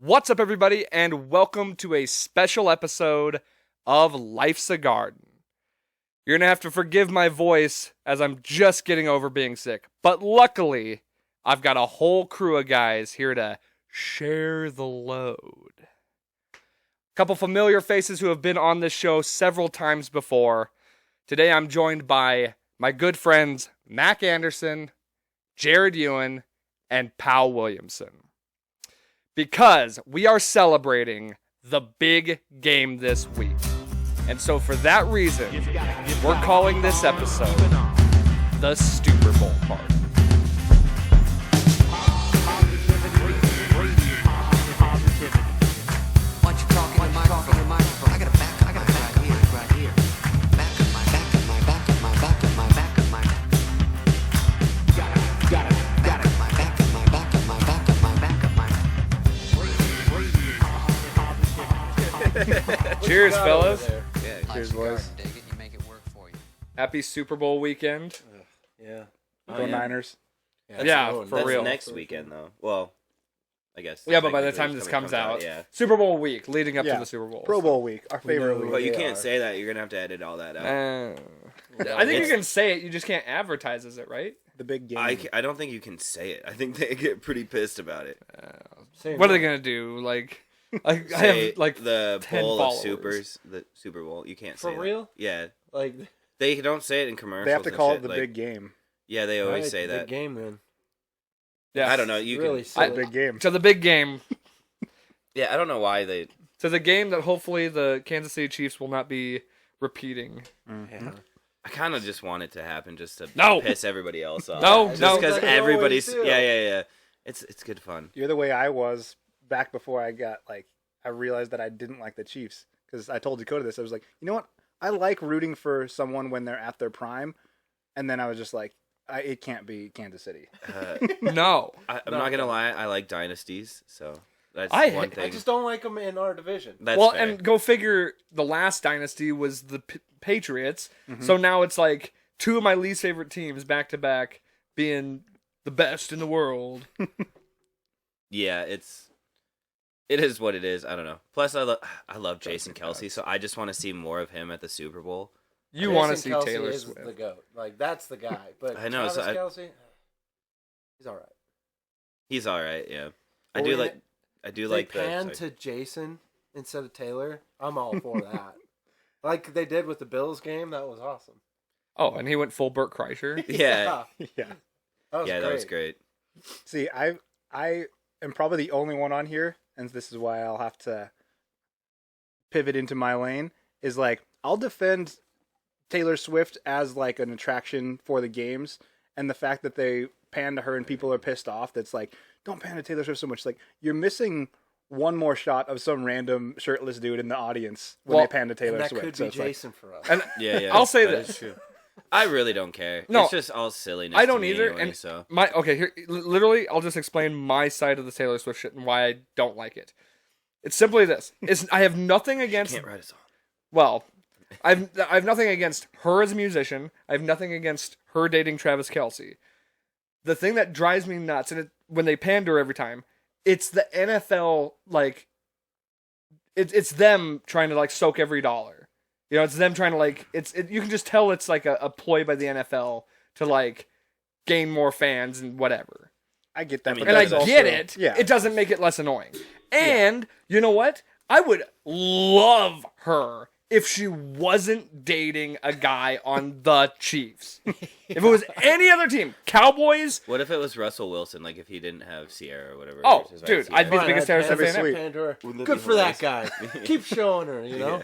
What's up, everybody, and welcome to a special episode of Life's a Garden. You're going to have to forgive my voice as I'm just getting over being sick, but luckily, I've got a whole crew of guys here to share the load. A couple familiar faces who have been on this show several times before. Today, I'm joined by my good friends Mack Anderson, Ewen, and Pow Williamson. Because we are celebrating the big game this week. And so for that reason, we're calling this episode the Stuper Bowl Party. Cheers, fellas. Yeah, cheers, boys. Dig it, you make it work for you. Happy Super Bowl weekend. Yeah. Go Niners. Yeah, for That's real. next weekend, though. Well, I guess. Yeah, but by the technically time it's this coming- comes out, yeah. Super Bowl week, leading up Yeah. to the Super Bowl. Pro Bowl week. Our favorite week. But you can't say that. You're gonna have to edit all that out. I think you can say it, you just can't advertise as it, right? The big game. I don't think you can say it. I think they get pretty pissed about it. What are they going to do? I Say have, like, the 10 bowl followers. of supers, the Super Bowl. You can't For say real? That. Yeah, Like, they don't say it in commercials. They have to and call shit. it the Like, big game. Yeah, they always alright, say the that. big game then. Yeah. I don't know. You Really can. The silly. big game. To the big game. Yeah, I don't know why they. To the game that hopefully the Kansas City Chiefs will not be repeating. Yeah. I kind of just want it to happen just to No. piss everybody else off. No, just no. because Like they everybody's. always do. Yeah. It's good fun. You're the way I was back before I realized that I didn't like the Chiefs. Because I told Dakota this. I was like, you know what? I like rooting for someone when they're at their prime. And then I was just like, it can't be Kansas City. No. I'm not gonna lie. I like dynasties, so that's I- one thing. I just don't like them in our division. That's Well, fair. and go figure, the last dynasty was the Patriots. So now it's like two of my least favorite teams back to back being the best in the world. yeah, it is what it is. I don't know. Plus, I love Jason Kelsey, so I just want to see more of him at the Super Bowl. You want to Jason see Kelce Taylor is Swift. the GOAT. Like, that's the guy. But I know, Travis so Kelce, he's all right. He's all right. Yeah, I Well, do we- like. I do They like pan the. to Jason instead of Taylor. I'm all for that. Like they did with the Bills game. That was awesome. Oh, and he went full Burt Kreischer. Yeah, Yeah. That was yeah, great. that was great. See, I am probably the only one on here, and this is why I'll have to pivot into my lane, is like, I'll defend Taylor Swift as like an attraction for the games, and the fact that they pan to her and people are pissed off, that's like, don't pan to Taylor Swift so much. Like, you're missing one more shot of some random shirtless dude in the audience when Well, they pan to Taylor And that Swift. could So be it's like, Jason for us. And Yeah. I'll say that this. is true. I really don't care. No, it's just all silliness. I don't to me either. Anyway, And so here, literally, I'll just explain my side of the Taylor Swift shit and why I don't like it. It's simply this: I have nothing against. can't write a song. Well, I have nothing against her as a musician. I have nothing against her dating Travis Kelce. The thing that drives me nuts, and when they pander every time, it's the NFL. Like, it's them trying to like soak every dollar. You know, it's them trying to like. You can just tell it's like a ploy by the NFL to like gain more fans and whatever. I get that. I mean, but And I that's get also- it. Yeah. It doesn't make it less annoying. And you know what? I would love her if she wasn't dating a guy on the Chiefs. If it was any other team, Cowboys. What if it was Russell Wilson? Like if he didn't have Sierra or whatever. Oh, his wife, dude, Sierra? I'd be the biggest Taylor Swift fan That'd be ever. sweet. Pandora. Wouldn't that Good be for that guy. hilarious? Keep showing her, you know?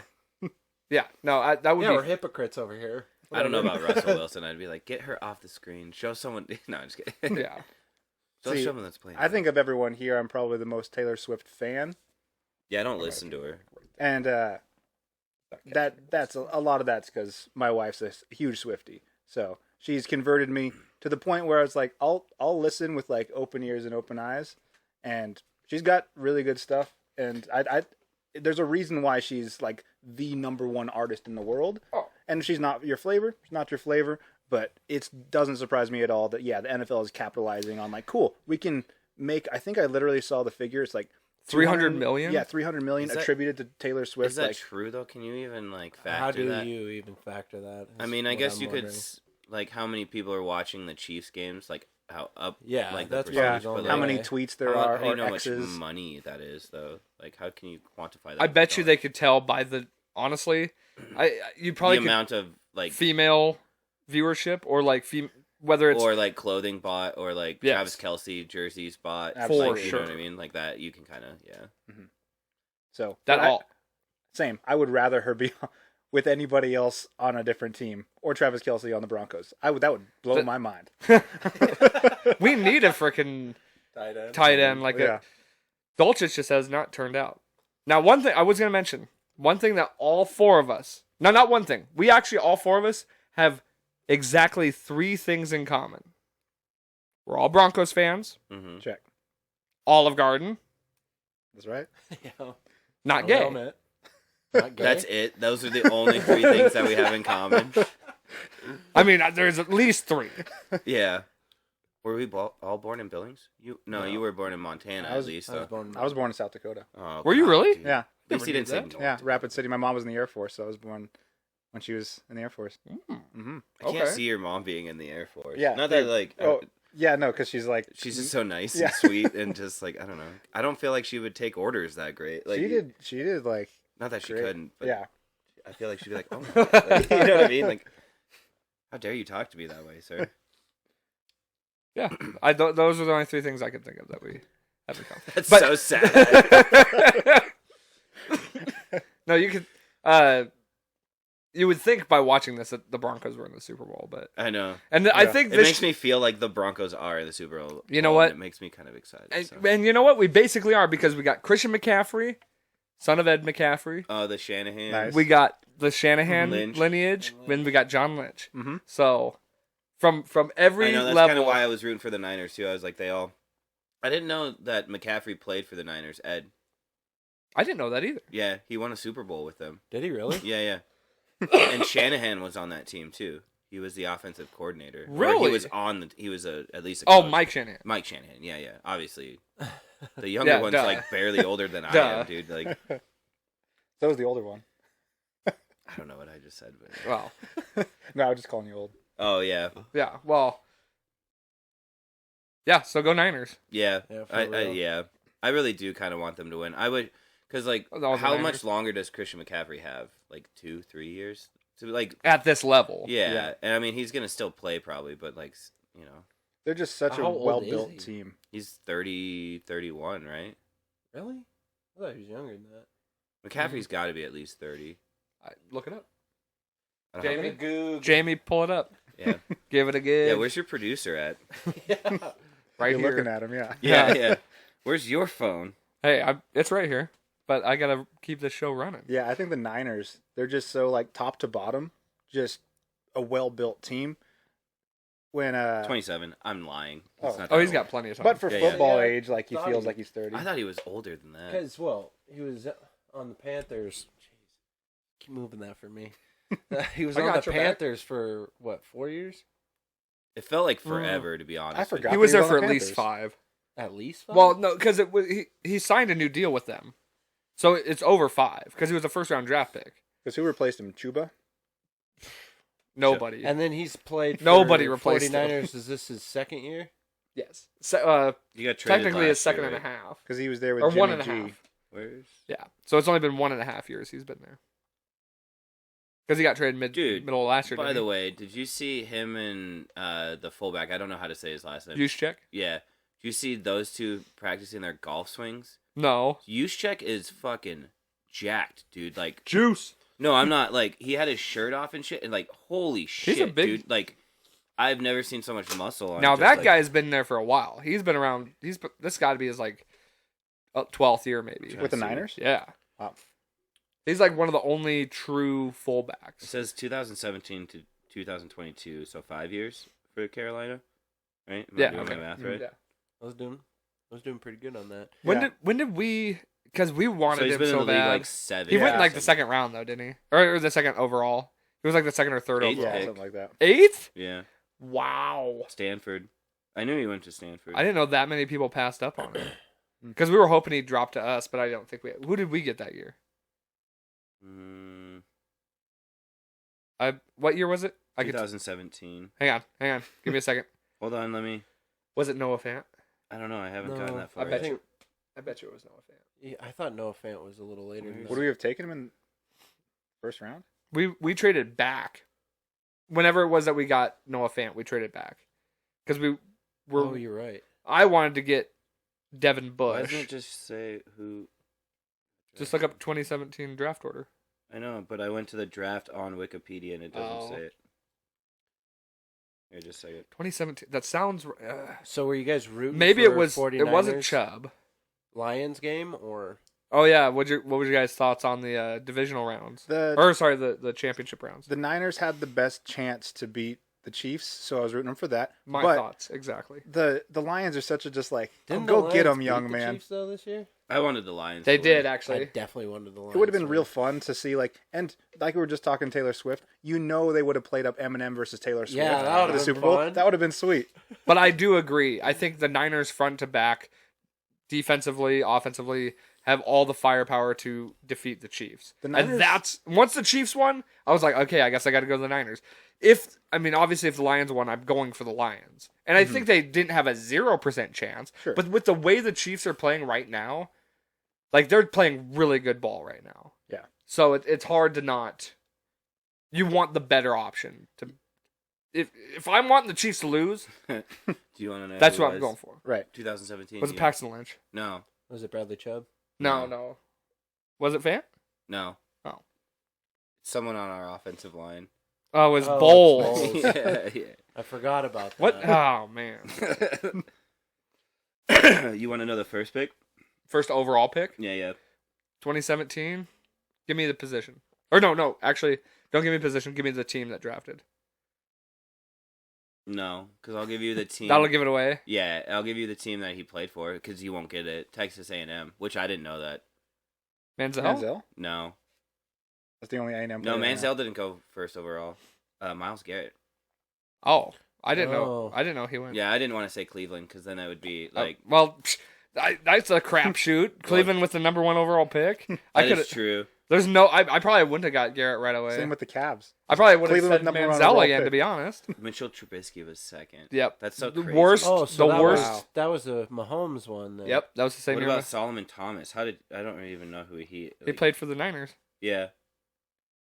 Yeah, no, that would Yeah, we're be. hypocrites over here. I don't know about Russell Wilson. I'd be like, get her off the screen. Show someone. No, I'm just kidding. Yeah. Don't See, show someone that's playing. I think of everyone here, I'm probably the most Taylor Swift fan. Yeah, I don't listen to her. And that's a lot of that's because my wife's a huge Swiftie, so she's converted me to the point where it's like I'll listen with like open ears and open eyes, and she's got really good stuff. And I there's a reason why she's like the number one artist in the world. Oh. And she's not your flavor. She's not your flavor, but it doesn't surprise me at all that the NFL is capitalizing on like, cool, we can make. I think I literally saw the figure. It's like 300 million? Yeah, 300 million Is that- attributed to Taylor Swift. Is that like, true though? Can you even factor How do that? you even factor that? I is mean, I what guess I'm you could wondering. how many people are watching the Chiefs games? Like how up? Yeah, like that's the yeah, percentage, but, how like, many tweets there how, are how do you or know how much X's. money that is though? Like how can you quantify that? I in bet you dollars? they could tell by the honestly, you probably the could amount of like female viewership or like whether it's or like clothing bought or like Yes. Travis Kelce jerseys bought. Absolutely. Like, you For know what sure. I mean? Like that you can kind of So that but all. same. I would rather her be with anybody else on a different team or Travis Kelce on the Broncos. That would blow That- my mind. We need a freaking tight end like Yeah. a Dolchich just has not turned out. Now, one thing I was going to mention, one thing that all four of us, no, not one thing, we actually all four of us have exactly 3 things in common. We're all Broncos fans, Mm-hmm. Check. Olive Garden, That's right. Yeah. not A gay. helmet. Not gay. That's it. Those are the only 3 things that we have in common. I mean, there's at least 3. Yeah. Were we all born in Billings? No. You were born in Montana I was- at least. I was Though. born. I was born in South Dakota. Oh, Were you really? dude. Yeah. At least he Never didn't say knew that. Yeah, Rapid City. My mom was in the Air Force, so I was born when she was in the Air Force. Mm. I can't Okay. see your mom being in the Air Force. Yeah, Not that dude. like Oh, yeah, no, because she's like she's just so nice Yeah. and sweet and just like I don't know. I don't feel like she would take orders that great. Like she did like Not that she great. couldn't. But Yeah, I feel like she'd be like, oh, my God. Like, you know what I mean? Like, how dare you talk to me that way, sir? Yeah, those are the only 3 things I could think of that we have in common. That's But- so sad. No, you could. You would think by watching this that the Broncos were in the Super Bowl, but I know. I Yeah. think It this. makes me feel like the Broncos are in the Super Bowl. You know and what? It makes me kind of excited. and, So. and you know what? We basically are because we got Christian McCaffrey, son of Ed McCaffrey. Oh, the Shanahan. Nice. We got the Shanahan Lynch. lineage. Then we got John Lynch. Mm-hmm. So from every I know that's level, kind of why I was rooting for the Niners too. I was like, they all. I didn't know that McCaffrey played for the Niners. Ed. I didn't know that either. Yeah, he won a Super Bowl with them. Did he really? Yeah, yeah. And Shanahan was on that team too. He was the offensive coordinator. Or Really? he was on the. He was at least. A Oh, coach. Mike Shanahan. Mike Shanahan. Yeah, yeah. Obviously, the younger Yeah, one's duh. like barely older than I Duh. am, dude. Like, that was the older one. I don't know what I just said, but Well, No, I was just calling you old. oh yeah, yeah. Well, yeah. So go Niners. yeah, Yeah, for I real. yeah. I really do kind of want them to win. I would, because like, All the how Niners. much longer does Christian McCaffrey have? Like 2-3 years? So like, At this level. yeah. Yeah. And I mean, he's gonna still play probably, but like, you know, They're just such a How old well-built is he? team. he's 30, 31, right? Really? I thought he was younger than that. McCaffrey's got to be at least 30. Look it up. I don't know. Jamie? Jamie, pull it up. Yeah, Give it a give. yeah. Where's your producer at? Yeah. right You're here? looking at him, yeah. Yeah, yeah. Where's your phone? Hey, it's right here. But I gotta keep this show running. Yeah, I think the Niners, they're just so like top to bottom, just a well-built team. When 27. I'm lying. Oh. It's not Oh, that he's old. got plenty of time. but for Yeah, yeah. football Yeah. age, like he Thought feels he- like he's 30. I thought he was older than that. Because, well, he was on the Panthers. Jeez. Keep moving that for me. He was I on got the your back. Panthers for, what, 4 years? It felt like forever, to be honest. I with forgot. he you. was He there was on for the at least Panthers. 5. At least 5? Well, no, because he signed a new deal with them, so it's over 5 because he was a first round draft pick. Because who replaced him? Chuba? Nobody. And then he's played for Nobody replaced him. 49ers. Is this his second year? yes. You got traded Technically, last his second year, and a right? half, Because he was there with or Jimmy one and a G. half. Where's Yeah. So it's only been 1.5 years he's been there. Because he got traded Dude, middle of last year. By the way, did you see him and the fullback? I don't know how to say his last name. Juszczyk? Yeah. Did you see those two practicing their golf swings? No. Juszczyk is fucking jacked, dude. Like, Juice. no, I'm not. Like, he had his shirt off and shit, and like, holy shit, a big- dude. Like, I've never seen so much muscle on. Now just, that like- guy's been there for a while. He's been around. This got to be his like 12th year maybe. With the see. Niners? Yeah. Wow. He's like one of the only true It fullbacks. says 2017 to 2022, so 5 years for Carolina, right? Am I Yeah. doing Okay. my math right? Yeah. I was doing pretty good on that. When did we? Because we wanted So he's him been so in the league bad. like 7. He went in Yeah, like the second round though, didn't he? Or the second overall. He was like the second or third Eighth overall. Yeah, pick. something like that. 8th? Yeah, Wow. Stanford. I knew he went to Stanford. I didn't know that many people passed up on it. Because we were hoping he'd drop to us, but I don't think we. Who did we get that year? What year was it? 2017. Hang on. Give me a second. Hold on, let me. Was it Noah Fant? I don't know. I haven't No, gotten that I far. bet yet. you. I bet you it was Noah Fant. Yeah, I thought Noah Fant was a little later. than Would that. we have taken him in first round? We traded back. Whenever it was that we got Noah Fant, we traded back because we were. Oh, you're right. I wanted to get Devin Why Bush. doesn't it just say who? Just look up 2017 draft order. I know, but I went to the draft on Wikipedia and it doesn't say it. Here, just a second. 2017. That sounds. So were you guys rooting? Maybe for it was. 49ers It wasn't Chubb. Lions game or Oh yeah. What was your guys' thoughts on the divisional rounds? The championship rounds. The Niners had the best chance to beat the Chiefs, so I was rooting them for that. My but thoughts exactly. The Lions are such a just like, didn't go the get Lions them, young beat man. the Chiefs though this year? I wanted the Lions. They to did win. I actually. definitely wanted the Lions. It would have been to real win. fun to see, and like we were just talking Taylor Swift. They would have played up Eminem versus Taylor Swift Yeah, that for would've the been Super Bowl. fun. That would have been sweet. But I do agree. I think the Niners front to back, defensively, offensively, have all the firepower to defeat the Chiefs. The Niners- And that's once the Chiefs won, I was like, okay, I guess I got to go to the Niners. Obviously, if the Lions won, I'm going for the Lions. And I think they didn't have a 0% chance. Sure. But with the way the Chiefs are playing right now, like they're playing really good ball right now. Yeah. So it's hard to not. You want the better option to. If I'm wanting the Chiefs to lose, Do you want to know? that's who what it I'm was? going for. Right. 2017. Was it yeah. Paxton Lynch? No, Was it Bradley Chubb? No. Was it Fant? no. Oh. Someone on our offensive line. Oh, it was Oh, Bowles. it's yeah, yeah. I forgot about that. What? Oh man. You want to know the first pick? First overall pick, Yeah. 2017. Give me the position. Or no. Actually, don't give me position. Give me the team that drafted. No, because I'll give you the team. That'll give it away. Yeah, I'll give you the team that he played for because you won't get it. Texas A&M, which I didn't know that. Manziel. Manziel? No, That's the only A&M no, player I know. Manziel didn't go first overall. Miles Garrett. Oh, I didn't know. Oh. I didn't know he went. Yeah, I didn't want to say Cleveland because then that would be like. That's a crapshoot. Cleveland with the number 1 overall pick. I That could. is true. There's no. I probably wouldn't have got Garrett right away. Same with the Cavs. I probably would have Cleveland said with number 1 Manziel overall again, pick. to be honest. Mitchell Trubisky was second. Yep. That's so The crazy. worst. Oh, so the that worst. was that was a Mahomes one. Then. Yep, that was the same What year. about Solomon Thomas? I don't even know who he. He played for the Niners. Yeah.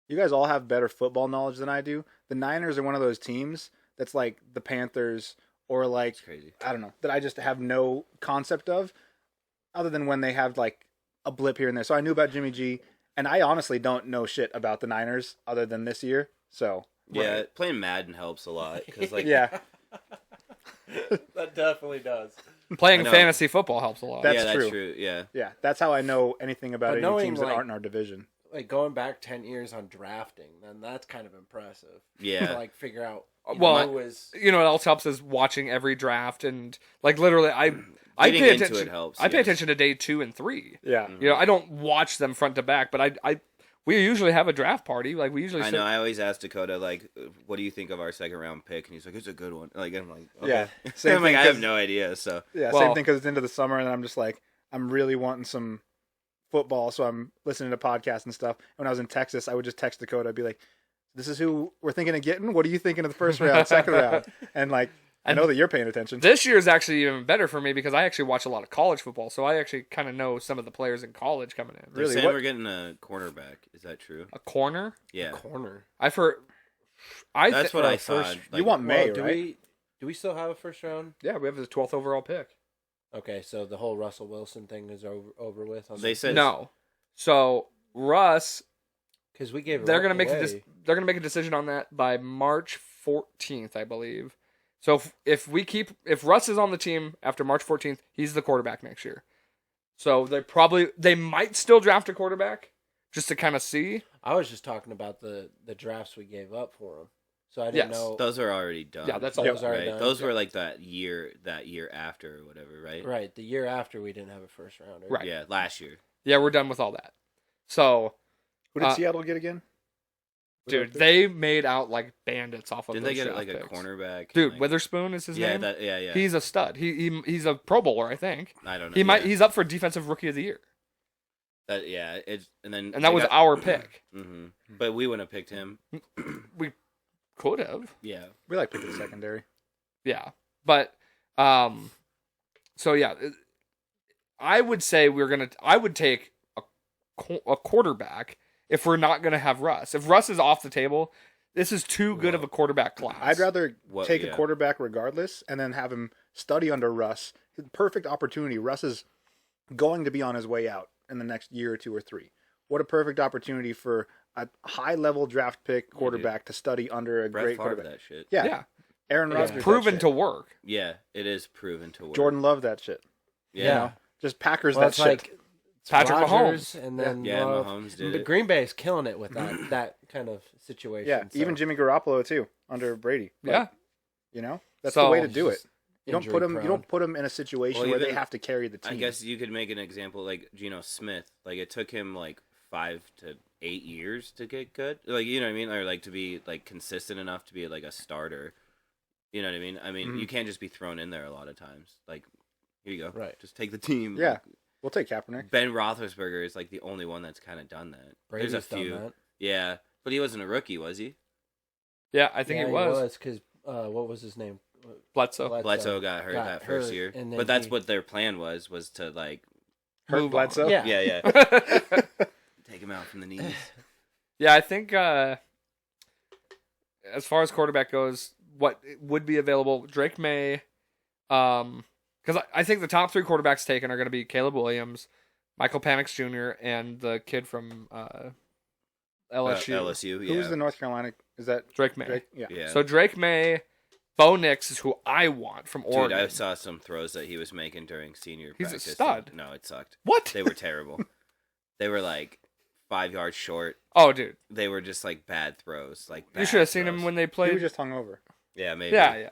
You guys all have better football knowledge than I do. The Niners are one of those teams that's like the Panthers or like, It's crazy. I don't know, that I just have no concept of other than when they have like a blip here and there. So I knew about Jimmy G, and I honestly don't know shit about the Niners other than this year. So Yeah, playing Madden helps a lot because like yeah, That definitely does. Playing I know. fantasy football helps a lot. That's yeah, true. that's true. Yeah. yeah, that's how I know anything about But any knowing, teams that like- aren't in our division. Like going back 10 years on drafting, then that's kind of impressive. Yeah. To like figure out Well, who is. You know what else helps is watching every draft and like literally I Getting pay into attention. it helps, I pay yes. attention to day 2 and 3. Yeah, You know, I don't watch them front to back, but we usually have a draft party. Like we usually I sit- know. I always ask Dakota like, "What do you think of our second round pick?" And he's like, "It's a good one." Like I'm like, okay. Yeah. Same I'm like, thing, I have 'cause- no idea. So yeah, Well- same thing because it's into the summer, and I'm just like, I'm really wanting some football, so I'm listening to podcasts and stuff. When I was in Texas, I would just text Dakota. I'd be like, "This is who we're thinking of getting. What are you thinking of the first round, second round?" And like, I know that you're paying attention. This year is actually even better for me because I actually watch a lot of college football, so I actually kind of know some of the players in college coming in. they're Really? saying What- we're getting a cornerback. Is that true? A corner. Yeah. Corner. I've heard. That's what I first- thought. you want May, do right? we still have a first round? Yeah, we have the 12th overall pick. Okay, so the whole Russell Wilson thing is over with. They said No. So Russ, because we gave it they're gonna make away. they're gonna make a decision on that by March 14th, I believe. So if Russ is on the team after March 14th, he's the quarterback next year. So they might still draft a quarterback just to kind of see. I was just talking about the drafts we gave up for him, so I didn't Yes. know. those are already done. Yeah, that's all. Those are already right. done. Those were like that year after or whatever, right? Right, the year after we didn't have a first rounder. Right. Yeah, last year. Yeah, we're done with all that. So Who did Seattle get again? Dude, they made out like bandits off of Didn't those they get draft like a picks. cornerback? Dude, like, Witherspoon is his name. Yeah. He's a stud. He's a Pro Bowler, I think. I don't know. He might. He's up for Defensive Rookie of the Year, and that was our pick. Mm-hmm. But we wouldn't have picked him. We could have. Yeah. We like picking the secondary. Yeah, but so yeah, I would say I would take a quarterback if we're not gonna have Russ. If Russ is off the table, this is too good of a quarterback class. I'd rather take yeah. a quarterback regardless, and then have him study under Russ. Perfect opportunity. Russ is going to be on his way out in the next year or 2 or 3. What a perfect opportunity for a high-level draft pick quarterback to study under a Brett great Favre quarterback. that shit. Yeah. Aaron Rodgers. It's proven that to shit. work. Yeah, it is proven to work. Jordan loved that shit. Yeah. You know? Just Packers Well, that it's shit. like Patrick Rodgers, Mahomes. and then Yeah, Mahomes did the it. Green Bay is killing it with that kind of situation. Yeah, so. even Jimmy Garoppolo too under Brady. Like, Yeah. you know that's So- the way to do it. You don't Injury put them. You prone. don't put them in a situation Well, where they even- have to carry the team. I guess you could make an example like Geno Smith. Like it took him like 5 to 8 years to get good. Like you know what I mean, or like to be like consistent enough to be like a starter. You know what I mean? I mean, you can't just be thrown in there a lot of times. Like, here you go. Right. Just take the team. Yeah. We'll take Kaepernick. Ben Roethlisberger is like the only one that's kind of done that. Brady's There's a few. done that. Yeah, but he wasn't a rookie, was he? Yeah, I think Yeah, it was. because what was his name? Bletso. Bledsoe got hurt that first year, and then but that's he- what their plan was to like, Hurt Move Bledsoe. on. Yeah. yeah, take him out from the knees. Yeah, I think as far as quarterback goes, what would be available, Drake May, because I think the top 3 quarterbacks taken are going to be Caleb Williams, Michael Penix Jr., and the kid from LSU. LSU, yeah. Who's the North Carolina? Is that Drake May. Drake? Yeah. Yeah. So Drake May, Bo Nix is who I want from Dude, Oregon. I saw some throws that he was making during senior He's a practice. stud. No, it sucked. What? They were terrible. They were like 5 yards short. Oh, dude. They were just like bad throws. Like You bad should have seen throws. him when they He played. was just hungover. Yeah, maybe. Yeah.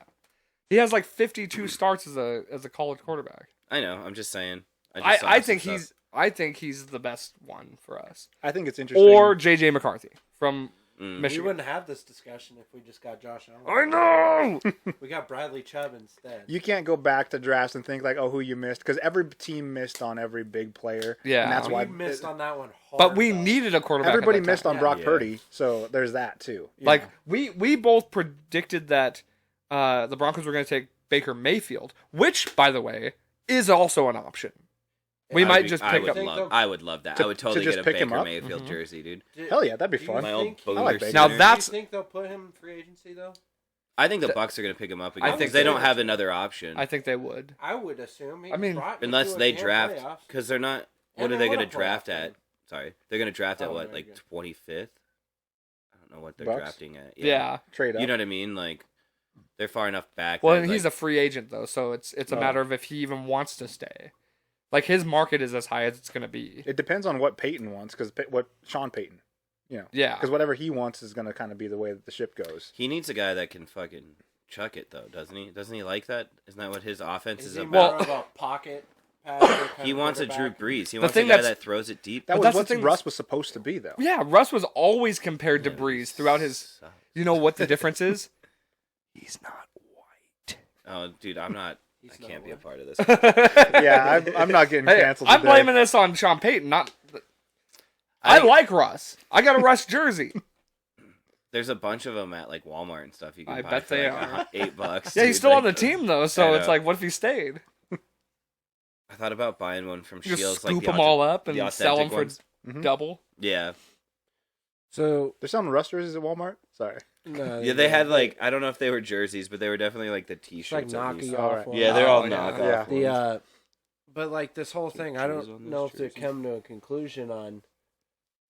He has like 52 starts as a college quarterback. I know. I'm just saying. I just think saw some stuff. I think he's the best one for us. I think it's interesting. Or JJ McCarthy from We Michigan. wouldn't have this discussion if we just got Josh Allen. I know. We got Bradley Chubb instead. you can't go back to drafts and think like, oh, who you missed, because every team missed on every big player. Yeah. and that's we why missed on that one hard. But we though. needed a quarterback. at everybody that missed time. on Brock Yeah. Purdy. So there's that too. you Like know. we both predicted that the Broncos were going to take Baker Mayfield, which, by the way, is also an option. We might just pick up. I would love that. To- I would to totally just get a pick him Baker up? Mayfield jersey, dude. Hell yeah, that'd be Do fun. you My old think- boomer I like Baker. Now center. that's Do you think they'll put him in free agency though? I think the Bucks are going to pick him up again. I think they so. don't have another option I think they would. I would assume. I mean, unless they draft because they're not. What And are they they going won to a draft playoff at? game. Sorry, they're going to draft at Oh, what, very like good. 25th? I don't know what they're Bucks? drafting at. Yeah. Trade up. You know what I mean? Like they're far enough back. Well, that, and he's like, a free agent though, so it's a Oh. matter of if he even wants to stay. Like his market is as high as it's going to be. It depends on what Peyton wants, because what Sean Payton, you know, Yeah. because whatever he wants is going to kind of be the way that the ship goes. He needs a guy that can fucking chuck it though, doesn't he? Doesn't he like that? Isn't that what his offense Is is he about? more of a pocket passer? kind He of wants a Drew quarterback? Brees. He The wants a thing guy that's- that throws it deep. That But was that's the what thing- Russ was supposed to be, though. Yeah, Russ was always compared to Yeah, Breeze throughout his. sucks. You know what the difference is? He's not white. Oh, dude, I'm not. He's I not can't be a what? part of this. Yeah, I'm not getting Hey, canceled. I'm today. blaming this on Sean Payton. Not. I like Russ. I got a Russ jersey. There's a bunch of them at like Walmart and stuff. You can I buy bet for they like are. $8. Yeah, he's dude. still Like, on the team though, I so it's know. like, what if he stayed? I thought about buying one from You Shields. just like scoop the them all up the and sell them authentic for ones. Mhm. double. Yeah, So They're selling Russ jerseys at Walmart. Sorry. no, yeah. They had like I don't know if they were jerseys, but they were definitely like the it's T-shirts. like at least. knocking All off. right. ones. Yeah, they're all Oh, yeah. knockoff. Yeah. The ones. but like this whole thing, I Keys on don't those know if they jerseys. come to a conclusion on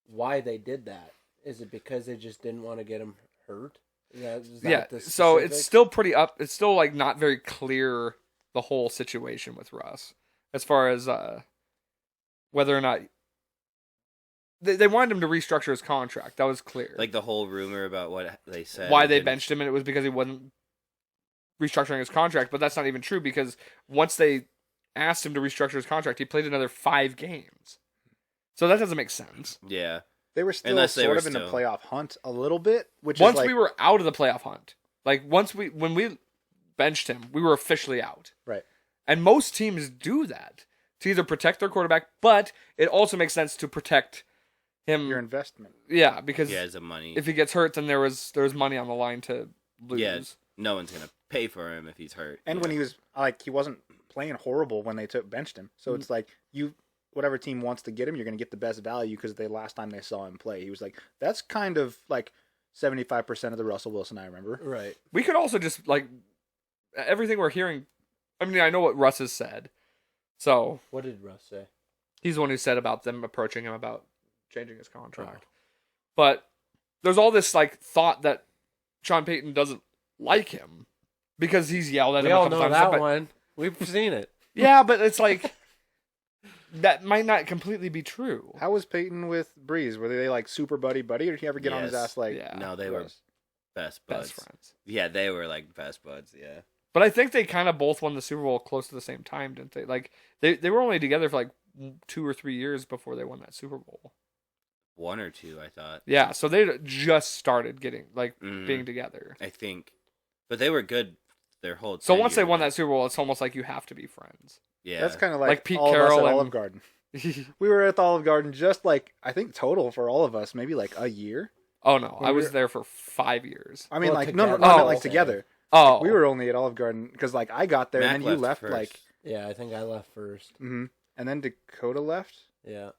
why they did that. Is it because they just didn't want to get him hurt? Is that Yeah. the So it's specifics? still pretty up. It's still like not very clear the whole situation with Russ as far as whether or not they wanted him to restructure his contract. That was clear. Like the whole rumor about what they said. why they didn't- benched him, and it was because he wasn't restructuring his contract. But that's not even true because once they asked him to restructure his contract, he played another 5 games. So that doesn't make sense. Yeah, They were still Unless they sort were of in the still- playoff hunt a little bit, which Once is like, we were out of the playoff hunt, like when we benched him, we were officially out. right. And most teams do that to either protect their quarterback, but it also makes sense to protect him. Your investment. Yeah, because He has the money. if he gets hurt, then there was money on the line to lose. Yeah, no one's gonna pay for him if he's hurt. And when he was like, he wasn't playing horrible when they benched him. So it's like whatever team wants to get him, you're going to get the best value because the last time they saw him play, he was like, that's kind of like 75% of the Russell Wilson I remember. Right. We could also just like everything we're hearing. I mean, I know what Russ has said. So What did Russ say? he's the one who said about them approaching him about changing his contract. But there's all this like thought that Sean Payton doesn't like him because he's yelled at We him a all couple know times. that But- one. We've seen it. Yeah, but it's like that might not completely be true. How was Peyton with Breeze? Were they like super buddy, or did he ever get on his Yes. ass like? Yeah. No, they were best buds. Best friends. Yeah, they were like best buds. Yeah. But I think they kind of both won the Super Bowl close to the same time, didn't they? Like they were only together for like 2 or 3 years before they won that Super Bowl. 1 or 2, I thought. Yeah, so they just started getting like Mhm. being together. I think, but they were good their whole. So once they tenure. won that Super Bowl, it's almost like you have to be friends. yeah, That's kind of Like Pete all of Carroll us at and- Olive Garden. We were at the Olive Garden just like, I think total for all of us, maybe like a year. Oh no, When I we was were- there for 5 years. I mean, Well, like, no, together. not Oh. like together. Oh, We were only at Olive Garden because like I got there Mack and then you left first. like, Yeah, I think I left first. and then Dakota left. Yeah.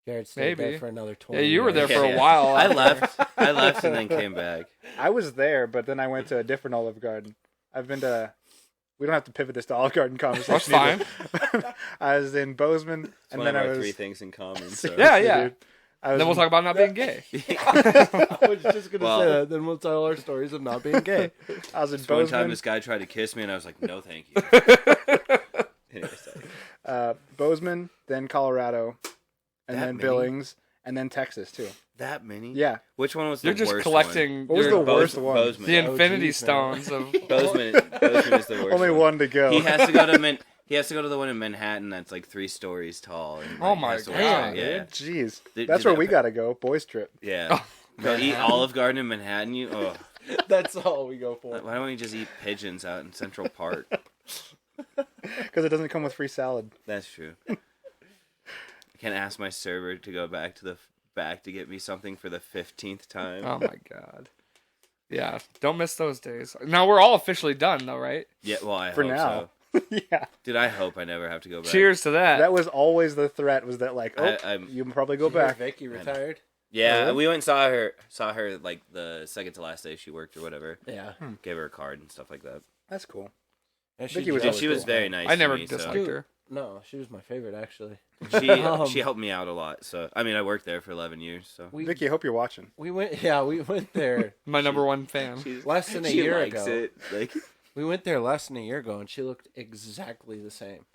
Jared stayed there Maybe. for another 20 Yeah, you were there years. for a while. I after. left and then came back. I was there, but then I went to a different Olive Garden. I've been to. We don't have to pivot this to Olive Garden conversation. That's either. I was in Bozeman, It's and one then of I our was. 3 things in common. So. Yeah, yeah. Dude. I was Then we'll talk about not being gay. I was just going to Well- say that. Then we'll tell our stories of not being gay. I was in This one time, Bozeman, this guy tried to kiss me, and I was like, "No, thank you." Anyway, sorry. Bozeman, then Colorado, and That then many? Billings, and then Texas too. That many? Yeah. Which one was the You're just worst collecting What was your- the worst one? Bozeman. the Oh, Infinity geez, man. Stones of. Bozeman is the worst. Only one to go. He has to go to He has to go to the one in Manhattan that's like 3 stories tall. And, Oh like, my has to watch God, it. Yeah, Jeez, Did- that's did where that we pa- gotta go. Boys trip. yeah. Go eat Olive Garden in Manhattan. You. Oh, That's all we go for. why don't we just eat pigeons out in Central Park? Because it doesn't come with free salad. That's true. I can't ask my server to go back to the back to get me something for the 15th time. Oh my god. Yeah, don't miss those days. Now we're all officially done, though, right? Yeah, well, I For hope now. so. Yeah. Dude, I hope I never have to go back. Cheers to that. That was always the threat. Was that like, oh, I'm- you can probably go Did you hear back. Vicky retired? Yeah, Really? we went and saw her like the second to last day she worked or whatever. Yeah. Gave her a card and stuff like that. That's cool. And Vicky was Dude, always she was cool. very nice. I to never me, so- disliked her. No, she was my favorite actually. She helped me out a lot. So I mean, I worked there for 11 years. So Vicky, I hope you're watching. We went there My number one fan. less than a she year likes ago. it. Like We went there less than a year ago, and she looked exactly the same.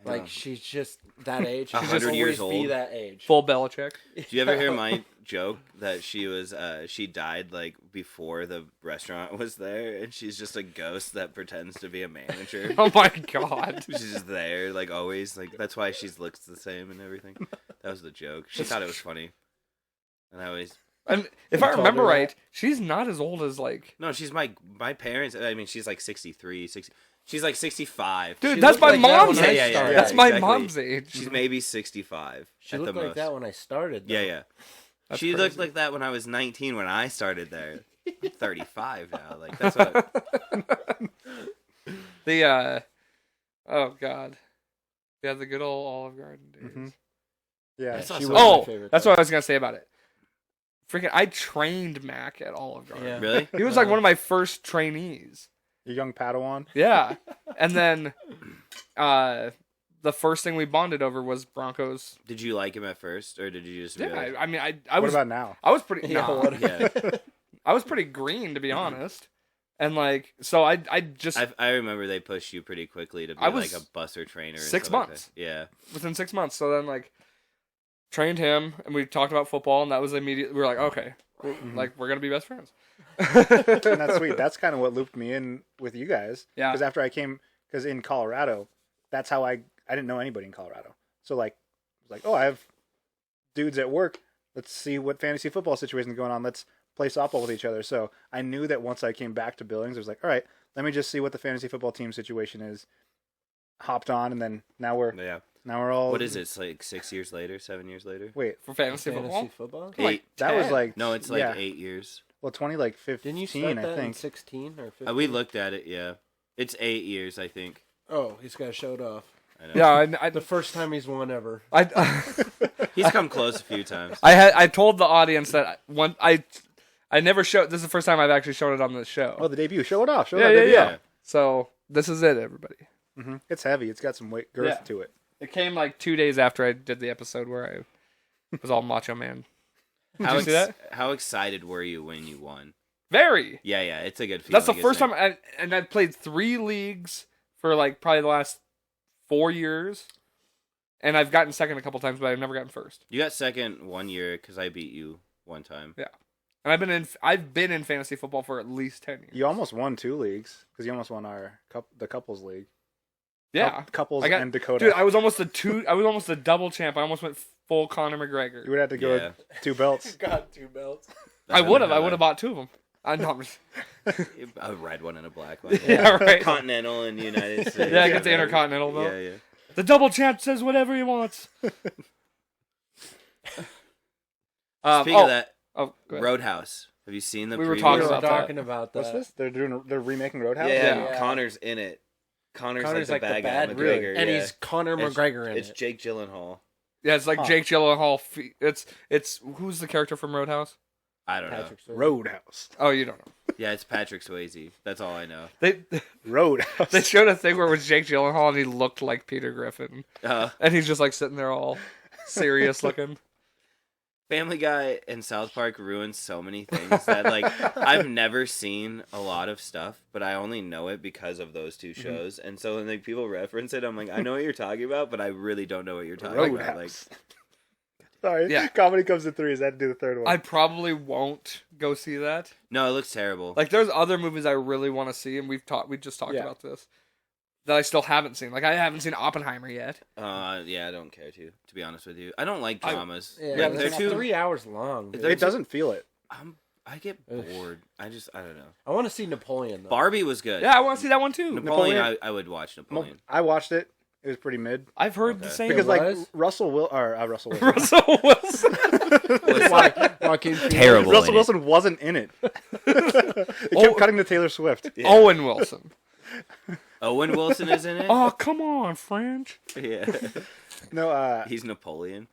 Like know. she's just that age. She'll 100 years always be old. that age. Full Belichick. Do you ever hear my joke that she was she died like before the restaurant was there, and she's just a ghost that pretends to be a manager. Oh my god. She's just there, like always. Like that's why she looks the same and everything. That was the joke. She thought it was funny, and I always And if I remember right, she's not as old as like. no. She's my parents. I mean, she's like 63, 60. She's like 65. Dude, She that's looked my like that mom's when I age. Yeah, yeah, started. yeah. That's my exactly. mom's age. She's maybe 65 She at looked the like most. that when I started. Though. Yeah, yeah. That's She crazy. looked like that when I was 19 when I started there. I'm 35 now. Like that's what. The oh god. Yeah, the good old Olive Garden days. Mhm. Yeah, That's she awesome. was. Oh, my favorite, that's though. what I was gonna say about it. Freaking, I trained Mac at Olive Garden. Yeah. Really? He was like one of my first trainees. Your young Padawan. Yeah, and then, the first thing we bonded over was Broncos. Did you like him at first, or did you just? Yeah, be like, I mean, I What was about now? I was pretty Yeah, nah, what- yeah. I was pretty green to be honest, and like so I just I remember they pushed you pretty quickly to be I was like a busser trainer. And 6 stuff like months. that. Yeah. within 6 months. So then like trained him, and we talked about football, and that was immediate. We were like, okay, we're gonna be best friends. And that's sweet. That's kind of what looped me in with you guys. Yeah. Because after I came, because in Colorado, that's how I didn't know anybody in Colorado. So like, oh, I have dudes at work. let's see what fantasy football situation is going on. Let's play softball with each other. So I knew that once I came back to Billings, I was like, all right, let me just see what the fantasy football team situation is. Hopped on, and then now we're all. What is it? It's like 6 years later, 7 years later. Wait, For fantasy football? football? Eight. that was 10. like No, it's like 8 years. Well, 2015. Didn't you start that I in think. 16 or 15? We looked at it. Yeah, it's 8 years, I think. Oh, he's got showed off. I know. Yeah, The first time he's won ever. He's come close a few times. I told the audience that I never showed. This is the first time I've actually shown it on the show. Oh, the debut. Show it off. Show yeah, that yeah, debut. yeah. So this is it, everybody. Mm-hmm. It's heavy. It's got some weight, girth Yeah. to it. It came like 2 days after I did the episode where I was all Macho Man. Did How you see that? How excited were you when you won? Very. Yeah, it's a good feeling. That's the isn't first it? time, and I played 3 leagues for like probably the last 4 years, and I've gotten second a couple times, but I've never gotten first. You got second 1 year because I beat you one time. Yeah, and I've been in fantasy football for at least 10 years. You almost won 2 leagues because you almost won the couples league. Yeah, Couples I got- and Dakota. dude, I was almost a double champ. I almost went full Conor McGregor. you would have to go Yeah. with 2 belts. Got 2 belts. I would have bought 2 of them. I'm not. A red one and a black one. Yeah, right. Continental and United States. Yeah, I get the Intercontinental though. Yeah. The double champ says whatever he wants. Speaking of that, go ahead. Roadhouse. Have you seen the? We were previews? talking We were about that. talking about that. What's this? They're remaking Roadhouse? Yeah, Yeah. Connor's in it. Connor's Connor's like the like the bad guy, bad, McGregor. and yeah. he's Conor It's- McGregor in It's it. Jake Gyllenhaal. Yeah, it's like Huh. Jake Gyllenhaal. It's who's the character from Roadhouse? I don't know. Patrick Swayze. Roadhouse. Oh, you don't know. Yeah, it's Patrick Swayze. That's all I know. They Roadhouse. showed a thing where it was Jake Gyllenhaal and he looked like Peter Griffin, Uh, and he's just like sitting there all serious looking. Family Guy and South Park ruined so many things that like I've never seen a lot of stuff, but I only know it because of those 2 shows. And so when like people reference it, I'm like, I know what you're talking about, but I really don't know what you're talking about. Like, Roadhouse. Sorry. Yeah. Comedy comes in 3s. I had to do the third one. I probably won't go see that. no, it looks terrible. Like, there's other movies I really want to see, and we just talked Yeah. about this that I still haven't seen. Like, I haven't seen Oppenheimer yet. Yeah, I don't care to be honest with you. I don't like dramas. Yeah, Yeah, they're it's too. 3 hours long. dude. They're It doesn't feel it. I get Ugh. bored. I don't know. I want to see Napoleon though. Barbie was good. Yeah, I want to see that one too. Napoleon. I would watch Napoleon. I watched it. It was pretty mid. I've heard the Okay. same. Because, was? Russell Wilson. Russell Wilson. Joaquin Phoenix. Terrible. Russell in it. Wilson wasn't in it. They kept cutting to Taylor Swift. Yeah. Owen Wilson. Owen Wilson is in it. Oh, come on, French. Yeah, No, he's Napoleon.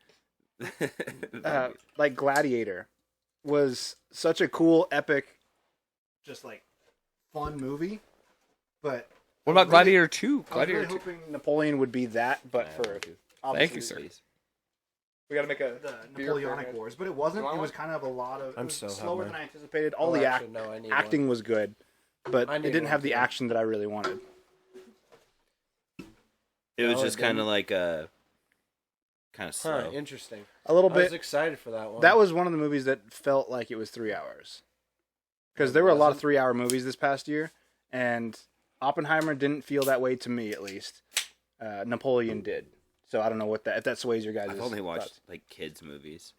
like Gladiator was such a cool, epic, just like fun movie. But What about really- Gladiator 2? I was Gladiator really 2. hoping Napoleon would be that, but Yeah, for Thank you, obviously sir. Please. We gotta make a the beer Napoleonic for it. Wars, but it wasn't. You want It was one? kind of a lot of. I'm it was so slower hungry. than I anticipated. All Oh, the actually, no, I need acting was good, but I it need didn't one, have the too. action that I really wanted. It was No, it just kind of didn't. like a kind of Huh, slow. interesting. A little I was bit. excited for that one. That was one of the movies that felt like it was 3 hours. Because there were a lot of wasn't? 3-hour movies this past year, and Oppenheimer didn't feel that way to me, at least. Napoleon did. So I don't know if that sways your guys'. I've only watched thoughts. like kids movies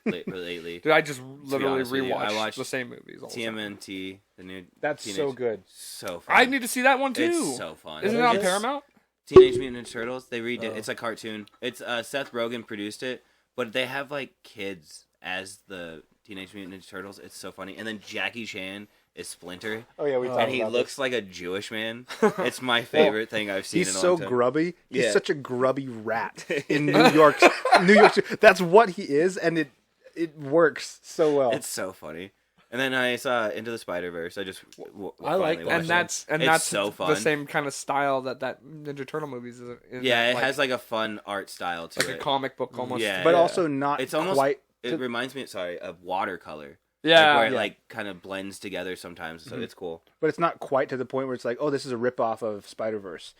lately. Dude, I just literally honest with you, I rewatched watched the same movies all the time. TMNT, the new. That's teenage, so good. So fun. I need to see that one too. It's so fun. Isn't it What on is this? Paramount? Teenage Mutant Ninja Turtles. They redid. Oh. It's a cartoon. It's Seth Rogen produced it, but they have like kids as the Teenage Mutant Ninja Turtles. It's so funny. And then Jackie Chan is Splinter, Oh yeah, we talked and he about looks like a Jewish man. It's my favorite thing I've seen. He's in a so long time. grubby. He's Yeah. such a grubby rat in New York. New York. That's what he is, and it works so well. It's so funny. And then I saw Into the Spider-Verse. I just I like finally that. watched And it. that's It's so the fun. same kind of style that Ninja Turtle movies is. Yeah, it has like a fun art style to like it. a comic book almost. Yeah. but also not It's almost quite. It reminds me, of watercolor. Yeah. Like, where it Yeah. like kind of blends together sometimes, so it's cool. But it's not quite to the point where it's like, oh, this is a ripoff of Spider Verse.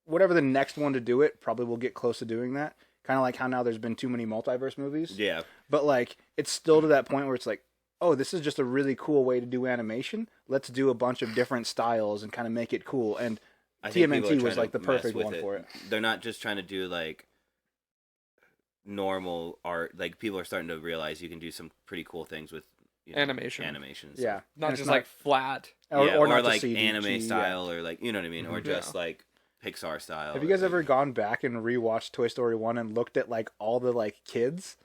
Whatever the next one to do it probably will get close to doing that. Kind of like how now there's been too many multiverse movies. Yeah, But like, it's still to that point where it's like, oh, this is just a really cool way to do animation. Let's do a bunch of different styles and kind of make it cool. And I think people are TMNT trying was to like the mess perfect with one for it. They're not just trying to do like normal art. Like people are starting to realize you can do some pretty cool things with Animation. Animation. And Yeah, stuff. Not And just it's like flat. or not like just CG, anime style, or like, you know what I mean, or Mhm. just Yeah. like Pixar style. Have you guys or, ever gone back and rewatched Toy Story 1 and looked at like all the like kids?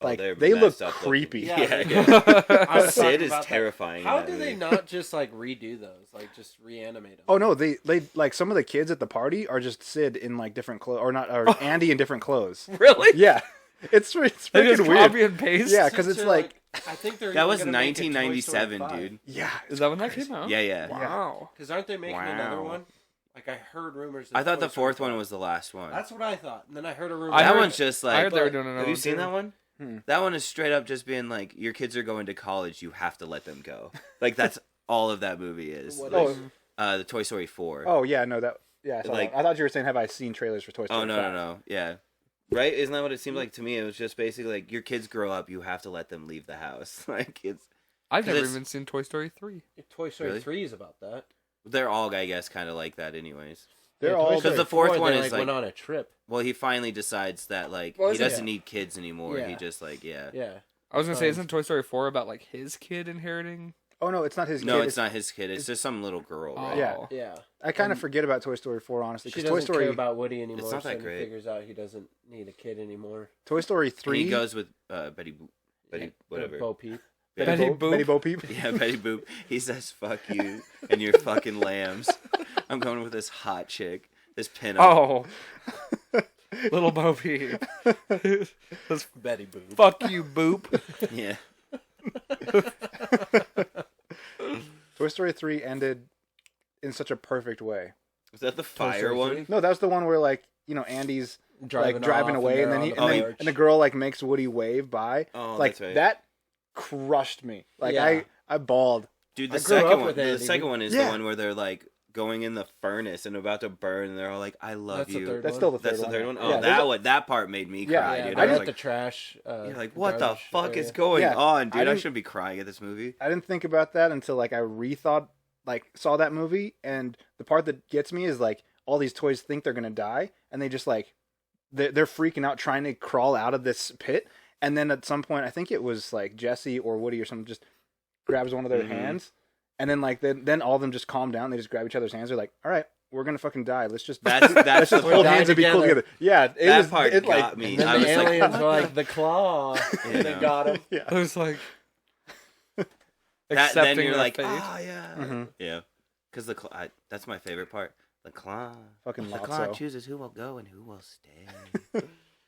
Oh, Like they're they look messed up creepy. looking. Yeah. Yeah. I was Sid talking is about that. terrifying. in How that do they movie. not just like redo those? Like just reanimate them? Oh no, they like some of the kids at the party are just Sid in like different clothes, or not, or Andy in different clothes. Really? Yeah, it's They freaking just weird. copy and paste? Yeah, because it's like I think they're That was even gonna make a Toy Story 1997, 5. dude. yeah, Is that when that came out? Yeah, yeah. Wow. Because aren't they making another Wow. one? Like I heard rumors. I of thought Toy the Story fourth 5. one was the last one. That's what I thought. And then I heard a rumor. I that heard- one's just like. I heard they were doing another have you one, seen too. that one? That one is straight up just being like, your kids are going to college, you have to let them go. Like that's all of that movie is. What Like, is- the Toy Story 4. oh yeah, no, that yeah. I, saw Like- that. I thought you were saying, have I seen trailers for Toy Story? Oh no 5? no, yeah, right? Isn't that what it seemed like to me? It was just basically like, your kids grow up, you have to let them leave the house. Like it's I've 'Cause never it's- even seen Toy Story 3. Toy Story Really? 3 is about that. they're all, I guess, kind of like that, anyways. They're Yeah, all Toy Story Because the fourth 4, one they, is like, went on a trip. well, he finally decides that like Well, he isn't it- doesn't need kids anymore. He Yeah. just like Yeah. I was gonna say, Um, isn't Toy Story 4 about like his kid inheriting? Oh no, it's not his no, kid. it's not his kid. It's just some little girl. Oh. Right? Yeah. Yeah. I kind of forget about Toy Story 4 honestly, She because doesn't Toy Story care about Woody anymore. It's not that so great. He figures out he doesn't need a kid anymore. Toy Story And 3. he goes with Betty whatever. Bo Peep. Yeah. Betty Boop. Betty Bo Peep. Yeah, Betty Boop. He says, "Fuck you and your fucking lambs." I'm going with this hot chick, this pinup. Oh, little Bo Peep. This Betty Boop. fuck you, Boop. Yeah. Toy Story 3 ended in such a perfect way. Was that the Toy fire Story one? 3? No, that was the one where like, you know, Andy's like driving off away, and they're then on the porch. and the girl like makes Woody wave by. Oh, like that's right. that crushed me. Like Yeah. I bawled. Dude, I the grew up second one. with The Andy. second one is the Yeah. one where they're like going in the furnace and about to burn, and they're all like, "I love That's the you." third That's one. still the third That's the one. third one. Yeah, Oh, there's that a- one. That part made me Yeah, cry, Yeah, dude. they're I was at like, the trash. you're like, what the garbage fuck area. is going Yeah, on, dude? I didn't- shouldn't be crying at this movie. I didn't think about that until like I rethought, like saw that movie, and the part that gets me is like all these toys think they're gonna die, and they just like they're freaking out trying to crawl out of this pit, and then at some point I think it was like Jesse or Woody or something just grabs one of their Mhm. hands, and then like then all of them just calm down. They just grab each other's hands. They're like, all right, we're gonna fucking die. Let's just That's let's just the hold die hands and be cool together. together. Yeah, it That was, part it, like, got me. And then I the was like, aliens what were like, the- the claw. You And they know. got him. Yeah. I was like, That, accepting then you're their like, fate. oh yeah, Mhm. yeah. Because that's my favorite part. The claw. Fucking The claw Lotso. chooses who will go and who will stay.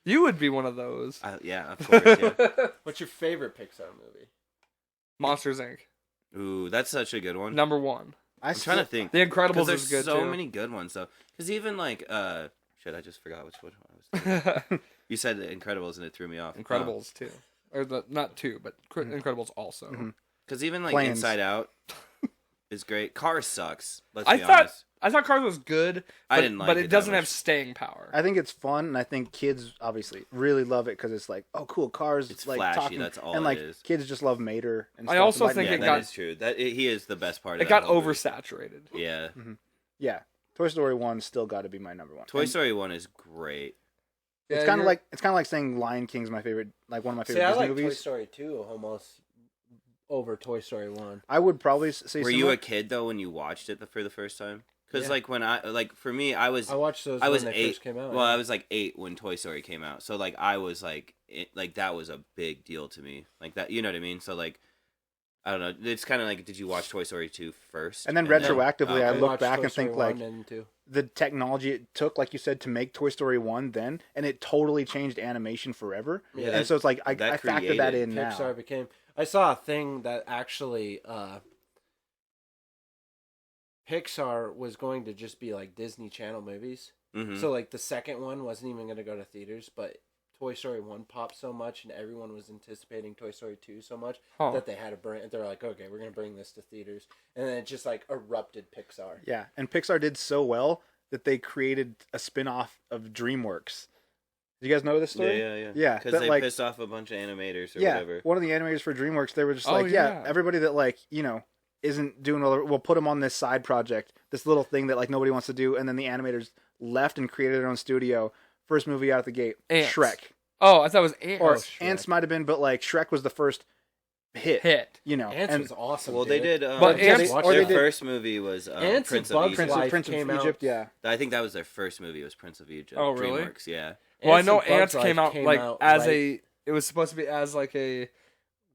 You would be one of those. Yeah, of course. Yeah. What's your favorite Pixar movie? Monsters Inc. Ooh, that's such a good one. Number 1. I'm trying to think. The Because Incredibles there's is good so too. many good ones though. Because even like shit, I just forgot which one I was thinking. You said The Incredibles and it threw me off. Incredibles too, or not 2, but Incredibles also. Mhm. Because even like Planes. Inside Out is great. Cars sucks. Let's I be thought honest. I thought Cars was good, I but, didn't like but it it that doesn't much. have staying power. I think it's fun, and I think kids obviously really love it because it's like, oh, cool cars. It's like flashy, talking, that's all and it like is. kids just love Mater. And I stuff. also Like, think Yeah, it that got- is true. He is the best part. It of got that whole movie. oversaturated. Yeah. yeah, Toy Story 1 still got to be my number one. Toy And Story 1 is great. It's Yeah, kind of you're- like saying Lion King's my favorite, like one of my See, favorite I Disney like Toy movies. Story 2 almost over Toy Story 1. I would probably say. Were you similar. a kid though when you watched it for the first time? Because Yeah. like when for me, I was I watched those I was when they 8. first came out. Well, yeah. I was like 8 when Toy Story came out. So like I was like that was a big deal to me. Like that, you know what I mean? So like I don't know. It's kind of like, did you watch Toy Story 2 first? And then retroactively, I okay. look watched back Toy and Story think 1 like and 2. the technology it took, like you said, to make Toy Story 1 then, and it totally changed animation forever. Yeah, and so it's like I that factor that created in Pixar now. became. I saw a thing that actually Pixar was going to just be like Disney Channel movies. Mhm. So like the second one wasn't even going to go to theaters, but Toy Story 1 popped so much and everyone was anticipating Toy Story 2 so much Huh. that they had to bring. They're like, okay, we're going to bring this to theaters, and then it just like erupted Pixar. Yeah, and Pixar did so well that they created a spin-off of DreamWorks. Do you guys know this story? Yeah. Yeah, Because that, they like- pissed off a bunch of animators or Yeah, whatever. one of the animators for DreamWorks, they were just Oh, like, yeah. everybody that like, you know, isn't doing all the, we'll put them on this side project, this little thing that like nobody wants to do, and then the animators left and created their own studio. First movie out of the gate, Ants. Shrek. Oh, I thought it was Ants. Or Shrek. Ants might have been, but like Shrek was the first hit. You know, Ants and was awesome. Well, dude. they did. But Ants- watch or they their did- first movie was Ants Prince and of Bugs Egypt. Life Prince of came out. Egypt. Yeah, I think that was their first movie. Was Prince of Egypt. Oh, really? DreamWorks, yeah. Well, I Ants know and Bugs Ants Life came out like out as right- a. It was supposed to be as like a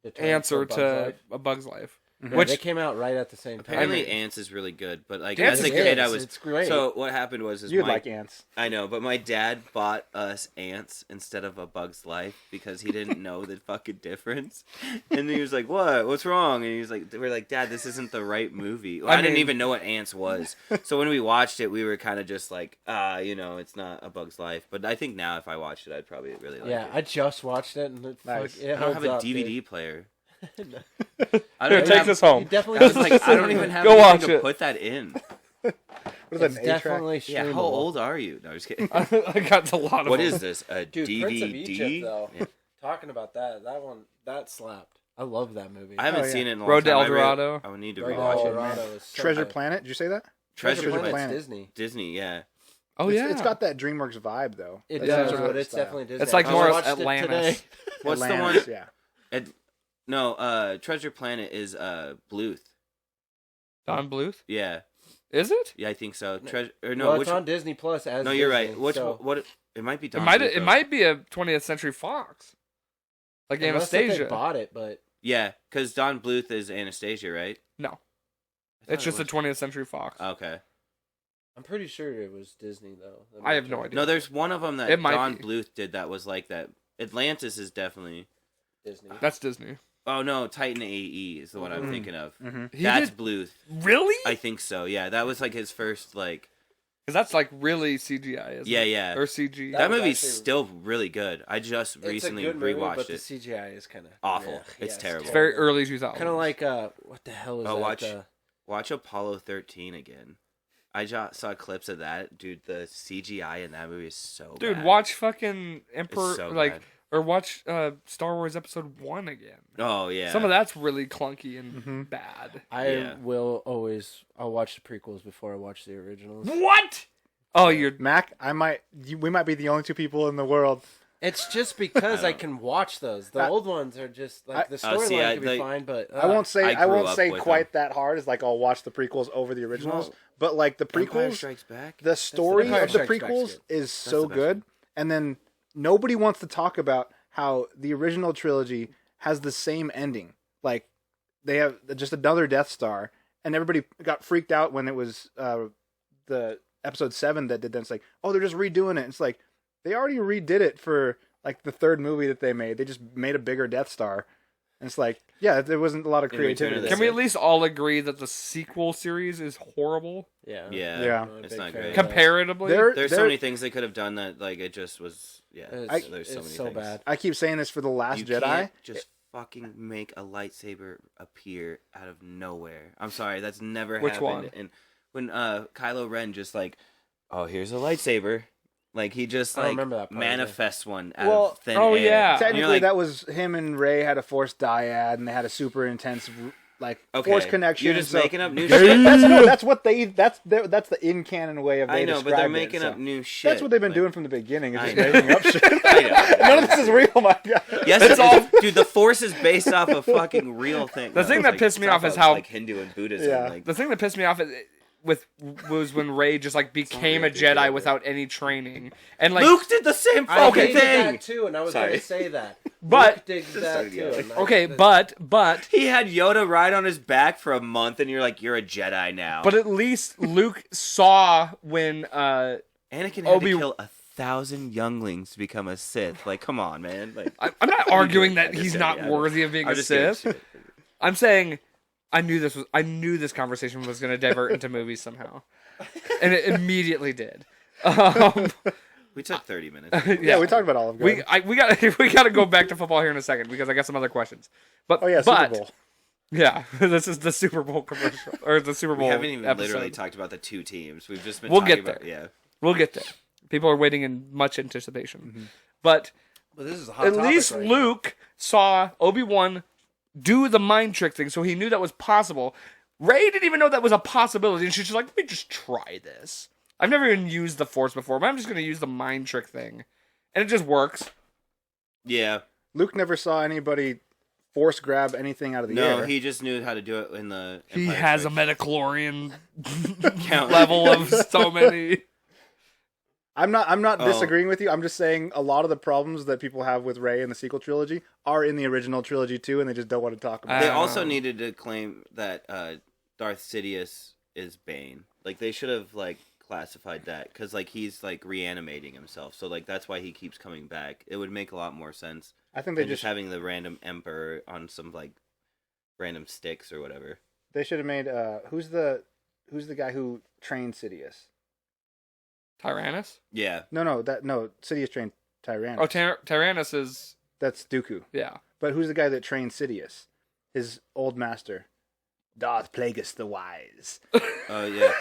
the term answer for Bugs to Life. A Bug's Life. Yeah, Which they came out right at the same time. Apparently, I mean- Ants is really good, but like Ants as a is kid, I good. was. It's great. So what happened was, you'd my, like Ants. I know, but my dad bought us Ants instead of A Bug's Life because he didn't know the fucking difference. And he was like, "What? What's wrong?" And he was like, "We're like, Dad, this isn't the right movie." Well, I didn't mean- even know what Ants was. So when we watched it, we were kind of just like, it's not A Bug's Life. But I think now, if I watched it, I'd probably really like Yeah, it. I just watched it, and Nice. it I don't have a holds up, DVD dude. player. I Here, don't take have, this home. You definitely I was like, I don't even have Go anything watch to it. put that in. What is It's that? An 8-track? definitely Yeah, streamable. how old are you? No, I'm just kidding. I got a lot of. What them. is this? A Dude, DVD? Prince of Egypt, though. Yeah. Talking about that one, that slapped. I love that movie. I haven't Oh, yeah. seen it in a long Road to time. El Dorado? I would need to Road to rewatch El it. Dorado is so Treasure good. Planet. Did you say that? Treasure Planet. Planet. Disney. Disney, yeah. Oh yeah, It's got that DreamWorks vibe though. It That does, same does, sort of but it's style. definitely Disney. It's like I more watched it Atlantis. today. What's the Atlantis, one? Yeah. No, Treasure Planet is Bluth. Don Bluth. Yeah, Is it? yeah, I think so. No, Which? it's on Disney Plus as No, you're Disney, right. Which? so What? It might be. Don It Bluth, though. might be a 20th Century Fox, like unless they Anastasia. bought it, but Yeah, because Don Bluth is Anastasia, right? No, I thought it's it just a was- 20th Century Fox. Okay. I'm pretty sure it was Disney though. I have no idea. No, there's one of them that It might Don be. Bluth did that was like that. Atlantis is definitely. Disney. That's Disney. Oh no, Titan AE is the one I'm thinking of. Mm-hmm. He That's did Bluth. really? I think so. Yeah, that was like his first like. Because that's like really CGI, isn't Yeah, it? yeah. Or CG. That That was movie's actually- still really good. I just It's recently a good movie, rewatched but it. the CGI is kind of Awful. It's terrible. It's very early 2000s. Kind of like what the hell is Oh, that? watch Apollo 13 again. I just saw clips of that, dude. The CGI in that movie is so Dude, bad. watch fucking Emperor, It's so like, bad. or watch Star Wars Episode 1 again. Oh yeah. Some of that's really clunky and Mm-hmm. bad. I'll watch the prequels before I watch the originals. What? Oh, you're. Mac, we might be the only two people in the world. It's just because I don't- can watch those. The I- old ones are just like the Oh, see, storyline can be like, fine, but I won't say I I grew won't up say with quite that hard as like I'll watch the prequels over the originals, won't. but like the Empire prequels, Strikes Back. the story Empire of the Strikes Back's prequels good. is so the best good, one. and then nobody wants to talk about how the original trilogy has the same ending. Like they have just another Death Star, and everybody got freaked out when it was the episode 7 that did that. It's like, oh, they're just redoing it. It's like they already redid it for like the third movie that they made. They just made a bigger Death Star. And it's like, yeah, there wasn't a lot of In Return creativity. of the Can we at Sith. least all agree that the sequel series is horrible yeah, Yeah. Yeah. I'm a It's big not fan great. of that. comparatively? There's so They're- many things they could have done that like it just was. Yeah. It's, there's so it's many so things. bad. I keep saying this for The Last You Jedi. can't just fucking make a lightsaber appear out of nowhere. I'm sorry, that's never Which happened. one? And when Kylo Ren just like, oh, here's a lightsaber. Like he just I don't like remember that part, manifests one out Well, of thin oh, air. yeah. And you're Technically, like, that was him and Ray had a force dyad, and they had a super intense like okay, force connection. You're just so- making up new shit. That's what they. That's the in canon way of. I They know, but they're described making it, up so. new shit. That's what they've been Like, doing from the beginning. Is I just know. making up shit. I know. None of this is real, my God. Yes, it's all, dude. The Force is based off a fucking real thing. The thing it's that like, pissed me it's off is of, how- like Hindu and Buddhism. Yeah. Like, The thing that pissed me off was when Rey just like became a real, dude. Jedi without any training, and like Luke did the same I fucking hated thing. that too, and I was going Sorry. to say that. But- Luke did that started too. yelling. and I- okay, that- but He had Yoda ride on his back for a month, and you're like, you're a Jedi now. at least Luke saw when Anakin had Obi- to kill 1,000 younglings to become a Sith. Like, come on, man. Like, I'm not arguing that I'm just he's kidding, not yeah, worthy of being I'm a just kidding. Sith. I'm saying I knew this conversation was going to divert into movies somehow, and it immediately did. We took 30 minutes. Yeah, we talked about all of them. we got to go back to football here in a second because I got some other questions. But Oh yeah, but, Super Bowl. Yeah, this is the Super Bowl commercial or the Super Bowl We haven't even episode. literally talked about the two teams. We've just been We'll talking get about, there. yeah. We'll get there. People are waiting in much anticipation. Mm-hmm. But But this is a hot at topic least right now. Luke saw Obi-Wan do the mind trick thing, so he knew that was possible. Rey didn't even know that was a possibility, and she's just like, let me just try this. I've never even used the Force before, but I'm just going to use the mind trick thing. And it just works. Yeah. Luke never saw anybody force grab anything out of the air. No, he just knew how to do it in the. He Empire has a Strikes. metachlorian Count. level of so many. I'm not Oh. disagreeing with you. I'm just saying a lot of the problems that people have with Rey in the sequel trilogy are in the original trilogy too, and they just don't want to talk about They it. also needed to claim that Darth Sidious is Bane. Like they should have like classified that because like he's like reanimating himself. So like that's why he keeps coming back. It would make a lot more sense I think they than just just having the random Emperor on some like random sticks or whatever. they should have made who's the guy who trained Sidious? Tyrannus? Yeah. No, Sidious trained Tyrannus. Oh, Tyrannus is... That's Dooku. Yeah. But who's the guy that trained Sidious? His old master. Darth Plagueis the Wise. Oh yeah.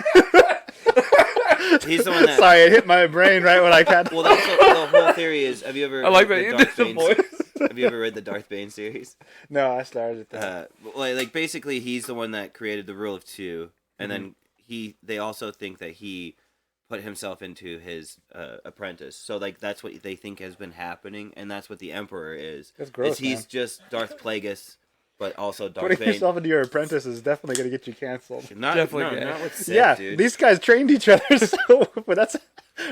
He's the one that. Sorry, it hit my brain right when I got. Well, that's the whole theory is. Have you ever? I like that read you the did Darth the Bane voice. Have you ever read the Darth Bane series? No, I started that. Like basically, he's the one that created the rule of two, and Mm-hmm. then they also think that he put himself into his apprentice. So like that's what they think has been happening, and that's what the Emperor is. That's gross, Is he's man. just Darth Plagueis, but also Darth Putting Bane. yourself into your apprentice is definitely going to get you canceled. Not, Definitely no, gay. not with Sith, Yeah, dude. these guys trained each other, so but that's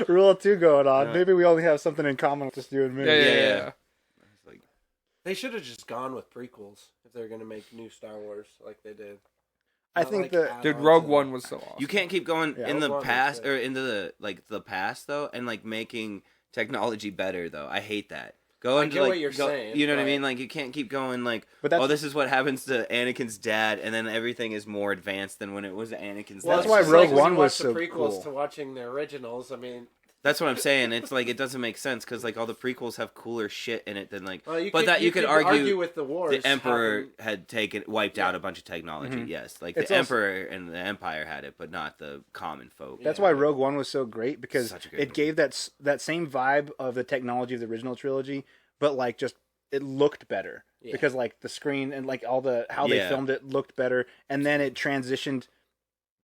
rule of two going on. Yeah. Maybe we only have something in common with just you and me. Yeah. It's like, They should have just gone with prequels if they're gonna make new Star Wars like they did. I Not think like that add Dude, on Rogue to One them. was so awesome. you can't keep going Yeah, in the Rogue One was past good. or into the past though, and like making technology better though. I hate that. Go I into get like what you're saying, you know what I but- mean? Like you can't keep going like, But that's- oh, this is what happens to Anakin's dad, and then everything is more advanced than when it was Anakin's Well, dad. That's why it's just Rogue like when One you was watch so the prequels cool. to watching the originals. I mean, That's what I'm saying. It's like it doesn't make sense because like all the prequels have cooler shit in it than like. well, you but could, that you could argue with the wars. the Emperor having- had wiped out a bunch of technology. Mhm. Yes, like It's the also- Emperor and the Empire had it, but not the common folk. That's Yeah. why Rogue One was so great because Such a good it movie. gave that same vibe of the technology of the original trilogy, but like just it looked better Yeah. because like the screen and like all the how they Yeah. filmed it looked better, and then it transitioned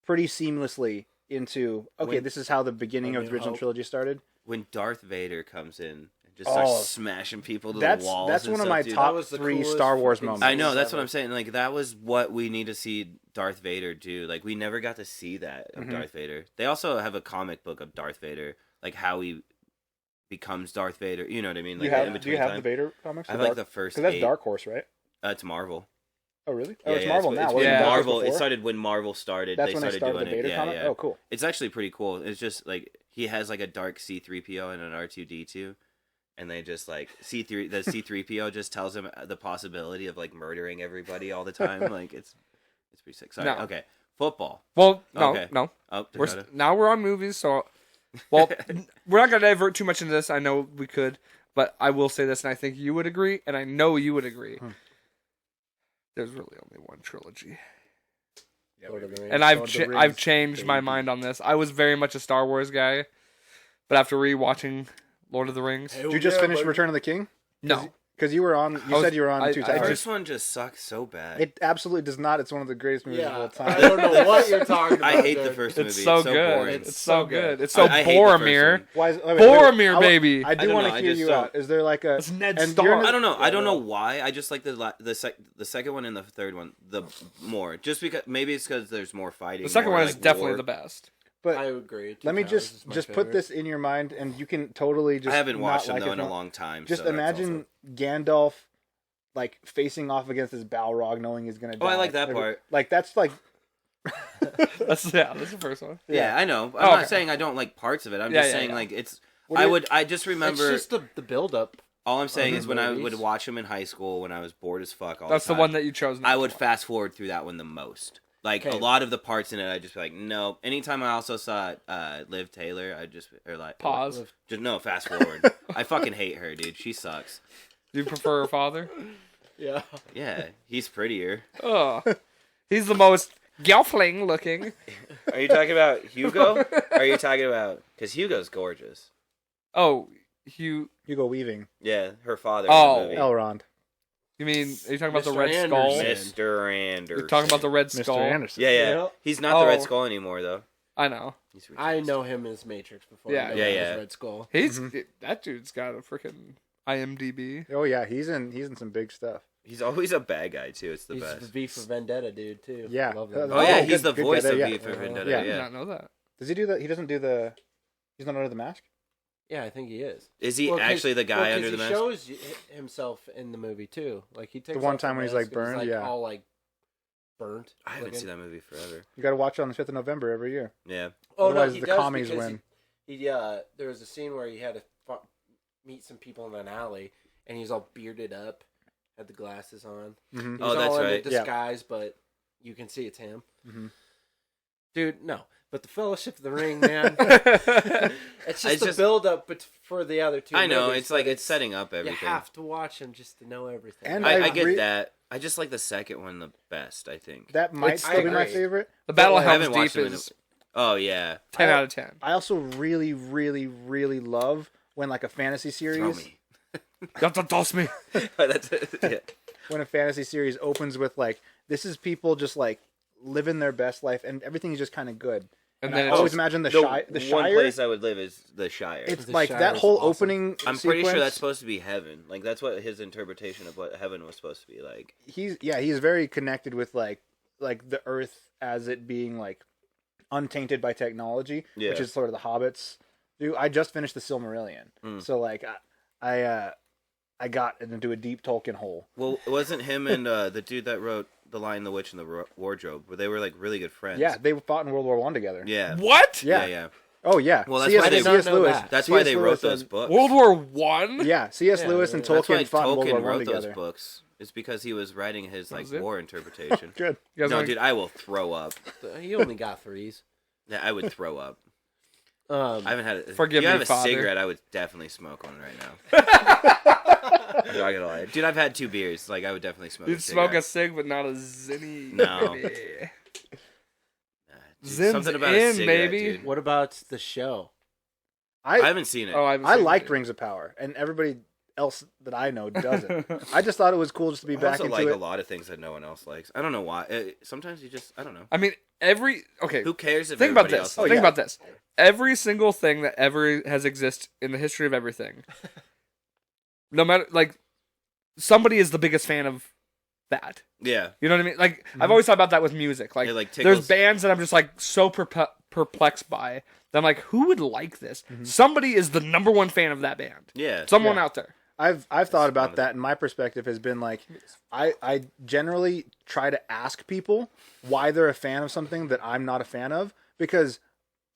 pretty seamlessly into okay, When- this is how the beginning A of the New original Hope. trilogy started. When Darth Vader comes in and just Oh, starts smashing people to That's the walls. that's and one of stuff, my dude. top That was the 3 coolest Star Wars fucking moments. I know that's what ever. I'm saying. Like that was what we need to see Darth Vader do. Like we never got to see that of Mhm. Darth Vader. They also have a comic book of Darth Vader, like how he becomes Darth Vader. You know what I mean? Like in do between you have time. the Vader comics? I have like the first. because that's 8. Dark Horse, right? It's Marvel. Oh really? Oh, Yeah, it's yeah, Marvel it's, now. It's Wasn't yeah. it Dark Horse Marvel. It before? started when Marvel started. That's they when they started started the doing Vader it. comic. Yeah. Oh, cool. It's actually pretty cool. It's just like he has like a dark C-3PO and an R2-D2, and they just like the C-3PO just tells him the possibility of like murdering everybody all the time. Like it's pretty sick. Sorry. No. Okay. Football. Well, no, Okay. no. Oh, We're Dakota. now we're on movies, so well, we're not gonna divert too much into this. I know we could, but I will say this, and I think you would agree, and I know you would agree. There's really only one trilogy, Lord of the Rings. and Lord of the Rings, I've changed my baby. mind on this. I was very much a Star Wars guy, but after rewatching Lord of the Rings, Hell Did you just yeah, finish buddy. Return of the King? no, Because you were on. You I said you were on was- Two I Towers. just- This one just sucks so bad. It absolutely does not. It's one of the greatest movies of Yeah, all I time. don't know what you're talking about. I hate the Derek. first movie. it's so good. boring. It's so good. It's so I hate the first Boromir. one. Why is, Boromir, baby. I do don't want know, to I hear just you don't- out. Is there like a? It's Ned and Stark. you're I don't know. I don't Yeah, know no. why. I just like the second one and the third one the more. Just because maybe it's because there's more fighting. The second more, one is like, definitely war. the best. But I agree. Two let me Towers is just my put favorite. this in your mind, and you can totally just. I haven't watched not them though like in it. a long time. Just so that's imagine Gandalf, like facing off against his Balrog, knowing he's gonna die. Oh, I like that part. Like that's like. That's the first one. Yeah, I know. I'm Oh, not okay. saying I don't like parts of it. I'm Yeah, just yeah, saying yeah. like it's. What do you- I just remember. It's just the build up. all I'm saying the is when I would movies. watch them in high school when I was bored as fuck. All That's the the time, one that you chose. not I to would watch. fast forward through that one the most. Like Okay. a lot of the parts in it, I'd just be like, no. Anytime I also saw Liv Taylor, I just or like Pause. Just no, fast forward. I fucking hate her, dude. She sucks. Do you prefer her father? Yeah. Yeah, he's prettier. Oh, he's the most gelfling looking. Are you talking about Hugo? Or are you talking about because Hugo's gorgeous? Oh, you Hugo Weaving, Yeah, her father. Oh. in the movie. Elrond, you mean? Are you talking about the Mr. Red Skull? Anderson. Mr. Anderson. You're talking about the Red Mr. Skull. Anderson. Yeah, yeah. Yeah. He's not the Red Oh. Skull anymore, though. I know. He's I ridiculous. know him as Matrix before. Yeah, I know yeah, him yeah. as Red Skull. He's that dude's got a freaking IMDb. Oh yeah, he's in some big stuff. He's always a bad guy too. It's the He's best. the V for Vendetta dude too. Yeah. Love that. Oh yeah, Oh, he's the good voice guy of there, V yeah. for Vendetta. Yeah. I did Yeah. not know that. Does he do that? He doesn't do the. He's not under the mask. Yeah, I think he is. Is he 'cause- actually the guy under the he mask? shows himself in the movie too. Like he takes The one off time when he's, mask like, and burned, like, yeah. all like burnt. I haven't looking. seen that movie forever. You got to watch it on the 5th of November every year. Yeah. Oh Otherwise, no, he the does commies because win. He there was a scene where he had to meet some people in an alley, and he's all bearded up, had the glasses on. Mm-hmm. He's Oh, that's all right. in disguise, but you can see it's him. Mm-hmm. Dude, no. But the Fellowship of the Ring, man, it's just the build up, but for the other two. I know movies, it's like but it's setting up everything. You have to watch them just to know everything. And I get that. I just like the second one the best. I think. That might It's- still be my agree. favorite. The Battle of I haven't Helm's watched Deep them in is Oh yeah. 10 out of 10. I also really, really, really love when like a fantasy Throw series, me. Don't toss me. That's it. Yeah. when a fantasy series opens with like, this is people just like living their best life and everything is just kind of good. And I then it's always just, imagine the one Shire. place I would live is the Shire. It's The like Shire that is whole awesome. opening. I'm pretty sure sequence, that's supposed to be heaven. Like that's what his interpretation of what heaven was supposed to be like. He's very connected with like the earth as it being like untainted by technology, Yeah. which is sort of the hobbits do. I just finished the Silmarillion, so like I got into a deep Tolkien hole. Well, it wasn't him and the dude that wrote The Lion, the Witch, and the Wardrobe, where they were like really good friends. Yeah, they fought in World War One together. Yeah. what? Yeah. Oh yeah. Well, that's C.S. why they- C.S. I did not know Lewis. that. That's why C.S. they Lewis wrote those and- books. World War One? Yeah, C.S. Yeah, Lewis and yeah. That's why Tolkien fought in World War Tolkien One wrote those together. books. It's because he was writing his like was it? war interpretation. Good. You guys No, wanna- dude, I will throw up. He only got 3s. Yeah, I would throw up. I haven't had it. Forgive if you me, have a Father. cigarette, I would definitely smoke one right now. I'm not gonna lie, dude. I've had 2 beers. Like I would definitely smoke. You'd a smoke a cigarette. cig, but not a zinny. No. baby. Dude, Zim's something about a in, cigarette, baby. dude. What about the show? I haven't seen it. Oh, I, haven't I seen liked it. Rings of Power, and everybody else that I know doesn't. I just thought it was cool just to be I back also into like it. a lot of things that no one else likes. I don't know why. Sometimes you just, I don't know. I mean, okay. Who cares if Think about everybody this. else? Think yeah. about this. Every single thing that ever has existed in the history of everything, no matter like, somebody is the biggest fan of that. Yeah, You know what I mean? Like I've always thought about that with music. Like, It, like, there's tickles- bands that I'm just like so perplexed by. That I'm like, who would like this? Somebody is the number one fan of that band. yeah. Someone Yeah. out there. I've thought one about of that, and my perspective has been like, I generally try to ask people why they're a fan of something that I'm not a fan of, because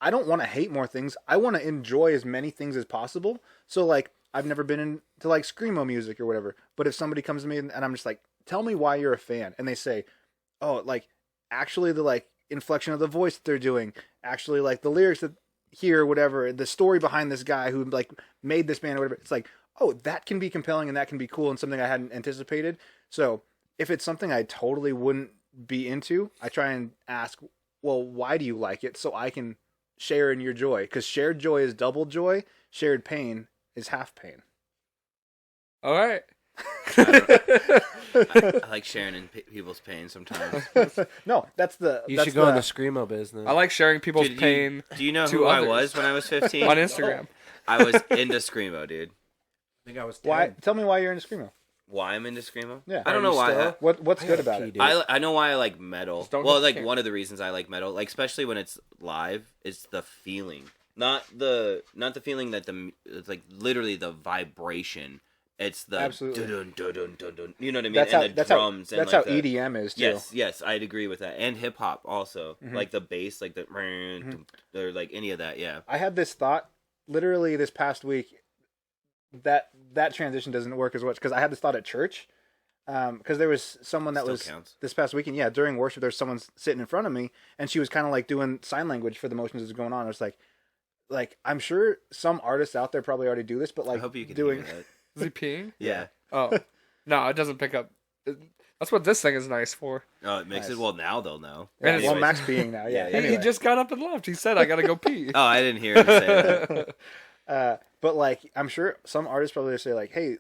I don't want to hate more things. I want to enjoy as many things as possible. So like, I've never been into like screamo music or whatever, but if somebody comes to me and I'm just like, tell me why you're a fan, and they say, oh, like actually the like inflection of the voice that they're doing, actually like the lyrics that here, whatever, the story behind this guy who like made this band or whatever. It's like, oh, that can be compelling and that can be cool and something I hadn't anticipated. So if it's something I totally wouldn't be into, I try and ask, well, why do you like it? So I can share in your joy, because shared joy is double joy. Shared pain is half pain. All right. I like sharing in people's pain sometimes. No, that's the. You that's should go in the screamo business. I like sharing people's Dude, pain do you know to who I others. was when I was 15? on Instagram. I was into screamo, dude. I think I was 10. Why? Tell me why you're into screamo. Why I'm into screamo? Yeah. I don't Are know you why. still? What's I good gotta about pee, it? dude. I know why I like metal. don't Well, hit the like camera. one of the reasons I like metal, like especially when it's live, it's the feeling, not the feeling that it's like literally the vibration. It's the Absolutely. dun, dun, dun, dun, dun, you know what I mean, That's and how. the That's drums how. and That's like how the, EDM is too. Yes, I'd agree with that, and hip hop also, Mhm. like the bass, like the or like any of that. Yeah, I had this thought literally this past week. That transition doesn't work as much because I had this thought at church. Because there was someone that Still was counts. this past weekend. Yeah, during worship, there's someone sitting in front of me, and she was kind of like doing sign language for the motions that's going on. I was like I'm sure some artists out there probably already do this, but I like hope you can doing. hear that. Is he peeing? Yeah. Oh, no, it doesn't pick up. That's what this thing is nice for. Oh, it makes Nice. it. Well, now they'll know. Yeah, And well, it's- Max being now. Yeah. Yeah, He Anyway. just got up and left. He said, "I gotta go pee." Oh, I didn't hear him say that. But like, I'm sure some artists probably say like, "Hey,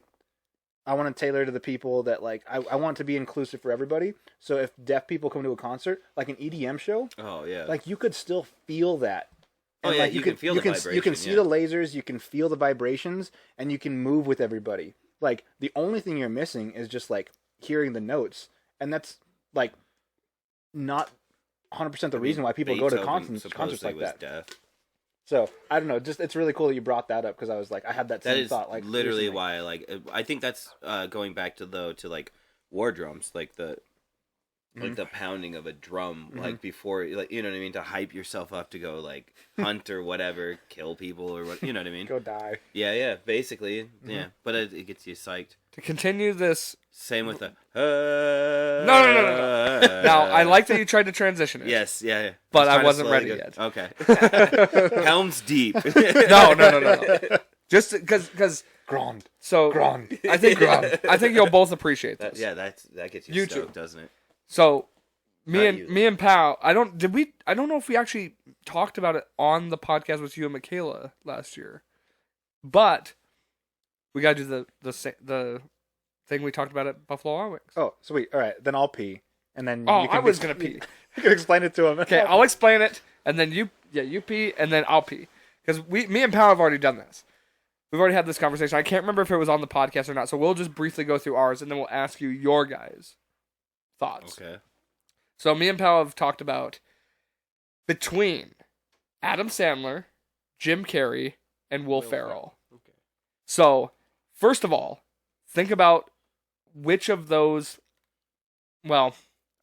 I want to tailor to the people that like I want to be inclusive for everybody. So if deaf people come to a concert, like an EDM show, Oh yeah. like you could still feel that Oh, And yeah, like you can feel you the can you can see vibration, the lasers, you can feel the vibrations, and you can move with everybody. Like the only thing you're missing is just like hearing the notes, and that's like not 100% the reason why people go to concerts like was that. Deaf. So I don't know. Just it's really cool that you brought that up because I was like, I had that That same is thought. Like literally recently. why I think that's going back to like war drums, like the pounding of a drum, like before, like, you know what I mean, to hype yourself up to go like hunt or whatever, kill people or what, you know what I mean? Go die. Yeah, basically, yeah. But it gets you psyched. To continue this. Same with the. No. Now I like that you tried to transition it. Yes, yeah. But I trying to wasn't slowly ready go- yet. Okay. Helm's deep. No. Just because. Grand. So Grand. I think you'll both appreciate this. That gets you You stoked, too. doesn't it? So Not you. me and Pow, I don't know if we actually talked about it on the podcast with you and Michaela last year. But we got to do the thing we talked about at Buffalo Wild Wings. Oh, sweet. All right, then I'll pee, and then Oh, you can I was gonna pee. You can explain it to him. Okay, I'll explain it, and then you pee, and then I'll pee. Because me and Pow have already done this. We've already had this conversation. I can't remember if it was on the podcast or not, so we'll just briefly go through ours, and then we'll ask you your guys' thoughts. Okay. So me and Pow have talked about between Adam Sandler, Jim Carrey, and Will Ferrell. Okay. So, first of all, think about which of those. Well,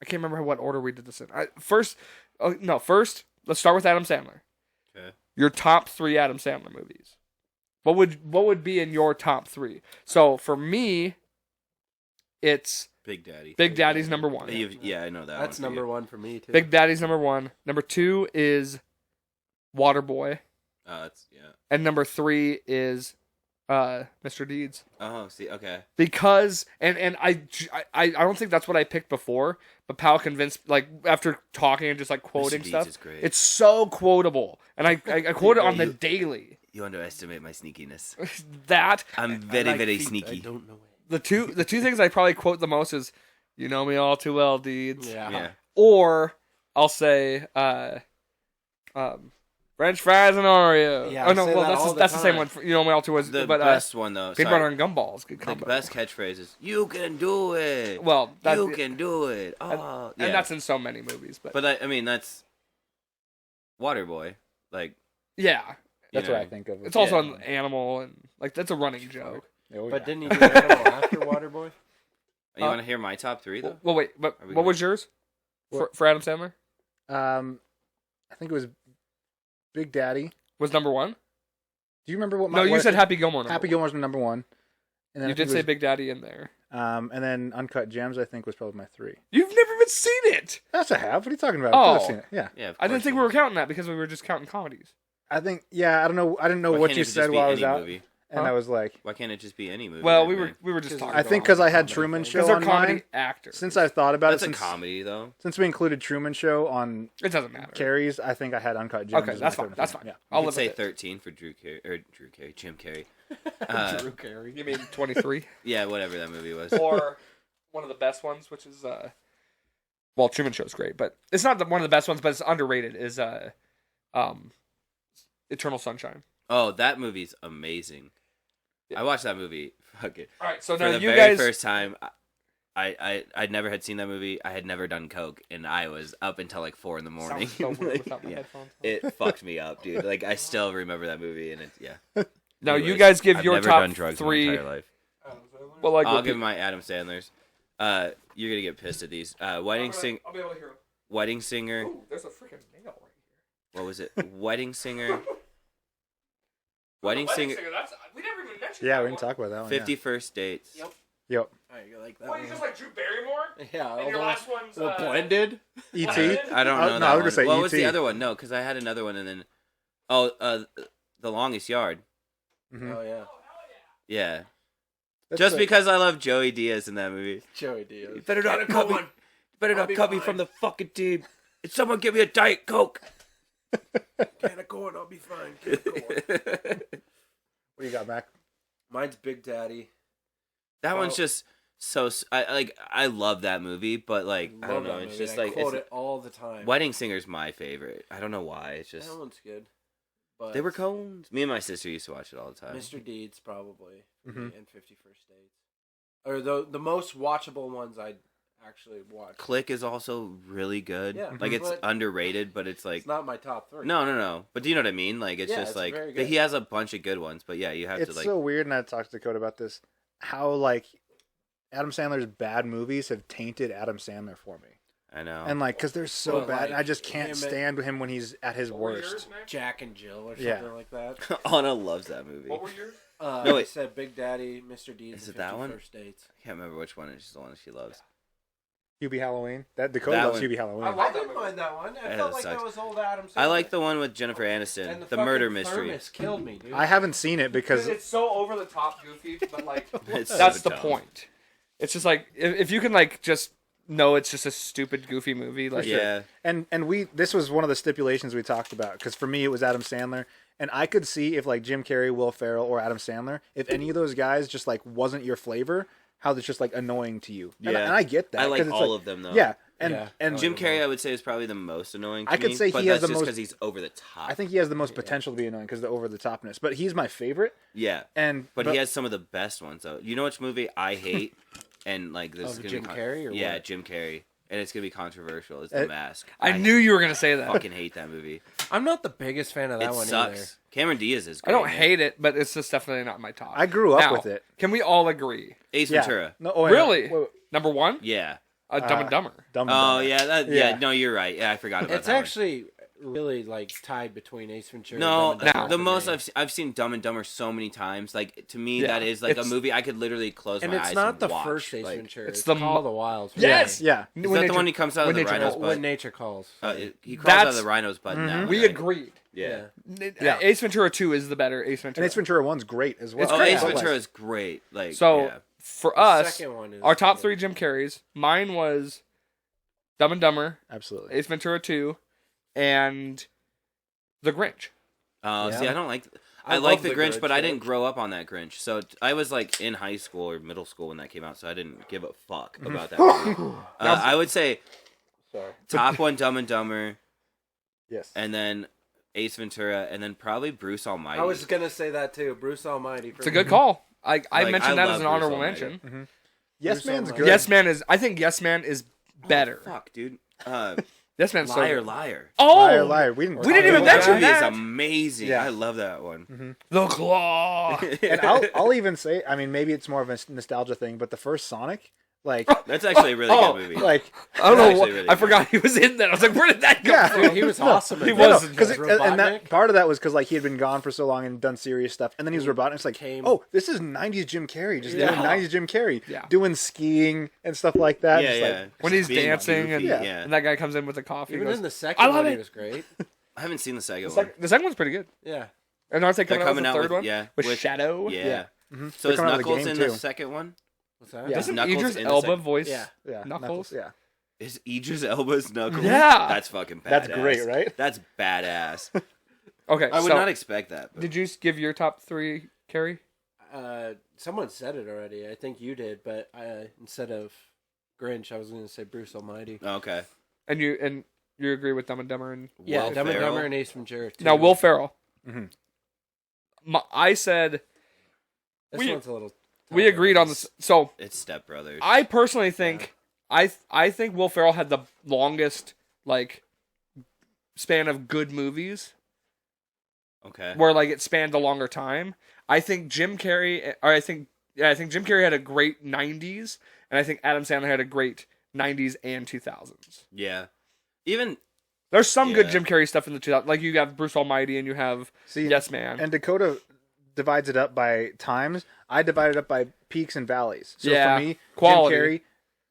I can't remember what order we did this in. First, let's start with Adam Sandler. Okay. Your top 3 Adam Sandler movies. What would be in your top 3? So for me, it's Big Daddy. Big Daddy's number 1. Yeah, I know that. That's one for number you. 1 for me too. Big Daddy's number 1. Number 2 is Waterboy, That's and number 3 is Mr. Deeds. Oh, see, okay. Because and I don't think that's what I picked before, but Powell convinced, like, after talking and just like quoting Mr. Deeds stuff. is great. It's so quotable, and I quote it on the daily. You underestimate my sneakiness. That I'm very, like very feet, sneaky. I don't know it. the two things I probably quote the most is, "You know me all too well, Deeds." Yeah. Or I'll say, French fries and Oreo. Yeah, Oh I no, say well that all that's the the same time. one. You know me all too well. The But best one, though. peanut butter and gumballs. Good The combo. best catchphrase is, "You can do it." Well, you can do it. Oh, yeah. and that's in so many movies. But I mean, that's Waterboy. Like, yeah, That's you what know, I think of. it's also an animal, and like that's a running joke. Oh, But yeah. didn't he do Animal after Waterboy? You want to hear my top 3 though? Well, wait, but Are we what gonna- was yours for Adam Sandler? I think it was Big Daddy. Was number 1? Do you remember what? No, you said Happy Gilmore. Happy Gilmore's my number 1. And then You I think did it say was, Big Daddy in there. and then Uncut Gems, I think, was probably my 3. You've never even seen it. Yes, I have. What are you talking about? Oh. I've seen it. Yeah. Yeah, of I didn't course think it we were is. counting that because we were just counting comedies. I think. Yeah. I don't know. I didn't know Why what can't you it just said be while I was any out, movie? and Huh? I was like, Why can't it just be any movie? Well, I we mean? were just talking. I think because I had Truman Show because they're on comedy mine. actors. Since I've thought about That's it, a comedy though. since we included Truman Show on It doesn't matter. Carrie's, I think I had Uncut Gems. Okay, as that's my fine. third That's film. fine. Yeah. I'll You live could say with it. 13 for Jim Carrey. Drew Carey. You mean 23? Yeah, whatever that movie was. Or one of the best ones, which is well, Truman Show's great, but it's not one of the best ones, but it's underrated. Is Eternal Sunshine. Oh, that movie's amazing. Yeah. I watched that movie. Fuck it. All right, so For now the you very guys. first time, I'd never had seen that movie. I had never done coke, and I was up until like 4 a.m. Sounds so weird without my Yeah. headphones. It fucked me up, dude. Like I still remember that movie, and it's Now you Anyways, guys give I've your never top done drugs 3. in my entire life. Well, like I'll give my Adam Sandler's. You're gonna get pissed at these. Wedding I'll be able to hear. Wedding Singer. Ooh, there's a freaking nail right here. What was it? Wedding Singer. Wedding Singer. That's, we never even mentioned. Yeah, that we can one. talk about that one. 50 First Dates. Yep. Yeah. Yep. I like that What, you one. just like Drew Barrymore? Yeah. And all your the last one's blended. E.T. Blended? I don't know no, that I was one. gonna say What was the E.T.. other one? No, because I had another one, and then The Longest Yard. Mhm. Oh yeah. Yeah. That's Just a- because I love Joey Diaz in that movie. Joey Diaz. You better not Get a cut me. going. Better I'll not be cut me fine. from the fucking team. Did someone give me a Diet Coke? Can of corn, I'll be fine. Can of corn. What do you got, Mac? Mine's Big Daddy. That Well- one's just so. I love that movie, but like I don't Love know. that It's movie. just I like quote it all the time. Wedding Singer's my favorite. I don't know why. It's just That one's good. But They were cones. Me and my sister used to watch it all the time. Mr. Deeds probably Mhm. and 51st Dates, or the most watchable ones I actually watched. Click is also really good. Yeah, Like it's but underrated, but it's like it's not my top 3. no. But do you know what I mean? Like it's Yeah, just it's like very good. he has a bunch of good ones, but yeah, you have It's to like. so weird, and I talked to Dakota about this. How like Adam Sandler's bad movies have tainted Adam Sandler for me, I know. and like because they're so Well, bad, like, and I just can't him stand him when he's at his What were worst. yours, Mac? Jack and Jill or something Yeah. like that. Anna loves that movie. What were yours? No, I wait. said Big Daddy, Mr. Deeds, Is and it that one? 51st Dates. I can't remember which one is the one she loves. Hubie Halloween. That Dakota That loves one. Hubie Halloween. I love I that didn't movie. mind that one. I Yeah, felt that like that sucks. was old Adam Sandler. I like the one with Jennifer And Aniston, the fucking murder mystery. thermos killed me, dude. I haven't seen it because It's so over the top goofy, but like It's that's so the dumb. point. It's just like if you can like just know it's just a stupid goofy movie, like Yeah, and we this was one of the stipulations we talked about because for me it was Adam Sandler, and I could see if like Jim Carrey, Will Ferrell, or Adam Sandler, if any of those guys just like wasn't your flavor, how it's just like annoying to you. And, Yeah. and I get that. I 'cause like it's all of them though. Yeah, and Yeah. and Jim Carrey, I would say, is probably the most annoying. To I could me, say but he has that's the just most- because he's over the top. I think he has the most potential to be annoying because of the over the topness. But he's my favorite, Yeah, and but he has some of the best ones though. You know which movie I hate, and like this is gonna Jim be Carrey or yeah, what? Jim Carrey, and it's gonna be controversial. It's The Mask. I knew you were gonna say that. Fucking hate that movie. I'm not the biggest fan of that It one sucks. either. Cameron Diaz is. I Great don't in it. hate it, but it's just definitely not my top. I grew up Now, with it. Can we all agree? Ace Yeah. Ventura. No, oh, wait, Really? wait, Number one, Yeah. Dumb and Dumber. Dumb and Oh Dumber. yeah. Yeah. No, you're right. Yeah, I forgot about It's that. one. actually really like tied between Ace Ventura. No, and Dumb and Dumber the for most me. I've seen Dumb and Dumber so many times. Like to me, Yeah. that is like a It's- movie I could literally close and my it's eyes not and the watch. first Ace Like, Ventura. it's It's the Call of mo- the Wild. for Yes. me. Yeah. Is that the one he comes out of when the nature rhino's calls. butt? When nature calls. He crawls out of That's- the rhino's butt in that one. We right? agreed. Yeah. Yeah. Ace Ventura 2 is the better Ace And Ventura. Ace Ventura 1's great as well. It's Oh, great. Ace But, like, Ventura is great. Like So yeah. for The us, second one is our top good. 3 Jim Carreys. Mine was Dumb and Dumber, Absolutely. Ace Ventura 2, and The Grinch. Oh, Yeah. see, I don't like. I I like love the The Grinch, Grinch, but I yeah. didn't grow up on that Grinch. So I was like in high school or middle school when that came out, so I didn't give a fuck about that movie. I would say Sorry. top one Dumb and Dumber, Yes. and then Ace Ventura, and then probably Bruce Almighty. I was gonna say that too. Bruce Almighty. For It's a me. good call. I Like, mentioned I that love as an Bruce honorable Almighty. mention. Yes Bruce Man's Almighty. good. Yes Man is. I think Yes Man is better. Fuck, dude. Yes Man's so Liar, good. liar. Oh, Liar, liar. We didn't We didn't even talk mention about That movie that. is amazing. Yeah. I love that one. The Claw. And I'll even say, I mean, maybe it's more of a nostalgia thing, but the first Sonic, like, That's actually a really Oh, good movie. like, I don't know. actually What, really I good. forgot he was in that. I was like, where did that come Yeah. from? Dude, he was awesome. he in was that. in because that. and that Robotnik part of that was because like he had been gone for so long and done serious stuff, and then he was Robotnik. It's like, Came- oh, this is '90s Jim Carrey, just Yeah. doing '90s Jim Carrey, Yeah. doing skiing and stuff like that. Yeah, Just yeah. like, When he's Being dancing and, goofy, Yeah. and that guy comes in with the coffee. Even and goes, in the second I love one, it. he was great. I haven't seen the second the, one. the second one's pretty good. Yeah. And aren't they They're coming, out with the third with one? yeah, With Shadow? Yeah. Mhm. So They're is coming out with the Knuckles game, in the too. second one? What's that? Yeah. Doesn't Knuckles Idris in the Elba second- voice Yeah. yeah, Knuckles? yeah. Is Idris Elba's Knuckles? Yeah. That's fucking badass. That's great, right? That's badass. Okay, I would so not expect that. But... did you give your top 3, Carrie? Someone said it already. I think you did, but instead of Grinch, I was going to say Bruce Almighty. Okay. And you agree with Dumb and Dumber and Yeah, Will Dumb and Ferrell? Dumber and Ace Ventura. Too. now Will Ferrell. Mhm. I said This we- one's a little. we tougher. agreed on this. So It's Step Brothers. I personally think I think Will Ferrell had the longest like span of good movies Okay. where like it spanned a longer time. I think Jim Carrey I think Jim Carrey had a great 90s and I think Adam Sandler had a great 90s and 2000s. Yeah. Even There's some good Yeah. Jim Carrey stuff in the 2000s. Like you have Bruce Almighty and you have See, Yes Man. and Dakota divides it up by times. I divide it up by peaks and valleys. So Yeah, for me, quality. Jim Carrey,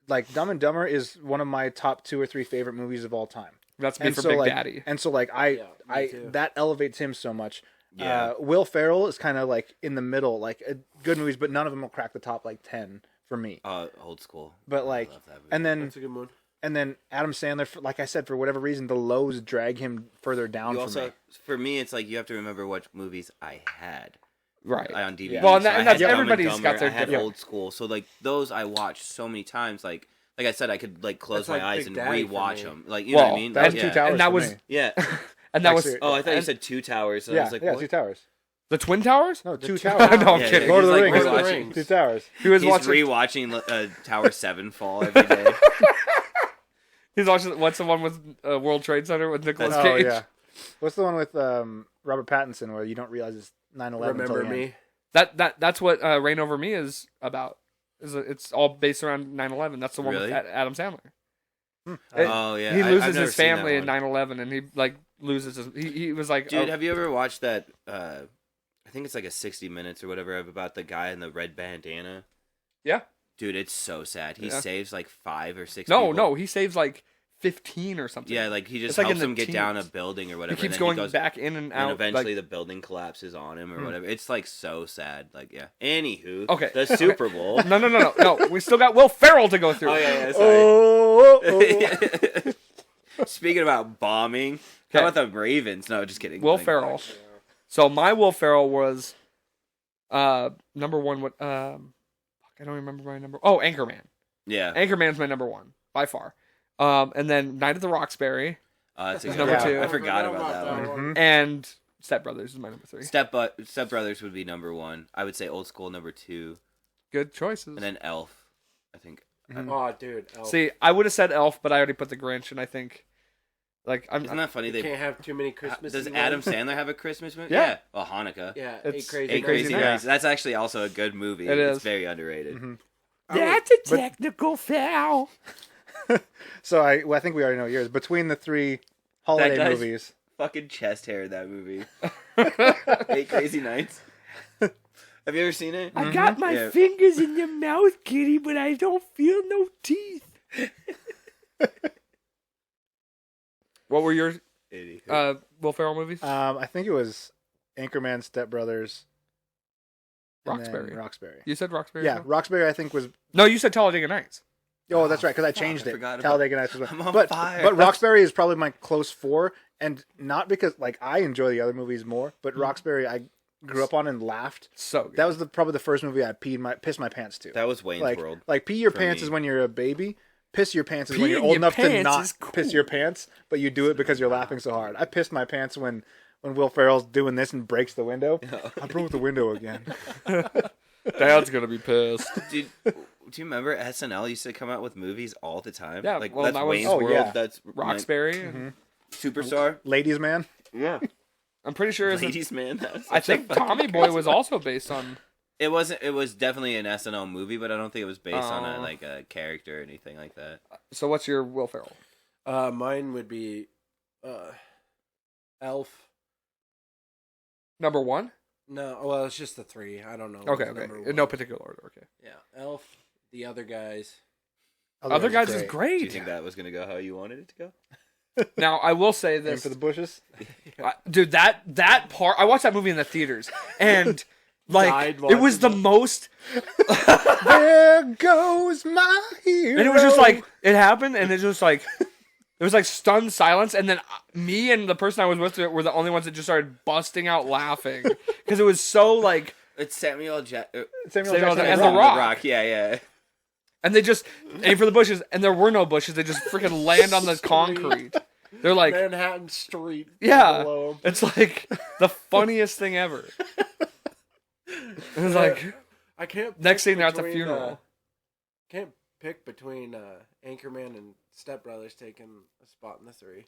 like Dumb and Dumber, is one of my top 2 or 3 favorite movies of all time. That's me And for so Big like, Daddy. and so like Yeah, me too. that elevates him so much. Yeah. Will Ferrell is kind of like in the middle, like good movies, but none of them will crack the top like 10 for me. old school. But I like, love that movie. and That's a good one. then Adam Sandler, like I said, for whatever reason, the lows drag him further down you for also me. for me, it's like you have to remember what movies I had Right. on DVD. Yeah. Well, and So that- I and that's- had Dumb and everybody's Dumber, got their I had different- old school, so like those I watched so many times. Like I said, I could like close That's my like eyes Big and Daddy for rewatch me. them. Like you know what I Well, mean? That was Like, 2 yeah. towers And that for was- me. Yeah. And that Like, was ser- Oh, I thought you and said Two Towers. So I Yeah, was like, yeah, what? Two Towers. the Twin Towers. No, Two two- Towers. No, I'm Yeah, kidding. Lord of the he's, Rings. Lord of the rewatching- Rings. Two Towers. He was He's watching. rewatching Tower 7 fall every day. He's watching. What's the one with World Trade Center with Nicolas Oh Cage? yeah. What's the one with Robert Pattinson where you don't realize it's 9/11? Remember me? That's what Reign Over Me is about. It's all based around 9/11. That's the one Really? with Adam Sandler. Oh yeah, He I've loses never his seen that family in one. 9/11, and he like loses his. He was like, Dude, oh, have you ever watched that? I think it's like a 60 Minutes or whatever about the guy in the red bandana. yeah. Dude, it's so sad. He Yeah. saves like 5 or 6. No, people. no, he saves like 15 or something. Yeah, like he just It's like in helps the him get down a teens. building or He whatever. keeps and then going he goes, back in and out. and eventually like, the building collapses on him or whatever. It's like so sad. Like yeah. Anywho, Okay. the Super Bowl. no. We still got Will Ferrell to go through. Oh yeah, sorry. Speaking about bombing, how Okay. about the Ravens? No, just kidding. Will Like, Ferrell. So my Will Ferrell was number one. What? I don't remember my number. Oh, Anchorman. Yeah, Anchorman's my number one by far. And then Night at the Roxbury that's a It's good number one. two. I forgot about that one. Mhm. and Step Brothers is my number three. Step Brothers would be number 1. I would say Old School number 2, Good choices. and then Elf. I think. Oh, dude. Elf. See, I would have said Elf, but I already put the Grinch, and I think, like, Isn't that funny? You They can't have too many Christmas. does Adam Sandler have a Christmas movie? Yeah. Well, Hanukkah. Yeah, It's Eight Crazy Eight Eight Crazy Crazy Nights. Nights. That's actually also a good movie. It It's is. very underrated. Mhm. that's a technical foul. So I think we already know yours. Between the 3 holiday guy's- movies, Fucking chest hair in that movie. 8 Crazy Nights. Have you ever seen it? I got my Yeah. fingers in your mouth, kitty, but I don't feel no teeth. What were your Will Ferrell movies? I think it was Anchorman, Step Brothers, and then Roxbury. Roxbury. You said Roxbury? Yeah, as well? Roxbury I think was. No, you said Talladega Nights. Oh, that's right, because I fuck, changed I it. forgot about- Talladega Nights was I'm on but fire. but Roxbury is probably my close 4, and not because like I enjoy the other movies more, but Mm-hmm. Roxbury I grew up on and laughed. So good. That was probably the first movie I pissed my pants to. That was Wayne's like World. like pee your for pants me. is when you're a baby. Piss your pants is when Peeing you're old your enough to pants not is cool. piss your pants, but you do it because you're laughing so hard. I pissed my pants when Will Ferrell's doing this and breaks the window. I broke the window again. Dad's gonna be pissed. Dude, do you remember SNL used to come out with movies all the time? Yeah, like well, that's that was- Wayne's Oh, World. yeah. That's Roxbury. Mm-hmm. Superstar. Ladies Man. Yeah, I'm pretty sure it's Ladies Man. That's I such a think fucking Tommy Boy was also based on. It wasn't. It was definitely an SNL movie, but I don't think it was based on Oh. a character or anything like that. So what's your Will Ferrell? Mine would be Elf. Number one? No, well, it's just the 3. I don't know. Okay, what's okay. number In one. no particular order. Okay. Yeah, Elf. The Other Guys. Other guys is Do you great. think that was gonna go how you wanted it to go? Now I will say Aim this, for the bushes. dude. That part, I watched that movie in the theaters, and like Died it was the watching most. There goes my hero. And it was just like it happened, and it just like it was like stunned silence, and then me and the person I was with were the only ones that just started busting out laughing because it was so like, It's Samuel Samuel Samuel Jackson and and The Rock. Rock. Yeah, yeah. and they just aim for the bushes, and there were no bushes. They just freaking land on the concrete. They're like, Manhattan Street. yeah, below 'em. it's like the funniest thing ever. It was like I can't. next pick thing they're at the between, funeral. Can't pick between Anchorman and Step Brothers taking a spot in the 3.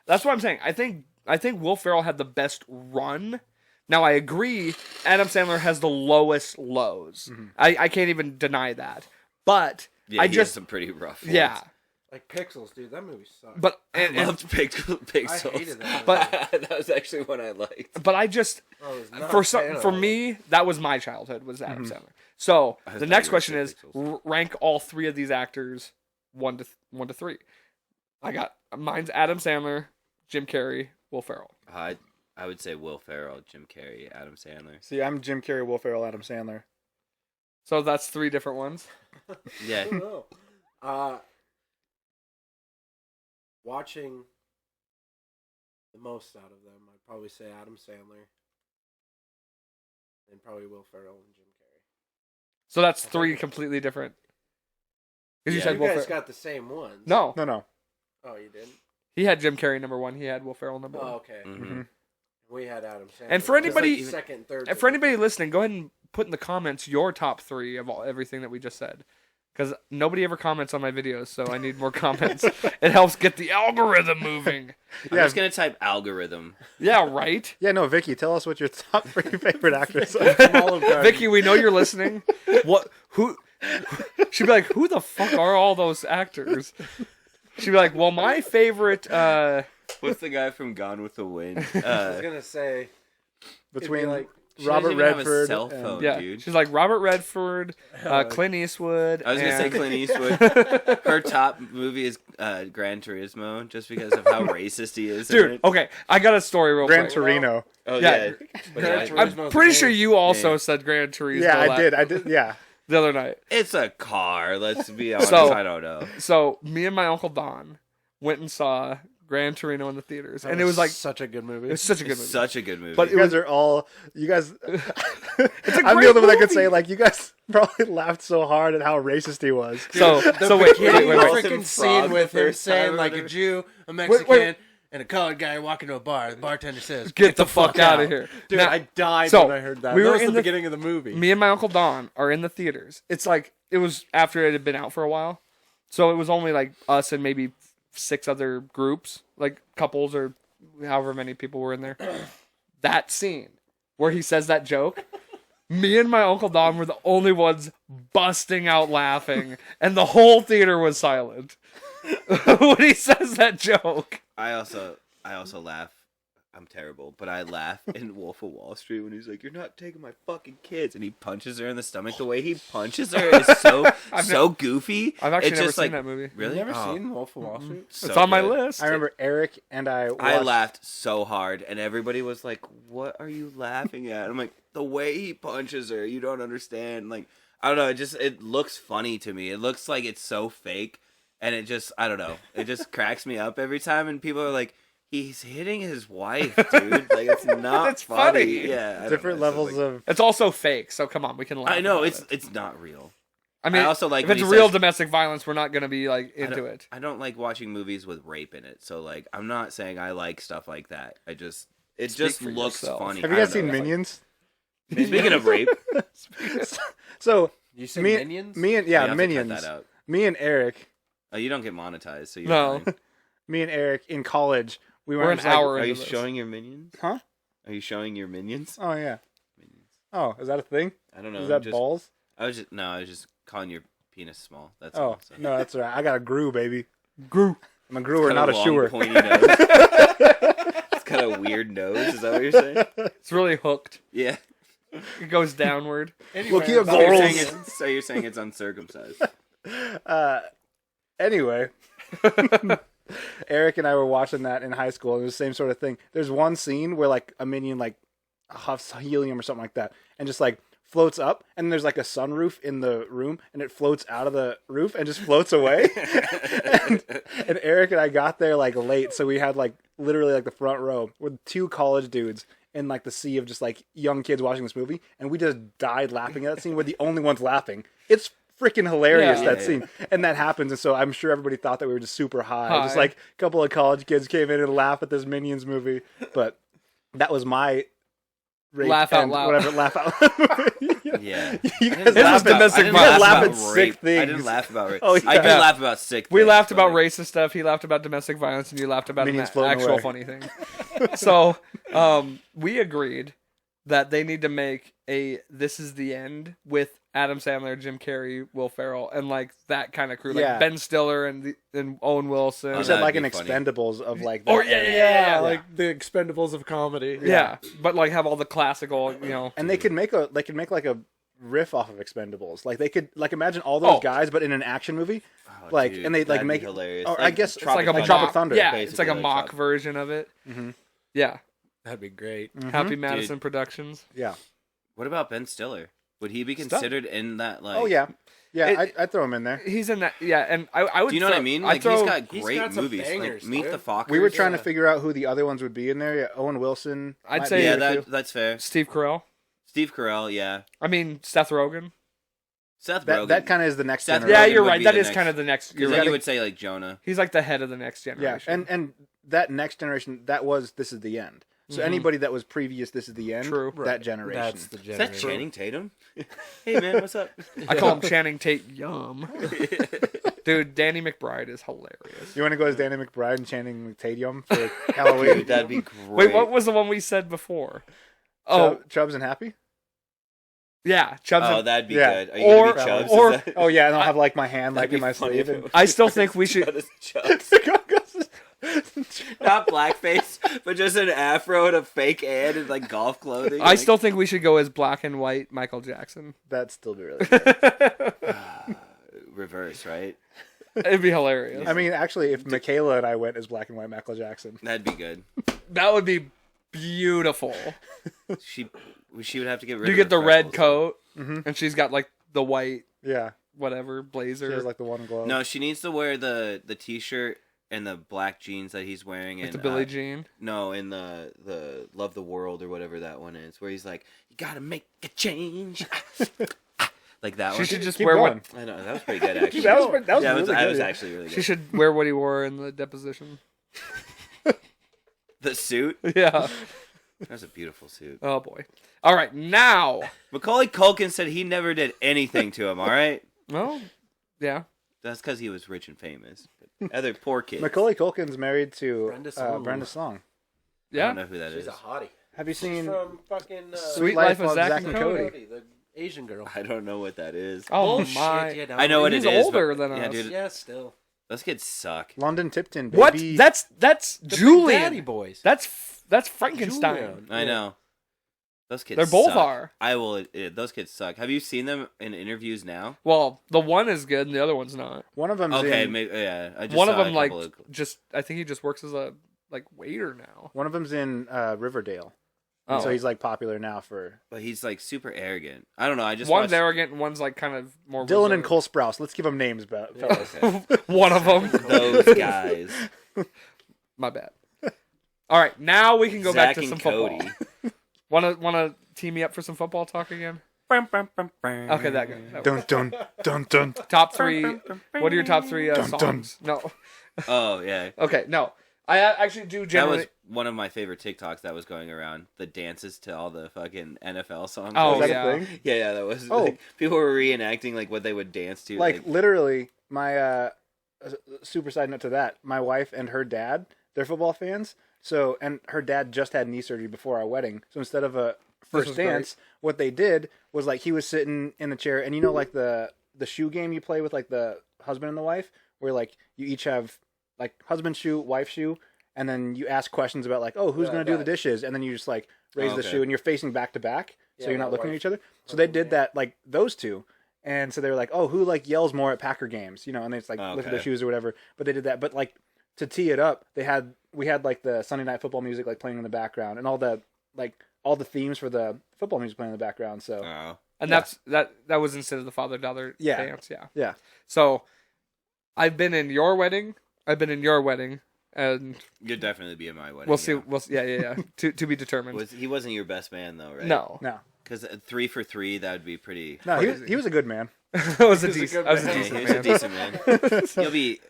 That's what I'm saying. I think Will Ferrell had the best run. Now I agree, Adam Sandler has the lowest lows. I can't even deny that. But Yeah, I he just has some pretty rough. yeah. ones. Like Pixels, dude. That movie sucks. But I and, loved Pixels. I hated that. But- that was actually one I liked. but I just I was not for a fan for of it. me that was my childhood was Adam Sandler. So I the thought next you were question saying is Pixels. rank all 3 of these actors 1 to 3. I got mine's Adam Sandler, Jim Carrey, Will Ferrell. I would say Will Ferrell, Jim Carrey, Adam Sandler. See, I'm Jim Carrey, Will Ferrell, Adam Sandler. So that's 3 different ones. Yeah. I don't know. Watching the most out of them, I'd probably say Adam Sandler, and probably Will Ferrell and Jim Carrey. So that's 3 completely different. Because you Yeah. said You Will guys Ferrell. got the same ones. No. No. Oh, you didn't. He had Jim Carrey number 1. He had Will Ferrell number 1. Oh, okay. Mhm. We had Adam Sandler. And for anybody- Just like second, third. And for anybody listening, go ahead and put in the comments your top 3 of everything that we just said. Because nobody ever comments on my videos, so I need more comments. It helps get the algorithm moving. I'm just gonna type algorithm. Yeah, right? Yeah, no, Vicky, tell us what your top 3 favorite actors are. Vicky, we know you're listening. Who? She'd be like, who the fuck are all those actors? She'd be like, well, my favorite... What's the guy from Gone with the Wind? I was gonna say Between like She Robert doesn't even have a Redford cell and- phone, yeah, dude. she's like Robert Redford, Clint Eastwood. I was gonna say and- Clint Eastwood. Her top movie is Gran Turismo, just because of how racist he is. in Dude, it. okay, I got a story real Gran quick. Torino. Oh yeah. yeah. Gran Yeah. Turismo. I'm pretty sure you also Yeah. said Gran Turismo. Yeah, I did. Yeah. The other night. It's a car. Let's be honest. So- I don't know. So me and my uncle Don went and saw Gran Torino in the theaters, and it was like such a good movie. it was such a good It's movie. such a good movie. But You guys are all. You guys. a I'm great the only one that could movie. say like you guys probably laughed so hard at how racist he was. So wait. Freaking Frog scene the with him first time saying or like a whatever. Jew, a Mexican, wait. and a colored guy walk into a bar. The bartender says, Get the fuck out of here. Dude, Now- I died so, when I heard that. we That were was the in the- beginning of the movie. Me and my uncle Don are in the theaters. It's like it was after it had been out for a while, so it was only like us and maybe 6 other groups, like couples or however many people were in there. That scene where he says that joke, me and my uncle Don were the only ones busting out laughing, and the whole theater was silent when he says that joke. I also laugh. I'm terrible, but I laugh in Wolf of Wall Street when he's like, "You're not taking my fucking kids," and he punches her in the stomach. The way he punches her is so goofy. I've actually It's never just seen like, that movie. Really? You've never Oh, seen Wolf of Wall Street? so It's on my good. list. I remember Eric and I. I watched- laughed so hard, and everybody was like, "What are you laughing at?" I'm like, "The way he punches her, you don't understand." Like, I don't know. It looks funny to me. It looks like it's so fake, and I don't know. It just cracks me up every time, and people are like, "He's hitting his wife, dude." Like, it's not It's funny. funny. Yeah, I don't different know. It's just levels like- of. It's also fake, so come on, we can laugh. I know about it's not real. I mean, I also like if when it's he real says- domestic violence, we're not gonna be like into it. I don't like watching movies with rape in it. So like, I'm not saying I like stuff like that. It just for looks yourself. funny. Have you I guys don't seen know. Minions? Speaking of rape, So You say me, Minions? me and you have to cut Minions. that out. Me and Eric. Oh, you don't get monetized, so you're No. fine. Me and Eric in college. We We're were an hour Are you into this. showing your minions? Huh? Are you showing your minions? Oh yeah. Minions. Oh, is that a thing? I don't know. Is that just, balls? I was just calling your penis small. That's Oh all. So. no, that's right. I got a grew, baby. Grew. I'm a grewer, Got not a long, shoer. Pointy nose. It's got a weird nose. Is that what you're saying? It's really hooked. Yeah. It goes downward. Anyway, Look, you So you're, saying Goals. so you're saying it's uncircumcised. Anyway, Eric and I were watching that in high school. It was the same sort of thing. There's one scene where like a minion like huffs helium or something like that, and just like floats up, and there's like a sunroof in the room, and it floats out of the roof and just floats away. and Eric and I got there like late, so we had like literally like the front row with 2 college dudes in like the sea of just like young kids watching this movie, and we just died laughing at that scene. We're the only ones laughing. It's freaking hilarious, Yeah. that scene. And that happens, and so I'm sure everybody thought that we were just super high. High. Just like a couple of college kids came in and laughed at this Minions movie. But that was my rape Laugh out and loud. whatever laugh out loud. Yeah. You I guys didn't This laugh was at domestic I didn't violence. laugh at about sick rape. things. I didn't laugh about rape. Oh, I yeah. did laugh about sick We things, laughed but, about like, racist stuff. He laughed about domestic violence, and you laughed about an Minions floating actual away. funny thing. So we agreed that they need to make a "This Is the End" with Adam Sandler, Jim Carrey, Will Ferrell, and like that kind of crew, like Yeah. Ben Stiller and Owen Wilson. You Oh, said that'd like be an funny. Expendables of like Oh, that yeah, era. Yeah, like the Expendables of comedy. Yeah, but like have all the classical, you know. And they could make like a riff off of Expendables. Like they could like imagine all those Oh. guys, but in an action movie. oh, Like, dude, and they like that'd be make hilarious. Or I guess It's like a like mock, Tropic Thunder. Yeah, it's like a Basically, mock Tropic- version of it. Mm-hmm. Yeah, That'd be great. Happy Madison Productions. Yeah. What about Ben Stiller? Would he be considered in that? Like, Oh yeah. Yeah, It- I'd throw him in there. He's in that. Yeah, and I would. Do you know what I mean? Like, throw, he's got He's great got some movies. bangers, Like Meet dude. the Fockers. We were trying to Yeah. figure out who the other ones would be in there. Yeah, Owen Wilson. I'd might say- be Yeah, there, too. that's fair. Steve Carell. Steve Carell, yeah. I mean Seth Rogen. Seth Rogen. That kind of is the next Seth generation. Yeah, Rogen you're would right. be That the is next- kind of the next. Because You're then right. you would say like Jonah. He's like the head of the next Yeah, generation. and that next generation, this is the end. So anybody that was previous, this is the end. True. That generation. That's the Is generation. that Channing Tatum? Hey man, what's up? I call him Channing Tate Yum. Dude, Danny McBride is hilarious. You want to go as Danny McBride and Channing Tatum for Halloween? Dude, that'd be great. Wait, what was the one we said before? Oh, Chubbs and Happy? yeah, Chubbs. Oh, and- that'd be Yeah. good. Are you gonna Or- be Chubbs? or- Is that- Oh, yeah, and I'll have like my hand that'd like in be my funny sleeve. if And... it I still think we should. Got his Chubbs. Not blackface, but just an afro and a fake hand and like golf clothing. I still think we should go as black and white Michael Jackson. That'd still be really good. reverse, right? It'd be hilarious. I mean, actually, if Michaela and I went as black and white Michael Jackson, That'd be good. That would be beautiful. She would have to get rid. You of get the her red freckles. coat, Mhm. and she's got like the white yeah, whatever blazer. she has like the one glove. No, she needs to wear the t-shirt and the black jeans that he's wearing like in the Billie Jean. No, in the Love the World or whatever that one is, where he's like, "You gotta make a change," like that She one. should just Keep wear going. I know that was pretty good actually. that was really yeah, good. that was yeah. actually really good. She should wear what he wore in the deposition. The suit. Yeah. That's a beautiful suit. Oh boy. All right, now. Macaulay Culkin said he never did anything to him. All right, Well, yeah. that's because he was rich and famous. But other poor kids. Macaulay Culkin's married to Brenda Song. Brenda Song. I Yeah. don't know who that She's is. a hottie. Have you She's seen from fucking Sweet Life of Zack and Cody. Cody, the Asian girl. I don't know what that is. Oh Bullshit, my. you I know what He's it is. older but- than yeah, us. dude. Yeah, still. Those kids suck. London Tipton? Baby. What? That's The Big Julian. Daddy Boys. That's Frankenstein. Julian. I know. Those kids. They're both suck. are. I will. Those kids suck. Have you seen them in interviews now? Well, the one is good and the other one's not. One of them's Okay, in. maybe. Yeah, I just One of saw a them like couple of- just I think he just works as a like waiter now. One of them's in Riverdale. Oh. So he's like popular now for But he's like super arrogant. I don't know. I just One's watched... arrogant and one's like kind of more Dylan and reserved. Cole Sprouse. Let's give them names, fellas. Okay. One of them. Those guys. My bad. All right, now we can go back Zach to and some Cody. football. Wanna team me up for some football talk again? Okay, that good. Dun dun dun dun. Top three. What are your top three Dun, dun. songs? No. Oh yeah, Okay, no. I actually do that generally. was one of my favorite TikToks that was going around. The dances to all the fucking NFL songs. Oh, Is that yeah. a thing? yeah, that was. Oh. Like, people were reenacting like what they would dance to. Like literally, my super side note to that. My wife and her dad, they're football fans. So, and her dad just had knee surgery before our wedding. So instead of a was first great. dance, what they did was like he was sitting in the chair, and you know, like the shoe game you play with like the husband and the wife, where like you each have like husband shoe, wife shoe, and then you ask questions about like, oh, who's Yeah, gonna do the that. dishes, and then you just like raise Oh, the okay. shoe, and you're facing back to back, so Yeah, you're not my looking at wife- each other. So they did that like those two. And so they were like, "Oh, who like yells more at Packer games?" You know, and they just like Oh, lift their okay. shoes or whatever. But they did that. But like to tee it up, we had like the Sunday Night Football music like playing in the background, and all the themes for the football music playing in the background. So Oh. And Yeah. that was instead of the father-daughter Yeah. dance. Yeah. yeah, So, I've been in your wedding. I've been in your wedding, and You'd definitely be at my wedding. we'll see. yeah. We'll see. Yeah. to be determined. He wasn't your best man though, right? No, no, Because 3 for 3, that would be pretty. no, Crazy. he was a good man. I was a He was a decent. good I was a man. Yeah, decent he was a man. decent man. He'll be.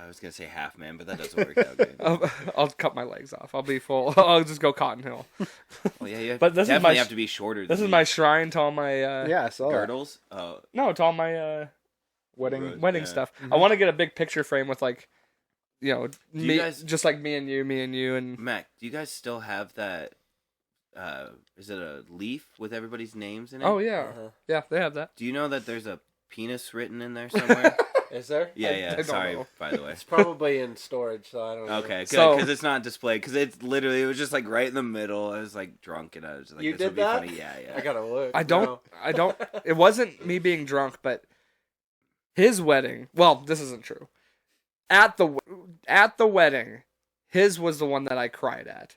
I was gonna say half man, but that doesn't work out good. I'll cut my legs off. I'll be full. I'll just go Cotton Hill. Well, yeah, you But this is definitely my- have to be shorter. This than is me. my shrine to all my Yeah, I saw that. girdles. Oh, no, to all my Wedding. Right. wedding Yeah. stuff. Mhm. I want to get a big picture frame with like, you me, guys- just like me and you, and Mac, do you guys still have that? Is it a leaf with everybody's names in it? oh yeah, Uh-huh. yeah, they have that. Do you know that there's a penis written in there somewhere? Is there? Yeah, I yeah. don't Sorry, know. by the way. It's probably in storage, so I don't know. Okay, good, So- because it's not displayed. Because it's literally, it was just like right in the middle. I was like drunk, and I was like, You "This did would be that? funny." Yeah, yeah. I gotta look. I don't. It wasn't me being drunk, but his wedding. Well, this isn't true. At the wedding, his was the one that I cried at,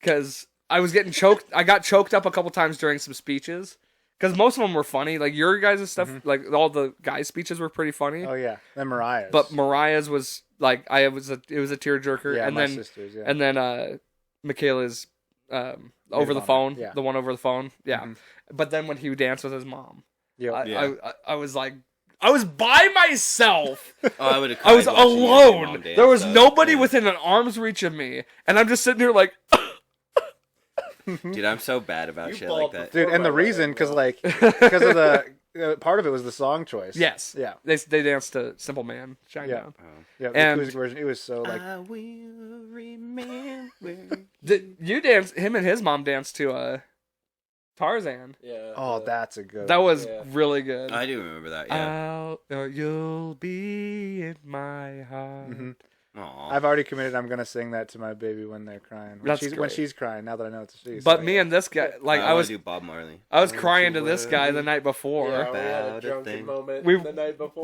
because I was getting choked. I got choked up a couple times during some speeches, because most of them were funny. Like your guys' stuff, like all the guys' speeches were pretty funny. Oh yeah, then Mariah's. But Mariah's was like it was a tearjerker, yeah, and my then sisters. Yeah. and then Michaela's over the Nirvana, phone, yeah. the one over the phone, yeah. Mhm. But then when he danced with his mom, Yeah. Yeah. I was like, I was by myself. Oh, I would have. I was alone. There was nobody within an arm's reach of me, and I'm just sitting here like, Dude, I'm so bad about You shit like balled that. Dude, and the reason, because of the part of it was the song choice. yes, Yeah. They danced to Simple Man, Shine Yeah. Down. Oh. Yeah. The And- acoustic version, it was so like. I will remember. You danced. Him and his mom danced to Tarzan. Yeah. Oh, that's a good. That was Yeah. really good. I do remember that. Yeah. You'll be in my heart. Mhm. Aw. I've already committed. I'm gonna sing that to my baby when they're crying. When That's she's great. crying. Now that I know it's a she. But so- me and this guy, like I I wanna was do Bob Marley. crying to this guy the night before. Yeah, we had a About a drunken thing. moment We- the night before.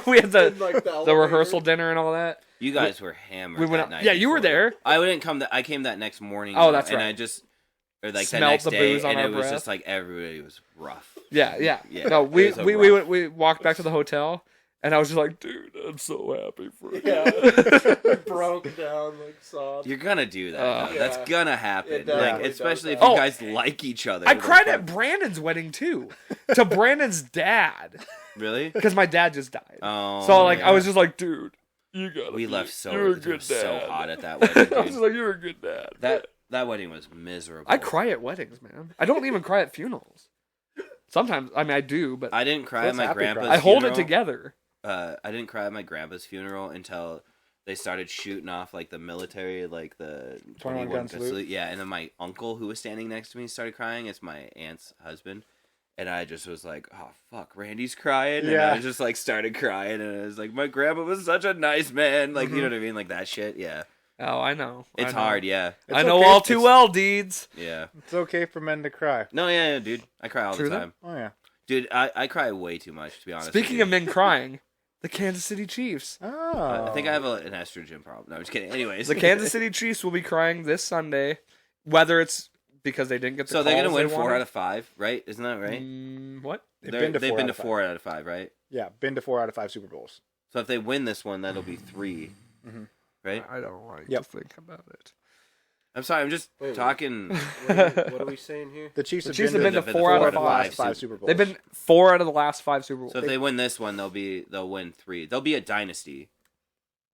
we had In, like, the elevator. rehearsal dinner and all that. You guys were hammered. We went that up. night Yeah, you were before. there. I didn't come. I came that next morning. Oh, that's and right. I just, or like the Smelled next the day, booze on and our it was breath. just like everybody was rough. Yeah. Yeah, No, it we was a we rough. we walked back to the hotel, and I was just like, dude, I'm so happy for you. Yeah. Broke down, like, sobbed. You're gonna do that. Oh. though. That's Yeah. gonna happen. It Like definitely especially if does you that. guys like each other. I Like, cried fuck. at Brandon's wedding too, to Brandon's dad, Really? because my dad just died. Oh. So like, yeah. I was just like, dude, you got. We left so. You're a It good was dad. so hot at that wedding. I was just Dude. like, you're a good dad. That wedding was miserable. I cry at weddings, man. I don't even cry at funerals. Sometimes, I mean, I do, but I didn't cry at That's my happy grandpa's. cry. I hold it funeral. together. I didn't cry at my grandpa's funeral until they started shooting off like the military, like the 21 gun salute? Yeah, and then my uncle who was standing next to me started crying. It's my aunt's husband, and I just was like, "Oh fuck, Randy's crying," and Yeah. I just like started crying, and I was like, "My grandpa was such a nice man," like you Mhm. know what I mean, like that shit. Yeah, Oh, I know. it's I know. hard. Yeah, It's I know okay. all too It's- well, deeds. yeah. It's okay for men to cry. No, yeah, dude, I cry all True the that. time, Oh yeah. dude. I cry way too much to be honest. Speaking of men crying, the Kansas City Chiefs. Oh. I think I have an estrogen problem. No, I'm just kidding. Anyways, The Kansas City Chiefs will be crying this Sunday, whether it's because they didn't get the So they're gonna calls win they 4 wanted. out of 5, right? Isn't that right? What? They've They're- been to they've 4 been out to of 5. 4 out of 5, right? Yeah, been to 4 out of 5 Super Bowls. So if they win this one, that'll be 3, Mhm. right? I don't like Yep. to think about it. I'm sorry, I'm just Wait, talking. What are we saying here? The Chiefs The have Chiefs been have to been to 4 out of the 5. last 5 Super Bowls. They've been 4 out of the last 5 Super Bowls. So if they win this one, they'll win 3. They'll be a dynasty,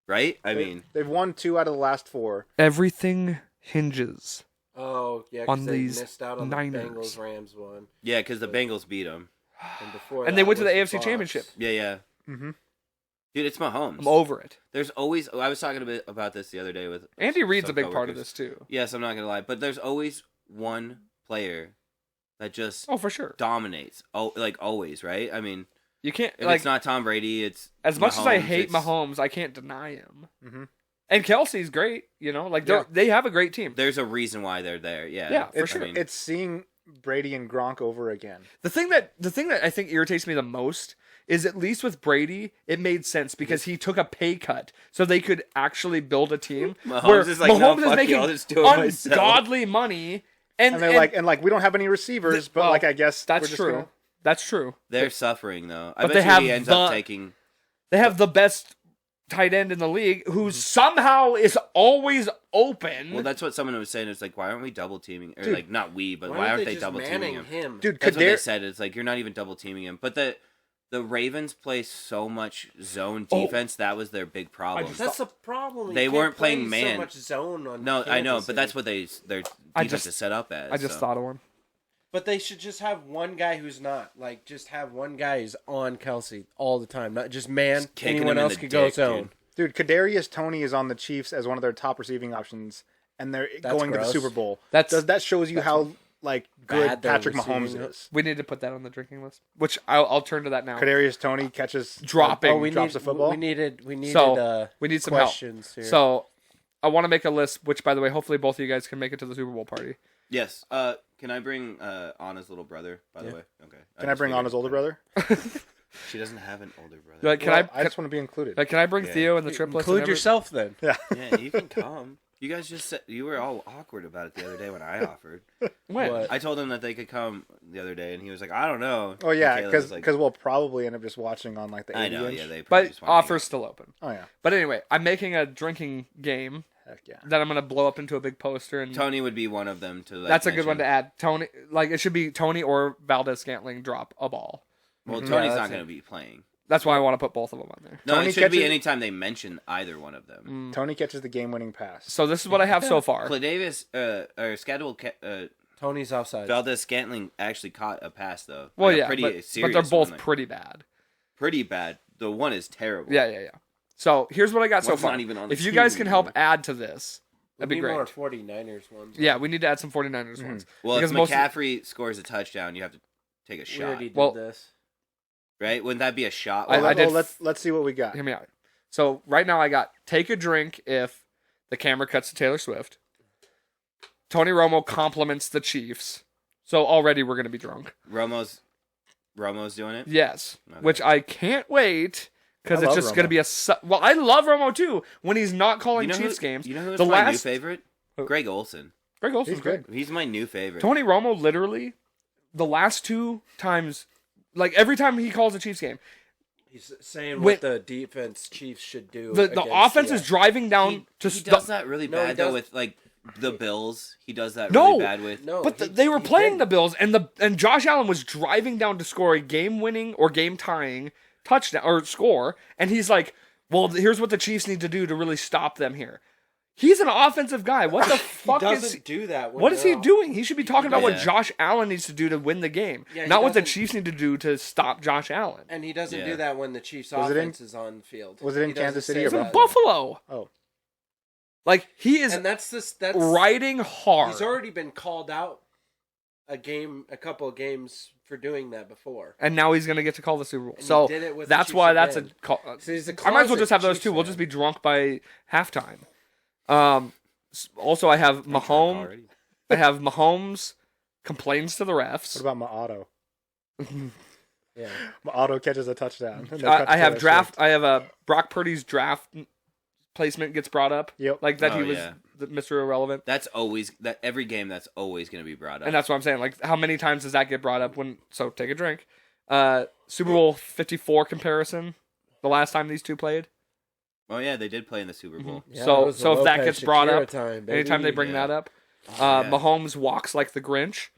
right? I mean, They've won 2 out of the last 4. Everything hinges. Oh, yeah, On because they these missed out on Niners. the Bengals-Rams one. yeah, because the Bengals beat them. And before And they that went to the was AFC Bucs. Championship. Yeah. Mm-hmm. Dude, it's Mahomes. I'm over it. There's always. I was talking a bit about this the other day with. Andy Reid's a some big part of coworkers. this too. Yes, I'm not gonna lie, but there's always one player that just Oh, for sure. dominates. Oh, like always, right? I mean, You can't if like it's not Tom Brady, it's as much as I hate it's- Mahomes, I can't deny him. Mm-hmm. And Kelsey's great. You know, like Yeah. they have a great team. There's a reason why they're there. Yeah, Yeah, for It's, sure. it's seeing Brady and Gronk over again. The thing that I think irritates me the most is at least with Brady, it made sense because he took a pay cut so they could actually build a team. Mahomes where is like, no, Mahomes is fuck making you, I'll just do it myself. ungodly money, And they're like, we don't have any receivers, but well, like, I guess that's we're just true. Gonna... That's true. They're suffering though. I But bet they you have he ends the- up taking. They have the best tight end in the league who Mm-hmm. somehow is always open. Well, that's what someone was saying. It's like, why aren't we double teaming? Or Dude, like, not we, but Why why aren't aren't they they just double teaming manning him? him? Dude, That's what they Kadar... said. It's like you're not even double teaming him. But the Ravens play so much zone Oh. defense. That was their big problem. That's the problem. You They can't weren't play playing man. So much zone on No, I know, Kansas but that's City. what their I defense just- is set up as. I just so. thought of one. But they should just have one guy who's not. Like, just have one guy who's on Kelsey all the time. Not just man. Just kicking Anyone him in else the could go dick, zone. Dude, Kadarius Toney is on the Chiefs as one of their top receiving options, and they're That's going to gross. the Super Bowl. That's That shows you how like good bad their Patrick Mahomes receiving- is. we need to put that on the drinking list, which I'll turn to that now. Kadarius Toney catches Dropping. Oh, we drops need the football. We needed. We needed. So, we need some help. questions here. So I want to make a list, which by the way, hopefully both of you guys can make it to the Super Bowl party. Yes. Can I bring Anna's little brother? By the way, okay. Can I bring on his older brother? She doesn't have an older brother. Like, Well, I just want to be included. can I bring Yeah. Theo and the triplets? include and every- yourself then. Yeah. Yeah, you can come. You guys just said you were all awkward about it the other day when I offered. When? What? I told him that they could come the other day, and he was like, "I don't know." Oh yeah, And Caleb was because like, we'll probably end up just watching on like the 80 I know, inch. yeah, they. probably But just wanna hang offers still open. Oh yeah, But anyway, I'm making a drinking game heck yeah. that I'm gonna blow up into a big poster, and out. Tony would be one of them to. Like, that's a good one to mention. add. Tony, like it should be Tony or Valdez Scantling drop a ball. Well, Mhm. Tony's Yeah, not that's going it. to be playing. That's why I want to put both of them on there. No, Tony it should be catches- anytime they mention either one of them. Tony catches the game-winning pass. So this is what I have so far. Cladavis, or scheduled Tony's offside. Valdez Scantling actually caught a pass though. Well, Like a yeah, pretty but serious they're both one, like, pretty bad. pretty bad. The one is terrible. Yeah. So here's what I got so One's far. not even on the If you team guys can help anymore. add to this, We that'd be need great. more 49ers ones. Yeah, we need to add some 49ers ones. Well, if Because most- McCaffrey scores a touchdown, you have to take a We shot, already did Well- this. right? Wouldn't that be a shot? I did- Let's see what we got. Hear me out. So right now I got take a drink if the camera cuts to Taylor Swift. Tony Romo compliments the Chiefs. So already we're going to be drunk. Romo's doing it. Yes. Okay. Which I can't wait because I it's love just going to Romo. be a... Well, I love Romo too when he's not calling Chiefs games. You know who's The my new last- favorite? Who? Greg Olson. Greg Olson's He's great. good. He's my new favorite. Tony Romo literally, the last two times, like every time he calls a Chiefs game, He's saying When- what the defense Chiefs should do. the against offense the- is driving down to... he does that really No, he bad though does- with like the Bills. He does that No. really bad with. No, But he- they were he playing didn't. the Bills, and Josh Allen was driving down to score a game-winning or game-tying touchdown or score, and he's like, "Well, here's what the Chiefs need to do to really stop them here." He's an offensive guy. What the He fuck is? doesn't do that. when What is he they're off. doing? He should be talking about what Yeah. Josh Allen needs to do to win the game, Yeah, he not what the doesn't- Chiefs need to do to stop Josh Allen. And he doesn't Yeah. do that when the Chiefs' Was it in- offense is on the field. was it in He doesn't Kansas City say or He's in that. Buffalo. Oh, Like he is And that's riding hard. He's already been called out a couple of games for doing that before. and now he's gonna get to call the Super Bowl. And he So did it with the that's Chiefs why that's a again. call. So he's a I might as well closet just have those Chiefs two. We'll fan. just be drunk by halftime. Also, I have Mahomes. Already. I have Mahomes complains to the refs. what about my auto? Yeah. My auto catches a touchdown. And they cut I have Taylor draft. Swift. I have a Brock Purdy's draft placement gets brought up. Yep. Like that Oh, he was yeah. the Mr. Irrelevant. That's always that every game. That's always going to be brought up. And that's what I'm saying. Like, how many times does that get brought up when? So take a drink. Super Bowl 54 comparison. The last time these two played. oh yeah, they did play in the Super Bowl. Yeah, So- it was the so if that Lopez gets brought Shakira up, time, baby. Anytime they bring Yeah. that up, Yeah. Mahomes walks like the Grinch.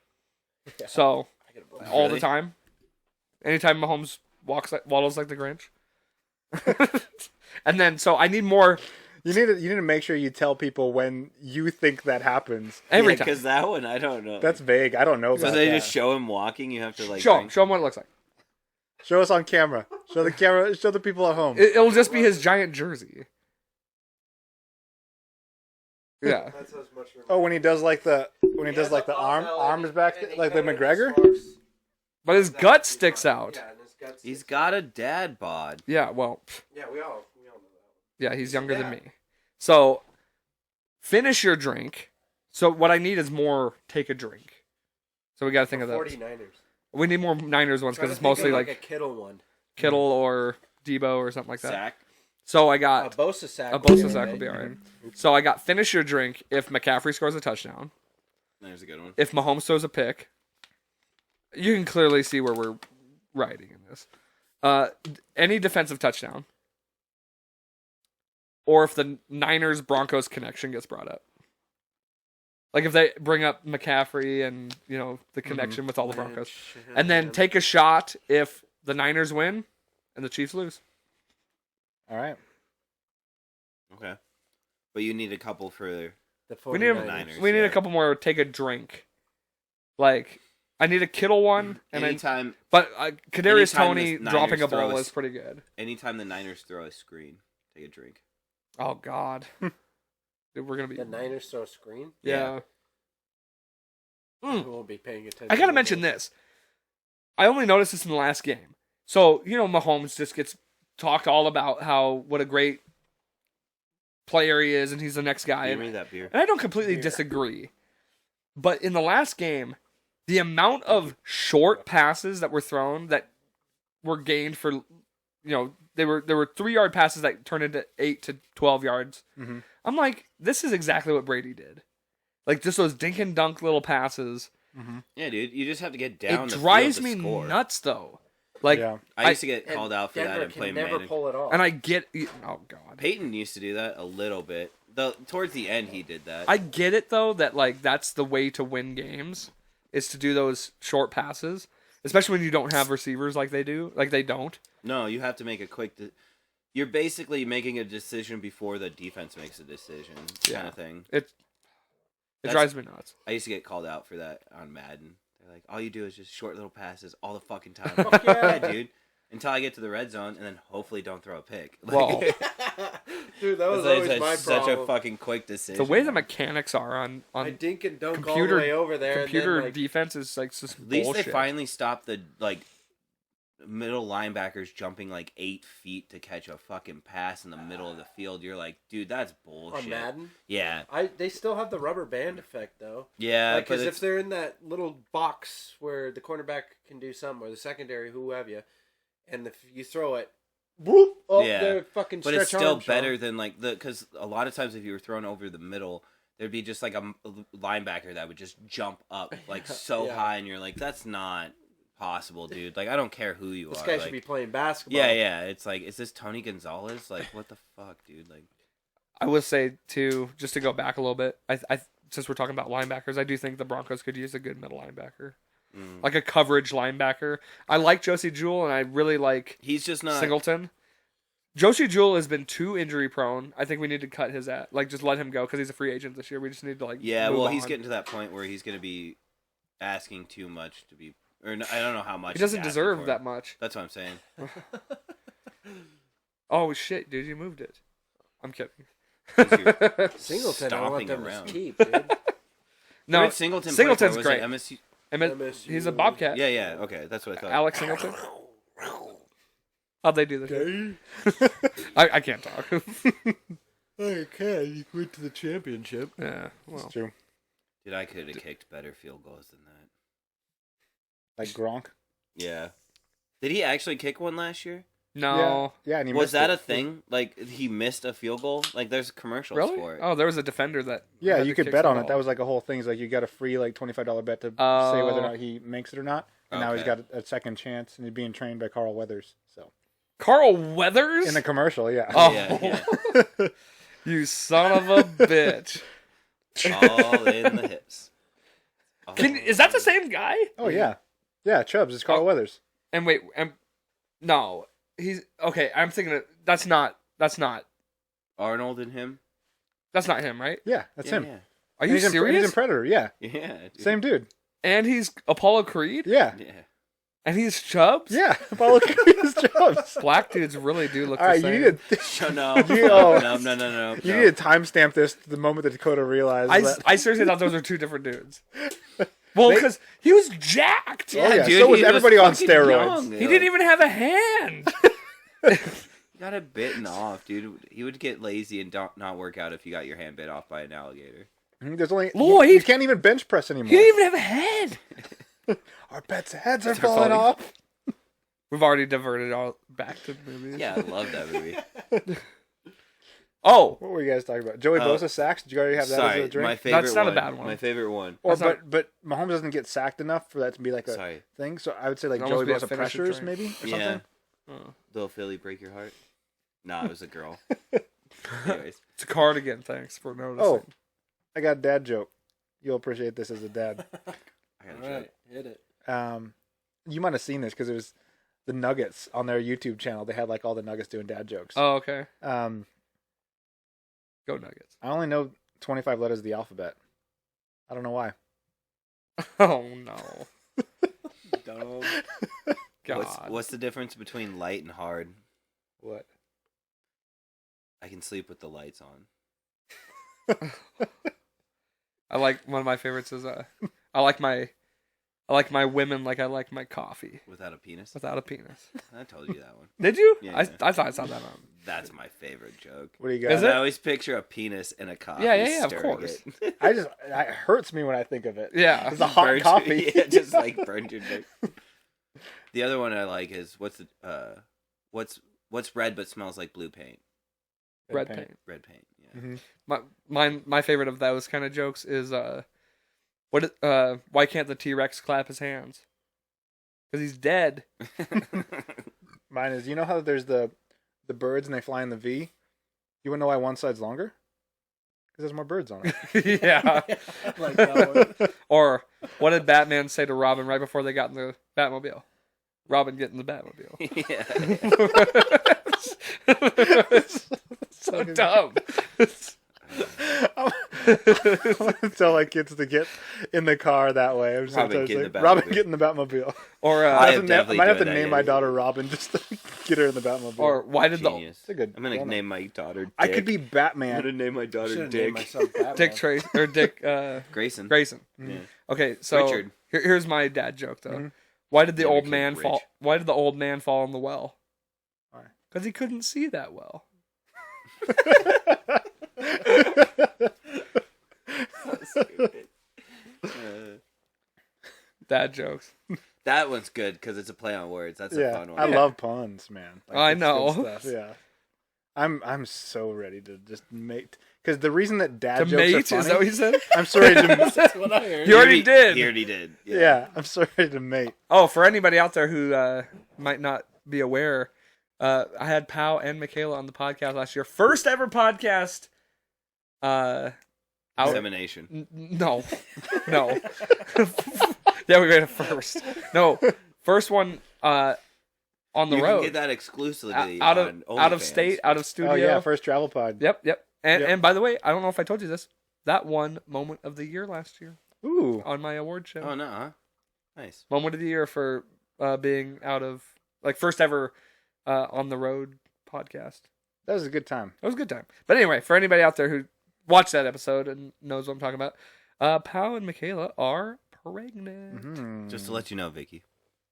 Yeah. So all the Really? time. Anytime Mahomes waddles like the Grinch. And then so I need more You need to make sure you tell people when you think that happens. every time. Because that one, I don't know. That's vague. I don't know so about they that. just show him walking. You have to like Show drink? him what it looks like. Show us on camera. Show the camera. Show the people at home. It'll just be his giant jersey. Yeah. That's as much Oh, when he does like the arms back like the McGregor. But his gut sticks out. Yeah, and his gut He's sticks got a dad bod. Yeah, well, Yeah, we all know that. yeah, he's younger than Yeah. me. So finish your drink. So what I need is more take a drink. So we got to think of those. 49ers. We need more Niners ones Try because to it's think mostly of, like a Kittle one. Kittle or Debo or something like that. Sack. So I A got Bosa sack. a would be Bosa sack will alright. be alright. So I got finish your drink if McCaffrey scores a touchdown. There's a good one. If Mahomes throws a pick. You can clearly see where we're riding in this. Any defensive touchdown. Or if the Niners Broncos connection gets brought up. Like if they bring up McCaffrey and, you know, the connection with all the Broncos. And then take a shot if the Niners win and the Chiefs lose. All right. Okay. But you need a couple for The We need 49ers. Niners. We need a yeah. couple more take a drink. Like I need a Kittle one and anytime Kadarius anytime Toney the dropping a Niners throw ball a- is pretty good. anytime the Niners throw a screen, take a drink. Oh God. Dude, we're gonna be The Niners throw a screen. Yeah. We won't be paying attention. I gotta to mention those. this. I only noticed this in the last game. So, you know, Mahomes just gets talked all about how what a great player he is and he's the next guy. Give me that beer. And I don't completely disagree. But in the last game, the amount of short passes that were thrown that were gained for, you know, there were 3-yard passes that turned into 8 to 12 yards. Mm-hmm. I'm like, this is exactly what Brady did. Like just those dink and dunk little passes. Yeah, dude. You just have to get down. It the drives field me to score. nuts though. Like, Yeah. I used to get And called out for Denver that and can play never man. pull it off. and I get, oh God. Peyton used to do that a little bit. Towards the end, he did that. I get it though that like that's the way to win games is to do those short passes. especially when you don't have receivers like they do. Like they don't. No, you have to make a quick. You're basically making a decision before the defense makes a decision, kind of thing. It drives me nuts. I used to get called out for that on Madden. They're like, all you do is just short little passes all the fucking time. Fuck yeah. Yeah, dude. Until I get to the red zone, and then hopefully don't throw a pick. Well, Dude, that was always my such problem. a fucking quick decision. the way the mechanics are on I dink and dunk all computer the way over there. computer and then, defense is like just At least bullshit. they finally stopped the middle linebackers jumping 8 feet to catch a fucking pass in the middle of the field. You're like, dude, that's bullshit. on Madden. Yeah, They still have the rubber band effect though. yeah. Like, but because if they're in that little box where the cornerback can do something, or the secondary, who have you, and if you throw it, whoop, up Yeah. their fucking But stretch it's still Armstrong. better than because a lot of times if you were thrown over the middle, there'd be just a linebacker that would just jump up so Yeah. high, and you're like, that's not possible, dude. I don't care who you This are. guy should be playing basketball. yeah. It's is this Tony Gonzalez? What the fuck, dude? I would say too, just to go back a little bit. I since we're talking about linebackers, I do think the Broncos could use a good middle linebacker, like a coverage linebacker. I like Josie Jewell, and I really like He's just not. Singleton. Josie Jewell has been too injury prone. I think we need to cut his just let him go because he's a free agent this year. We just need to Yeah, move well, he's on. getting to that point where he's going to be asking too much to be, or I don't know how much. He doesn't he's asking deserve for. that much. That's what I'm saying. Oh shit, dude, you moved it. I'm kidding. Singleton, I want Stomping them around. to keep, dude. No, Where did Singleton's Singleton's play for? great. Was it MSU? MSU. He's a Bobcat. Yeah. Okay, that's what I thought. Alex Singleton. How'd they do this? I can't talk. I can. You went to the championship. Yeah, well, It's true. Dude, I could have kicked better field goals than that. Like Gronk. Yeah. Did he actually kick one last year? no. Yeah, and he Was missed that it. a thing? He missed a field goal? There's commercials Really? for it. Oh, there was a defender that. Yeah, had you to could kick bet some on it. ball. That was a whole thing. It's you got a free $25 bet to say whether or Oh. not he makes it or not. And now he's Okay. got a second chance, and he's being trained by Carl Weathers. So Carl Weathers. in the commercial, yeah. Oh. Yeah. You son of a bitch. All in the hips. All Is that the same guy? Oh yeah, yeah. Chubbs is Carl Oh. Weathers. And wait, no, he's okay. I'm thinking that's not Arnold and him? him, right? Yeah, that's him. Yeah. Are And you he's serious? he's in Predator. Yeah, Yeah. Dude. same dude. And he's Apollo Creed, Yeah, Yeah. and he's Chubbs. yeah. Apollo Creed is Chubbs. Black dudes really do look All the right, same. you need to Shut no. No. you need to timestamp this to the moment that Dakota realized that. I seriously thought those were two different dudes. Well, because he was jacked. Oh, yeah, dude, so was he everybody on fucking steroids. young. He didn't even have a hand. He got it bitten off, dude. He would get lazy and not work out if you got your hand bit off by an alligator. There's only Lloyd! You can't even bench press anymore. He didn't even have a head. Our pets' heads are They're falling falling. off. We've already diverted all back to movies. Yeah, I love that movie. Oh, What were you guys talking about? Joey Bosa sacks? Did you already have that Sorry, as a drink? my favorite That's not a one. bad one. My favorite one. Or, That's but Mahomes doesn't get sacked enough for that to be like a Sorry. thing. So I would say like It'd Joey almost be a Bosa finisher pressures drink. maybe or Yeah. something. Little Philly, break your heart. Nah, it was a girl. Anyways. it's a cardigan. Thanks for noticing. Oh, I got a dad joke. You'll appreciate this as a dad. I gotta All try right, it. hit it. You might have seen this because it was the Nuggets on their YouTube channel. They had like all the Nuggets doing dad jokes. Oh, okay. I Go Nuggets. only know 25 letters of the alphabet. I don't know why. Oh no. Dumb. God. What's the difference between light and hard? What? I can sleep with the lights on. I like one of my favorites is I like my women like I like my coffee Without a penis? without a penis. I told you that one. Did you? Yeah. I thought I saw that on. That's my favorite joke. What do you got? Is I it? always picture a penis in a coffee. Yeah, of stirring course. it. It hurts me when I think of it. Yeah. It's a hot Burns- coffee. Yeah, just burned your dick. The other one I like is what's red but smells like blue paint? Red paint. Red paint. Yeah. Mhm. My favorite of those kind of jokes is why can't the T-Rex clap his hands? Because he's dead. Mine is, you know how there's the birds and they fly in the V? You want to know why one side's longer? Because there's more birds on it. Yeah. Like that one. Or what did Batman say to Robin right before they got in the Batmobile? Robin get in the Batmobile. So dumb. I want to tell my kids to get in the car that way. I'm just Robin, gonna get in the Robin, Batmobile. get in the Batmobile. Or I am I definitely might have to doing that, name yeah. my daughter Robin just to get her in the Batmobile. or why did Genius. It's a good. I'm gonna well, name my daughter Dick. I could be I'm Batman. gonna name my daughter Should've named Dick. myself Batman. Dick Trace or Dick Grayson. Grayson? Yeah. Okay, so Richard. here's my dad joke though. Mhm. Why did the Yeah, old we man killed fall? Rich. Why did the old man fall in the well? Why? Because he couldn't see that well. Dad jokes. That one's good because it's a play on words. That's a Yeah, fun one. I love puns, man. I it's good know. stuff, yeah, I'm so ready to just mate. Because the reason that dad To jokes mate? are Is funny, that what you said? I'm so ready to. That's what I heard. You already did. He already did. Yeah, I'm so ready to mate. Oh, for anybody out there who might not be aware, I had Pow and Michaela on the podcast last year. First ever podcast. Out. Insemination. No. Yeah, we made it first. No, first one on the You road. can get that exclusively out on of OnlyFans. state, out of studio. Oh yeah, first travel pod. Yep. And Yep. and by the way, I don't know if I told you this. That won Moment of the Year last year Ooh, on my award show. Oh no, huh? Nice. Moment of the Year for being out of first ever on the road podcast. that was a good time. It was a good time. But anyway, for anybody out there who watched that episode and knows what I'm talking about, Pow and Michaela are pregnant. Mhm. Just to let you know, Vicky.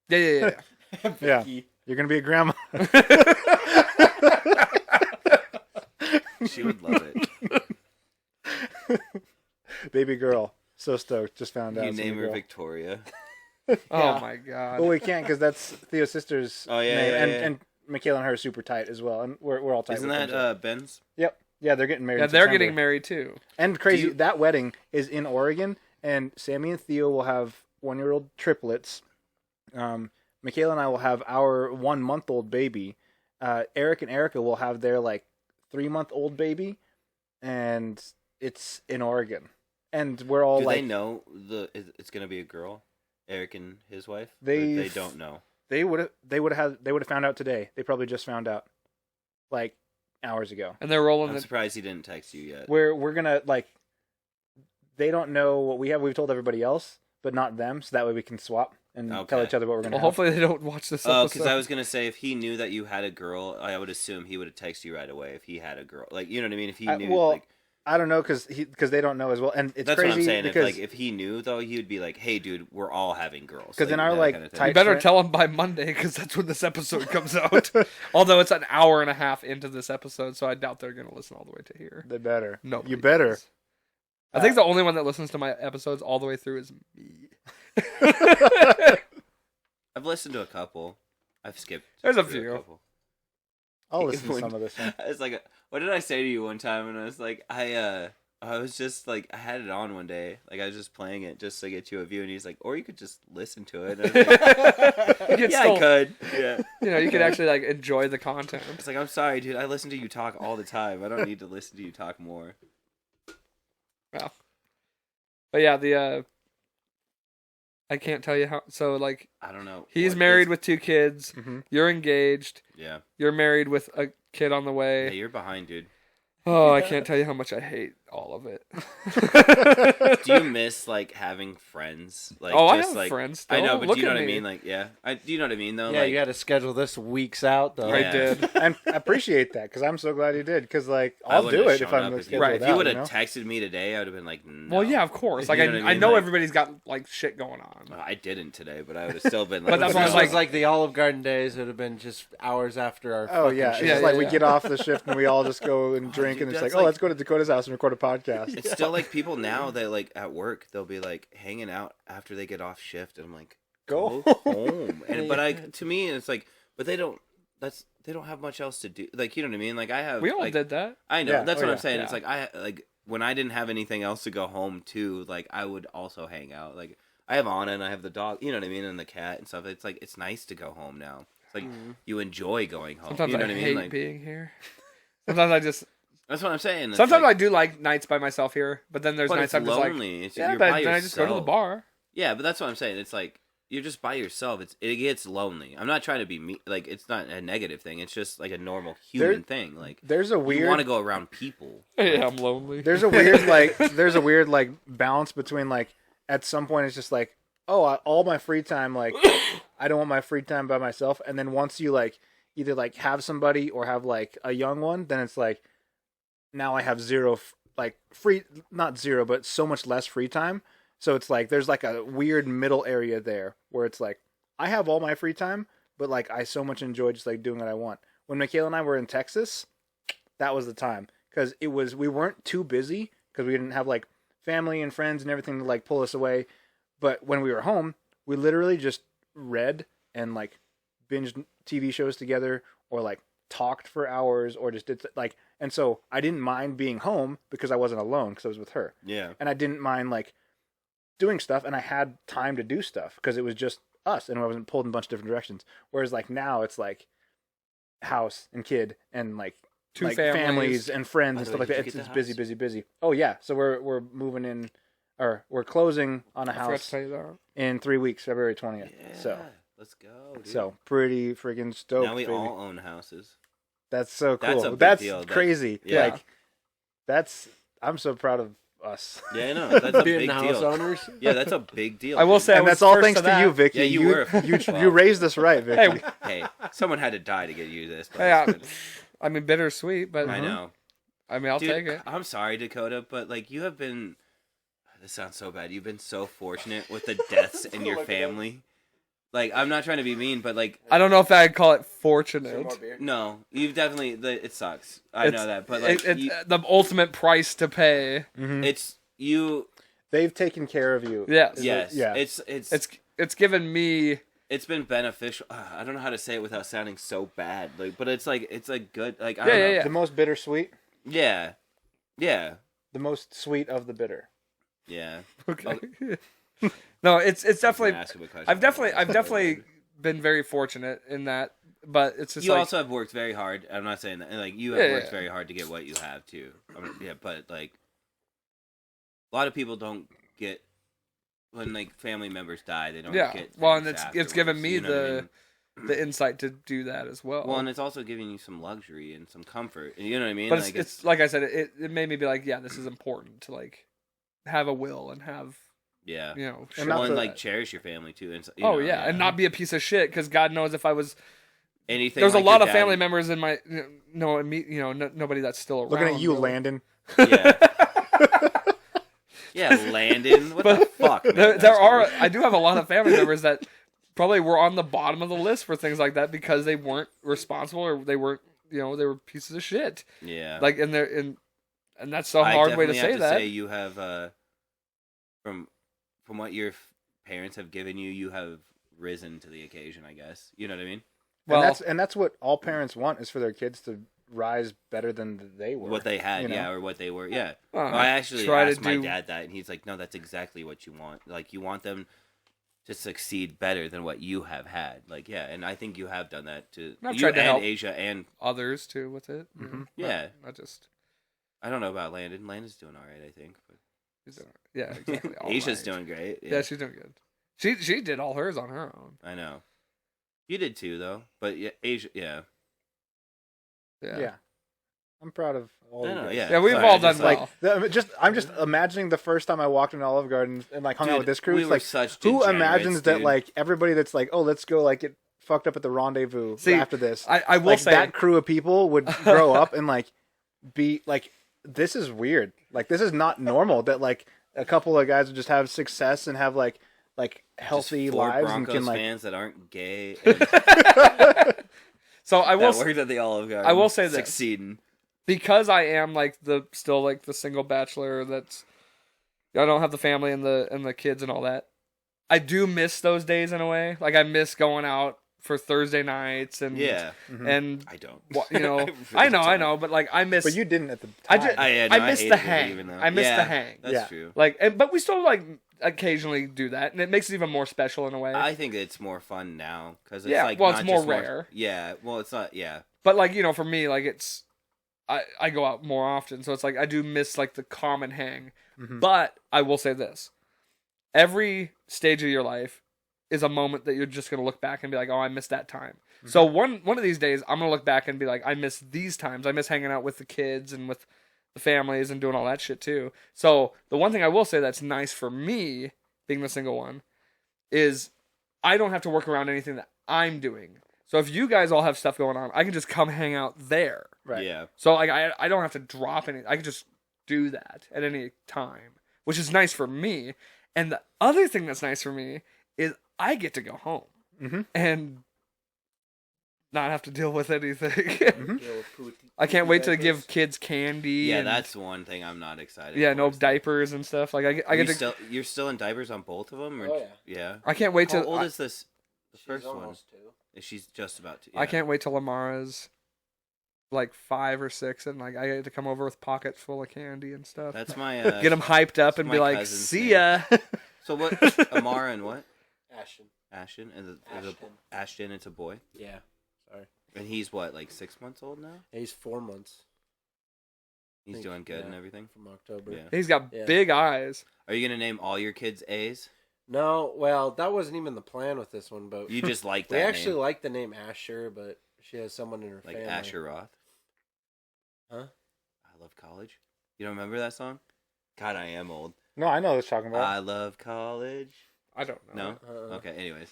Yeah. Yeah, you're gonna be a grandma. She would love it. Baby girl. So stoked. Just found out. You it's a name her girl. Victoria. Oh my god. Well, we can't because that's Theo's sister's Oh, yeah, name, yeah, and yeah. and Michaela and her are super tight as well, and we're all tight. Isn't with that them, so- Ben's? Yep. Yeah, they're getting married. Yeah, in they're September. getting married too. And crazy, Do you- that wedding is in Oregon, and Sammy and Theo will have 1-year-old triplets. Michaela and I will have our 1-month-old baby. Eric and Erica will have their 3-month-old baby, and it's in Oregon. And we're all Do like, they know it's gonna be a girl? Eric and his wife. Or They they don't know. they would have found out today. They probably just found out, hours ago. And they're rolling I'm the surprised he didn't text you yet. We're gonna they don't know what we have. We've told everybody else, but not them. So that way we can swap and tell Okay. each other what we're gonna Well, have. hopefully they don't watch this Oh, episode. because I was gonna say if he knew that you had a girl, I would assume he would have texted you right away if he had a girl. Like, you know what I mean? If he knew, well, like, I don't know because they don't know as well, and it's that's crazy what I'm saying. because If he knew though, he would be like, "Hey, dude, we're all having girls." 'Cause in our, that kind of thing. tight You better friend- tell them by Monday because that's when this episode comes out. Although it's an hour and a half into this episode, so I doubt they're going to listen all the way to here. they better. No, You better. I think the only one that listens to my episodes all the way through is me. I've listened to a couple. I've skipped. There's a through few. couple. I'll listen to some of this one. It's like, what did I say to you one time? And I was like, I was just like, I had it on one day. Like, I was just playing it just to get you a view. And he's like, or you could just listen to it. And I was like, You could yeah, still- I could. Yeah. you could actually enjoy the content. It's like, I'm sorry, dude. I listen to you talk all the time. I don't need to listen to you talk more. Wow. But yeah, I can't tell you how. So I don't know. he's what married is- with 2 kids. Mm-hmm. You're engaged. Yeah. You're married with a kid on the Yeah, way. you're behind, dude. Oh, I can't tell you how much I hate all of it. Do you miss having friends? I have friends still. I know, but Look do you know at what I me. mean? Do you know what I mean though? Yeah, you got to schedule this weeks out though. I Yeah. did. And I appreciate that because I'm so glad you did. Because I I'll wouldn't do have it if shown I'm up scheduled Right. If you out, would you have know? texted me today, I would have been like, no. Well, yeah, of course. You know what I I mean? know Like- everybody's got shit going on. Well, I didn't today, but I would have still been like. But that's If why I this was was like the Olive Garden days, it would have been just hours after our. Oh fucking yeah, it's shift. just Yeah, we yeah. get off the shift and we all just go and drink, dude, and it's that's let's go to Dakota's house and record a podcast. It's still like people now that at work they'll be hanging out after they get off shift, and I'm like, Go home. And but to me it's but they don't. They don't have much else to do. You know what I mean? I have. We all did that. I know. Yeah, That's oh, what yeah, I'm saying. yeah. It's when I didn't have anything else to go home to. I would also hang out. I have Anna and I have the dog. You know what I mean? And the cat and stuff. It's it's nice to go home now. It's you enjoy going home. Sometimes you know I what I hate mean? being here. Sometimes I just That's what I'm saying. It's Sometimes like, I do like nights by myself here, but then there's but nights it's I'm just like, lonely. It's, yeah, you're but by then I just go to the yourself. bar. Yeah, but that's what I'm saying. It's like you're just by yourself. It gets lonely. I'm not trying to be like it's not a negative thing. It's just like a normal human thing. Like There's a you weird. want to go around people. Yeah, I'm lonely. There's a weird like balance between like at some point it's just like all my free time like I don't want my free time by myself, and then once you like either like have somebody or have like a young one, then it's like now I have zero like free, not zero, but so much less free time. So it's like there's like a weird middle area there where it's like I have all my free time, but like I so much enjoy just like doing what I want. When Michaela and I were in Texas, that was the time because we weren't too busy because we didn't have like family and friends and everything to like pull us away. But when we were home, we literally just read and like binged TV shows together or like talked for hours or just did like, and so I didn't mind being home because I wasn't alone because I was with her. Yeah. And I didn't mind like doing stuff, and I had time to do stuff because it was just us and I wasn't pulled in a bunch of different directions. Whereas like now it's like house and kid and like Two like families. and friends By and the stuff way, like that. did you It's get the busy, house? busy, busy. Oh yeah, so we're moving in, or we're closing on a I forgot to house tell you that. in 3 weeks, February 20th. Yeah. So let's go. Dude. so pretty freaking stoked. now we baby. all own houses. That's so cool. That's a big That's deal. crazy. Yeah. Like I'm so proud of us. Yeah, I know. That's a Being big house deal. owners. Yeah, that's a big deal. I will dude. say, I And was that's all first thanks to to that. you, Vicky. Yeah, you were. You raised us right, Vicky. Hey, Hey, someone had to die to get you this. But hey, I mean, bittersweet, but I know. I mean, I'll Dude, take it. I'm sorry, Dakota, but like you have been. This sounds so bad. You've been so fortunate with the deaths in your family. Like, I'm not trying to be mean, but like, I don't know if I'd call it Some fortunate. more beer. no, you've definitely. It sucks. I know that, but like, it's the ultimate price to pay. Mhm. it's you. They've taken care of you. Yes. Yes, yeah. It's given me. It's been beneficial. I don't know how to say it without sounding so bad. Like, but it's like good. Like, I Yeah, don't know. yeah. The most bittersweet, Yeah, yeah, the most sweet of the bitter. yeah. Okay. No, it's definitely. Ask him a question. I've definitely been very fortunate in that, but it's just You like also have worked very hard. I'm not saying that. And like you have Yeah, worked yeah. very hard to get what you have too. I mean, yeah, but like a lot of people don't get when like family members die. They don't Yeah. get. Well, and things it's afterwards, given me you know what I mean? the insight to do that as well. Well, and it's also giving you some luxury and some comfort. You know what I mean? but Like, it's like I said, it made me be like, yeah, this is important to like have a will and have yeah. you know. And shit not Well, and for like that. cherish your family too. And you Oh know, yeah, and not be a piece of shit because God knows if I was. anything. There's like a lot your of dad- family members in my nobody that's still around. Looking at you, really. Landon. Yeah. Yeah, Landon. What the But fuck? Man? There are. I do have a lot of family members that probably were on the bottom of the list for things like that because they weren't responsible or they weren't. They were pieces of shit. Yeah. Like and that's a hard way to I definitely say have that. Say you have from what your parents have given you, you have risen to the occasion. I guess you know what I mean. Well, And that's what all parents want is for their kids to rise better than they were. What they had, you know? yeah, or what they were, yeah. I Well, I actually try to asked my do- dad that, and he's like, "No, that's exactly what you want. Like, you want them to succeed better than what you have had. Like, yeah, and I think you have done that to I've you tried to and help. Asia, and others too with it. Mhm. yeah. I just I don't know about Landon. Landon's doing all right, I think. But he's doing- yeah, exactly. all Asia's right. doing great. Yeah, she's doing good. She did all hers on her own. I know. You did too, though. But yeah, Asia, yeah. Yeah. I'm proud of all I of you know, guys. yeah. Yeah, we've Sorry, all I just, done Like well. I'm just imagining the first time I walked into Olive Garden and like hung out Dude, with this crew. we It's were like such who degenerates, imagines that dude. like everybody that's like, oh, let's go like get fucked up at the rendezvous See, after this. I will Like say that crew of people would grow up and like be like, this is weird. Like this is not normal that like a couple of guys would just have success and have like healthy Just four lives Broncos and can like fans that aren't gay and that so. I will worked at the Olive Garden. I will say this. Succeeding. because I am like the single bachelor that's I don't have the family and the kids and all that. I do miss those days in a way. Like I miss going out for Thursday nights and Yeah. and I don't. you know really I don't. know, but like I miss. but you didn't at the time. I just I miss the hated it hang. even though- I miss the Yeah, hang. That's Yeah. true. Like, but we still like occasionally do that, and it makes it even more special in a way. I think it's more fun now because it's Yeah, like well, not it's more just rare. Yeah, well, it's not. Yeah, But like for me, like I go out more often, so it's like I do miss like the common hang. Mhm. But I will say this: every stage of your life is a moment that you're just gonna look back and be like, "Oh, I missed that time." So one of these days, I'm gonna look back and be like, "I miss these times. I miss hanging out with the kids and with the families and doing all that shit too." So the one thing I will say that's nice for me, being the single one, is I don't have to work around anything that I'm doing. So if you guys all have stuff going on, I can just come hang out there. Right. Yeah. So like I don't have to drop any. I can just do that at any time, which is nice for me. And the other thing that's nice for me is I get to go home Mhm. and not have to deal with anything. Deal with poop- I can't poopy wait to diapers. give kids candy. Yeah, and, that's one thing I'm not excited. yeah, for, no is that- diapers and stuff. Like I get to. You're still in diapers on both of them, or Oh, yeah. yeah. I can't wait How to. old is this? The She's first one. almost 2. She's just about to. I yeah. can't wait till Amara's like 5 or 6, and like I get to come over with pockets full of candy and stuff. That's my. Get them hyped up and my be like, cousin's "See name. ya." So what? Amara and what? Ashton. Ashton and Ashton. Ashton. It's a boy, Yeah. Sorry. and he's what, like 6 months old now. He's 4 months He's Think- doing good yeah. and everything. from October. Yeah. He's got Yeah. big eyes. Are you gonna name all your kids A's? No, well, that wasn't even the plan with this one, but You just like that we actually name, like the name Asher, but she has someone in her like family. Asher Roth. Huh? I love college. You don't remember that song? God, I am old. No, I know what you're talking about. I love college. I don't know. No. Okay. Anyways,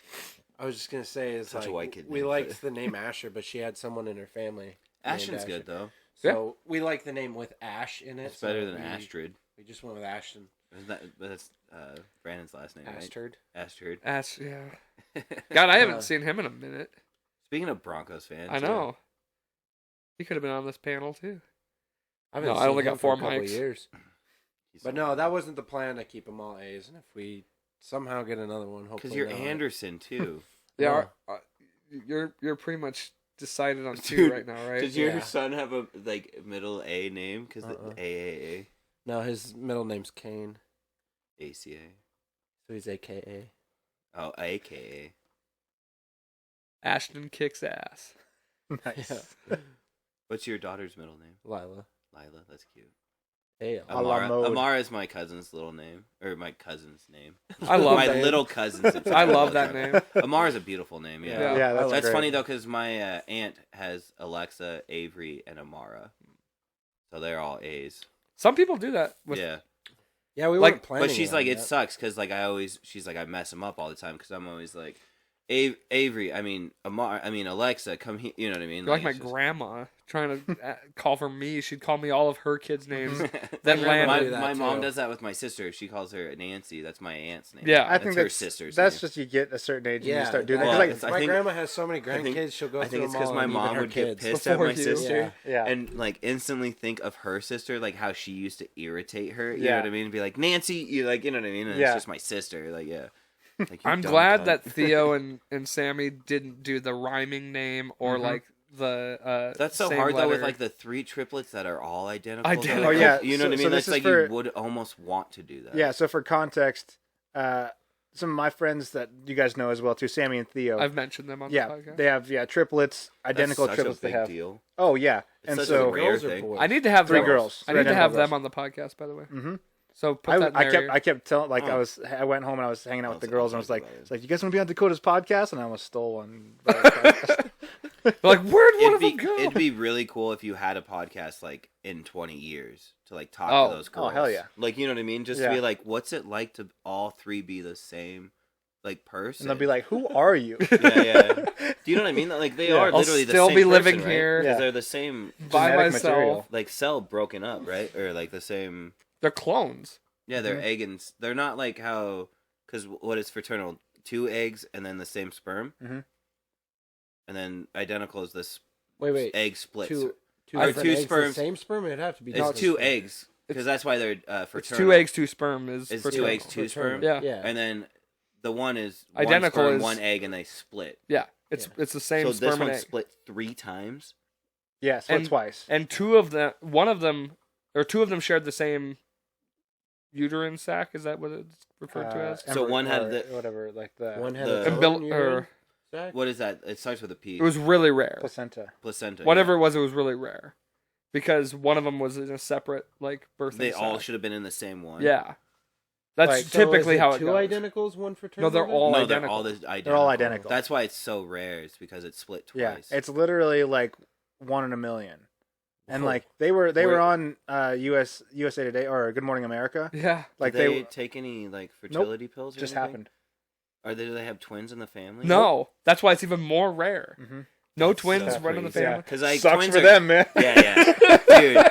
I was just gonna say is Such a like white kid we name. liked the name Asher, but she had someone in her family. named Ashton's Asher. good though. So we like the name with Ash in it. It's better so than we, Astrid. We just went with Ashton. Isn't that? That's Brandon's last name, right? Astrid. Astrid. Yeah. God, I haven't Uh, seen him in a minute. Speaking of Broncos fans, I know. He could have been on this panel too. I No, I seen only got him for 4 a couple mics. years. he's- But no, that wasn't the plan to keep them all A's. And if we somehow get another one, hopefully because you're not. Anderson too. Yeah, No. you're pretty much decided on 2 Dude, right now, right? Does your Yeah. son have a like middle A name? Because the AAA, No, his middle name's Kane, ACA, so he's AKA. oh AKA. Ashton kicks ass. Nice. What's your daughter's middle name? Lila. Lila. That's cute. Hey, A la mode. Amara is my cousin's little name, or my cousin's name. I love my that. little cousin's. I love that name. Amara's a beautiful name. Yeah. Yeah. That's great. funny though, because my aunt has Alexa, Avery, and Amara, so they're all A's. Some people do that. With, Yeah, Yeah, we Like- weren't planning. but she's on like, it that. sucks because like she's like, I mess them up all the time because I'm always like, Avery, I mean Alexa, come here. You know what I mean? You're like my it's just- grandma trying to call for me. She'd call me all of her kids' names. Then Then grandma land. do that my mom too. does that with my sister. She calls her Nancy. That's my aunt's name. Yeah. I think her that's sister's That's name. just you get a certain age and Yeah, you start doing well, that. 'Cause, it's- like, I My think- grandma has so many I think- grandkids. She'll go I through think it's them all, because my and even mom her would kids. get pissed at Before my you. sister. yeah. And like instantly think of her sister, like how she used to irritate her. You know Yeah. what I mean? Be like Nancy, you like, you know what I mean? And Yeah. it's just my sister. Like, yeah. Like, you I'm dumb glad cunt. that Theo and Sammy didn't do the rhyming name or Mhm. like the That's so same hard though with letter. like the 3 triplets that are all identical. Identical. Oh, yeah. You know So- what I so mean? this That's is like for- you would almost want to do that. Yeah, so for context, some of my friends that you guys know as well too, Sammy and Theo. I've mentioned them on yeah, the podcast. they have triplets, That's identical such triplets a big they have. deal. Oh yeah, It's and such so a rare Girls or thing. boys? I need to have 3 them. girls. I need to identical have them girls. on the podcast, by the way. Mm-hmm. So put that in I there. kept telling like Oh. I went home and I was hanging out with the I'll girls and I was talk like, about it. it's like, you guys want to be on Dakota's podcast? And I almost stole one. But- They're like, where'd one of them It'd go? it'd be really cool if you had a podcast like in 20 years to like talk Oh. to those girls. Oh, hell yeah. Like, you know what I mean? Just Yeah. to be like, what's it like to all 3 be the same like person? and they'll be like, who are you? yeah. Do you know what I mean? Like they Yeah. are I'll literally the still same be person, living right? here. 'Cause Yeah. they're the same by Genetic myself. material. like cell broken up, right? Or like the same. They're clones. Yeah, they're Mhm. egg and they're not like how because what is fraternal? 2 eggs and then the same sperm, Mhm. and then identical is this Wait. egg splits. Two Or different 2 eggs, the sperms. same sperm. It'd have to be. It's different 2 sperm. eggs because that's why they're It's fraternal. 2 eggs, 2 sperm is It's fraternal. 2 eggs, 2 sperm. Yeah. Yeah. And then the one is Identical 1 sperm, is- 1 egg, and they split. Yeah, it's the same So sperm this and one egg. split 3 times. Yeah, split And- twice. And 2 of them shared the same uterine sac. Is that what it's referred to as? So one had or the- whatever, like the One had The- its own Umbil- urine or sac? What is that? It starts with a P. it was really rare. placenta. placenta. Whatever yeah. it was really rare. because one of them was in a separate like birthing. They all sack. should have been in the same one. Yeah, that's Like, typically how it two goes. identicals, one fraternity? No, they're all No, identical. They're all identical. That's why it's so rare. It's because it's split Yeah, twice. it's literally like 1 in a million. And Whoa. like they were Where- on USA Today or Good Morning America. Yeah, Like Did they they take any like fertility pills? Or just anything? happened. Do they have twins in the family? no, that's why it's even more rare. Mhm. No That's twins so run in the crazy. family. Because like Sucks twins for are, them, man. Yeah, dude.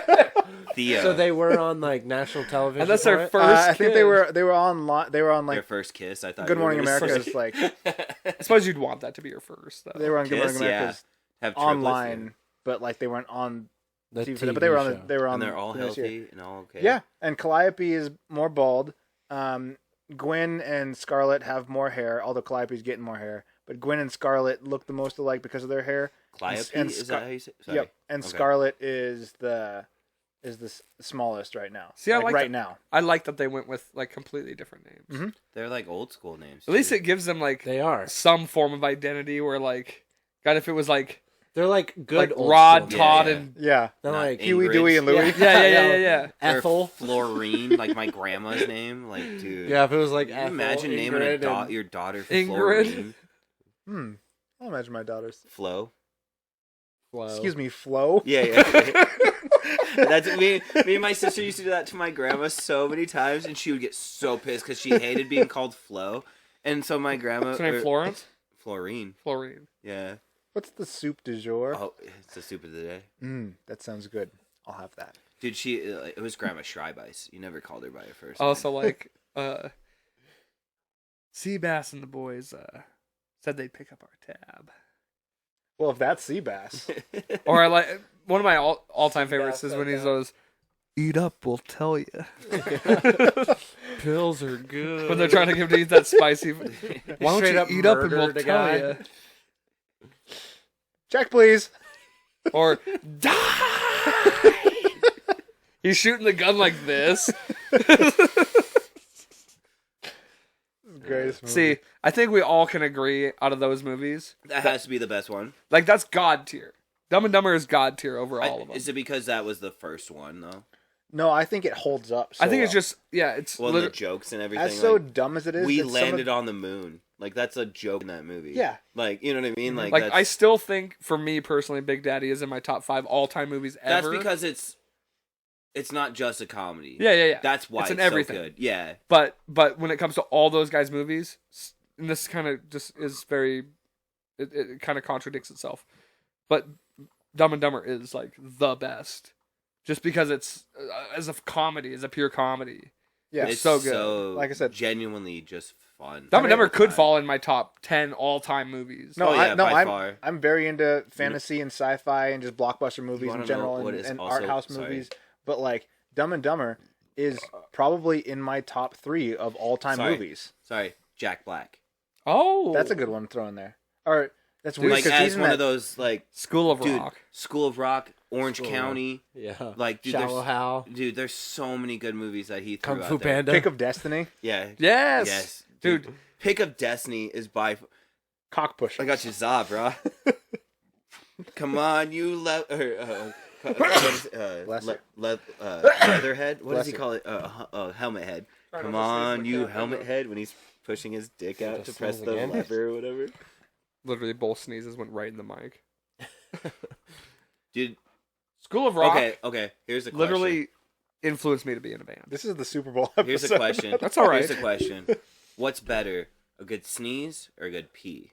Theo. So they were on like national television. And that's for their it? first. I think they were on their like first kiss. I thought. Good you were Morning gonna America say. is like I suppose you'd want that to be your first, though. they were on Good Morning Kiss, America's have triplets, online, but like they weren't on The TV, for that, but they were on show. they were yeah. on And they're all this year. healthy and all okay. Yeah, and Calliope is more bald. Gwen and Scarlet have more hair, although Calliope's getting more hair. But Gwen and Scarlet look the most alike because of their hair. Calliope, And is that how you say? Sorry. Yep, and Okay. Scarlet is the smallest right now. See, I like right that. now. I like that they went with like completely different names. Mhm. They're like old school names. At least too. it gives them like They are. some form of identity. Where like, God, if it was like They're like good like old Rod, school Todd, yeah. and Yeah, They're Not like Huey, Ingrid. Dewey, and Louie. yeah. Or Ethel. Florine, like my grandma's name. Like, dude. Yeah, if it was like Can you Ethel, imagine naming Ingrid, and- your daughter Ingrid. Florine? I'll imagine my daughters. Flo. Flo. Excuse me, Flo. Yeah. That's me. Me and my sister used to do that to my grandma so many times, and she would get so pissed because she hated being called Flo. And so my grandma. What's her name? Florence. Florine. Florine. Yeah. What's the soup du jour? Oh, it's the soup of the day. That sounds good. I'll have that. Dude, it was Grandma Schreibeis. You never called her by her first Oh, name. so like, Seabass and the boys said they'd pick up our tab. Well, if that's sea bass, Or I like one of my all-time favorites Seabass is said when he that. goes, "Eat up, we'll tell you." Pills are good. When they're trying to give him to eat that spicy. Why don't Straight you up eat up and we'll murdered a tell guy. you? check please. Or die. He's shooting the gun like this. Greatest movie. See, I think we all can agree out of those movies, That has to be the best one. like that's God tier. Dumb and Dumber is God tier over all of them. Is it because that was the first one, though? No, I think it holds up. So I think it's well. just it's Well, liter- the jokes and everything. as so like, dumb as it is. we it's some landed of- on the moon. Like, that's a joke in that movie. Yeah. Like, you know what I mean? Like, like that's, I still think for me personally, Big Daddy is in my top 5 all-time movies that's ever. because it's not just a comedy. yeah. That's why It's it's, in everything. so good. Yeah. But when it comes to all those guys' movies, and this kind of just is very, it kind of contradicts itself. But Dumb and Dumber is like the best, just because it's as a comedy, as a pure comedy. Yeah. It's so good. Like I said, genuinely just fun. Dumb and Dumber could Time. fall in my top 10 all-time movies. No, Oh, yeah, by I'm far. I'm very into fantasy and sci-fi and just blockbuster movies wanna in know general what and, is and also- art house sorry. movies. But like Dumb and Dumber is probably in my top 3 of all-time Sorry. movies. Sorry, Jack Black. Oh, That's a good one to throw in there. Or that's weird Like, because he's as in one that. of those, like, School of dude, Rock. School of Rock, Orange School of County. Yeah. Like, dude, Shallow Hal. there's so many good movies that he threw Kung out Fu there. Panda. Pick of Destiny, Yeah. Yes. Yes. Dude. Pick of Destiny is by... Cock Pusher. I got you, za, bro. Come on, you Leatherhead? What does he Bless call it? Helmet Head. Come on, you Helmet Head, when he's pushing his dick out to Just press sneeze the again. lever or whatever. Literally, both sneezes went right in the mic. Dude, School of Rock okay, here's a question. literally influenced me to be in a band. This is the Super Bowl episode. Here's a question. That's all right. Here's a question. What's better, a good sneeze or a good pee?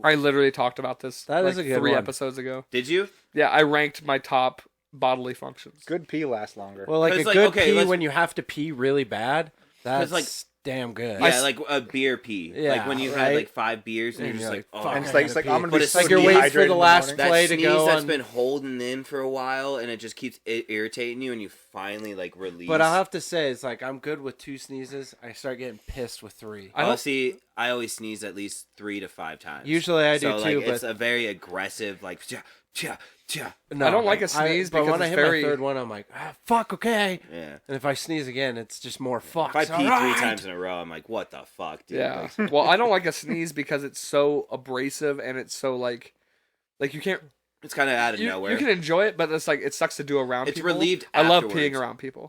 I literally talked about this That like is a good 3 one. episodes ago. Did you? Yeah, I ranked my top bodily functions. Good pee lasts longer. Well, like a 'Cause, like, good okay, pee let's- when you have to pee really bad. That's like- damn good. Yeah, like a beer pee. Yeah, like when you've right? had like 5 beers and And you're just you're like, like, oh. fuck, and I it's like gotta I'm pee. gonna But be it's so like you're waiting for dehydrated the in last morning. that play to sneeze go that's on- been holding in for a while and it just keeps irritating you and you finally like release. But I'll have to say, it's like I'm good with 2 sneezes. I start getting pissed with 3. I don't- see. I always sneeze at least 3 to 5 times. Usually I do so, too, like, it's but a very aggressive like. no, I don't like a sneeze but because when I it's hit very- my 3rd one, I'm like, fuck, okay. Yeah. And if I sneeze again, it's just more fuck. If I pee 3 times in a row, I'm like, what the fuck, dude? Yeah. Like, Well, I don't like a sneeze because it's so abrasive and it's so like you can't It's kind of out of nowhere. You can enjoy it, but it's like it sucks to do around It's people. relieved I love afterwards. peeing around people.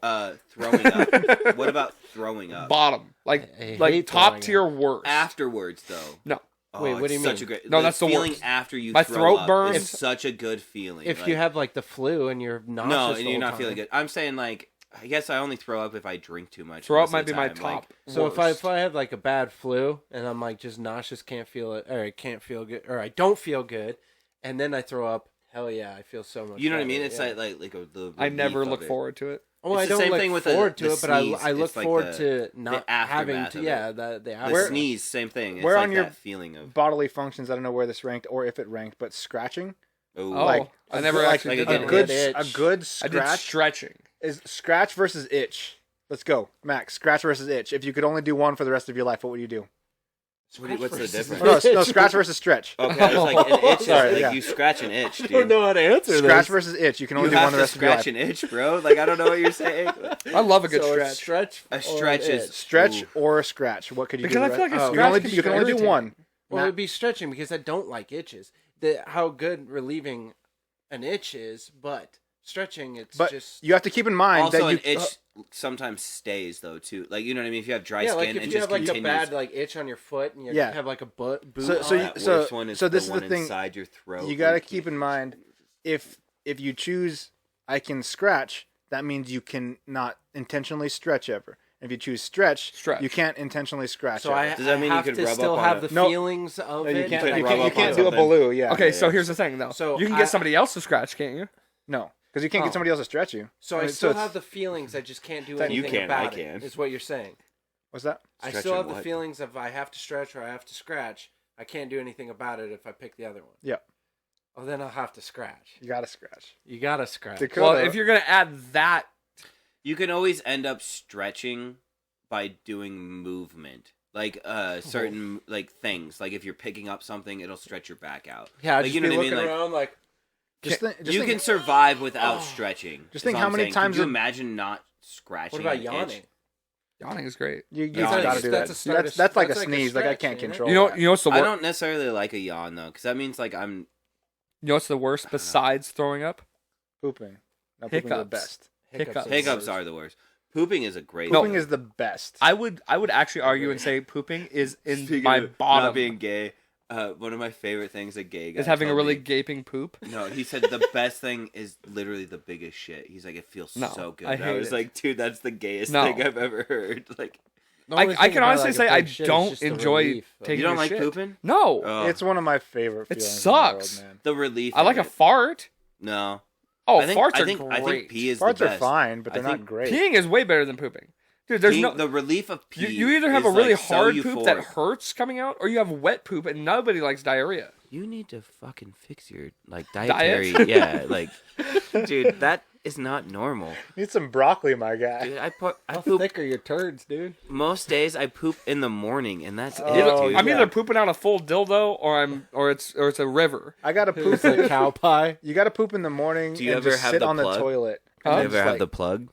Throwing up. What about throwing up? Bottom, I like hate top throwing tier worst. Afterwards, though. No. Oh, Wait, what do you it's such mean? A great, No, that's the feeling worst. after you My throw throat up burns. is such a good feeling. If like, you have like the flu and you're nauseous, no, the and you're whole not time. feeling good. I'm saying like I guess I only throw up if I drink too much. Throw up most of might the be my time. top. So worst. if I have like a bad flu and I'm like just nauseous, can't feel it, or I can't feel good, or I don't feel good, and then I throw up, hell yeah, I feel so much. You know what I better, mean? It's yeah. like the I never relief look of it. forward to it. Well, It's I the don't same look thing with forward the to it, but sneeze. I look It's like forward the- to not the aftermath having to. of Yeah, it. the The aftermath. sneeze, same thing. It's Where like on your that feeling of bodily functions, I don't know where this ranked or if it ranked, but scratching. Oh, Like, I never like actually like did a that. good itch. a good I did scratch stretching. is scratch versus itch. Let's go, Max. Scratch versus itch. If you could only do one for the rest of your life, what would you do? what's the difference? No, scratch versus stretch. Okay, I was like an itch. Sorry, Like yeah. you scratch an itch, I dude. don't know how to answer Scratch this. versus itch. You can You only do one have the to rest of your life. scratch an itch, bro. Like I don't know what you're saying. I love a good So stretch. stretch. A or stretch an is itch? Stretch Ooh. or scratch. What could you Because do? I feel like a you scratch can only, can be you can only do irritating. one. Well, it'd be stretching because I don't like itches. How good relieving an itch is, but stretching, it's But just you have to keep in mind Also, that an you itch sometimes stays though too. Like you know what I mean. If you have dry yeah, skin like and if you just have like continues. a bad like itch on your foot and you Yeah. have like a boot. So- so on you- it. That so- worst one is so this is one the thing. inside your throat. you got to Like, keep in mind if you choose I can scratch, that means you can not intentionally stretch ever. If you choose stretch, Stretch. you can't intentionally scratch. So ever. I Does that mean you have could to rub still up on have it? the No. feelings of No, you it. can't. can You rub can't, you up can't on do a something. baloo. Yeah. Okay, Yeah, so yeah. here's the thing, though. So You can get I- somebody else to scratch, can't you? No, because you can't Oh. get somebody else to stretch you. So I mean, still it's- have the feelings. I just can't do You anything can, I about can. it. Is what you're saying. What's that? I Stretching still have the what? feelings of I have to stretch or I have to scratch. I can't do anything about it if I pick the other one. Yeah. Oh, then I'll have to scratch. You gotta scratch. You gotta scratch. Dakota, Well, if you're gonna add that, You can always end up stretching by doing movement. Like certain like things. Like if you're picking up something, it'll stretch your back out. Yeah, Like, just you know be what I mean? looking Like, around like just think, just you think, can survive without stretching. Just is think all how I'm many saying. times Could you a- imagine not scratching? what about an yawning? itch? yawning is great. you That's just a- gotta do that. that's a start of- That's like a that's like a sneeze. Like I stretch, can't ain't it? control. You know, that. you know what's the I worst? don't necessarily like a yawn though, because that means like I'm. You know what's the worst besides throwing up? Pooping. No, pooping is the Hiccups. best. Hiccups. Hiccups are the worst. Pooping is a great. Pooping thing. is the best. I would actually argue and say pooping is in Speaking my of bottom. Not being gay. One of my favorite things a gay guy is having a told really me- gaping poop. No, he said the best thing is literally the biggest shit. He's like, it feels No, so good. I And I hate was it. like, dude, that's the gayest No. thing I've ever heard. Like, The only I thing can about, honestly like, a say I big shit is don't just the enjoy relief of- taking you don't a like shit. pooping? No, Oh, It's one of my favorite It feelings. sucks. In the world, man. the relief. I like of a it. fart. No. Oh, I think, farts I are think, great. I think pee is Farts the are best. fine, but they're I not think great. Peeing is way better than pooping. Dude, there's no. The relief of pee. You either have a is, really like, so hard poop that euphoric. hurts coming out, or you have wet poop, and nobody likes diarrhea. You need to fucking fix your like Diet? dietary. Yeah, like, dude, that is not normal. Need some broccoli, my guy. Dude, I How poop thick are your turds, dude? most days. I poop in the morning, and that's Oh, it, dude. I'm yeah. either pooping out a full dildo, or it's a river. I gotta poop. Who's a cow pie? You gotta poop in the morning Do you and ever just have sit the on the plug? toilet. Huh? and You then ever just, have like, the plug?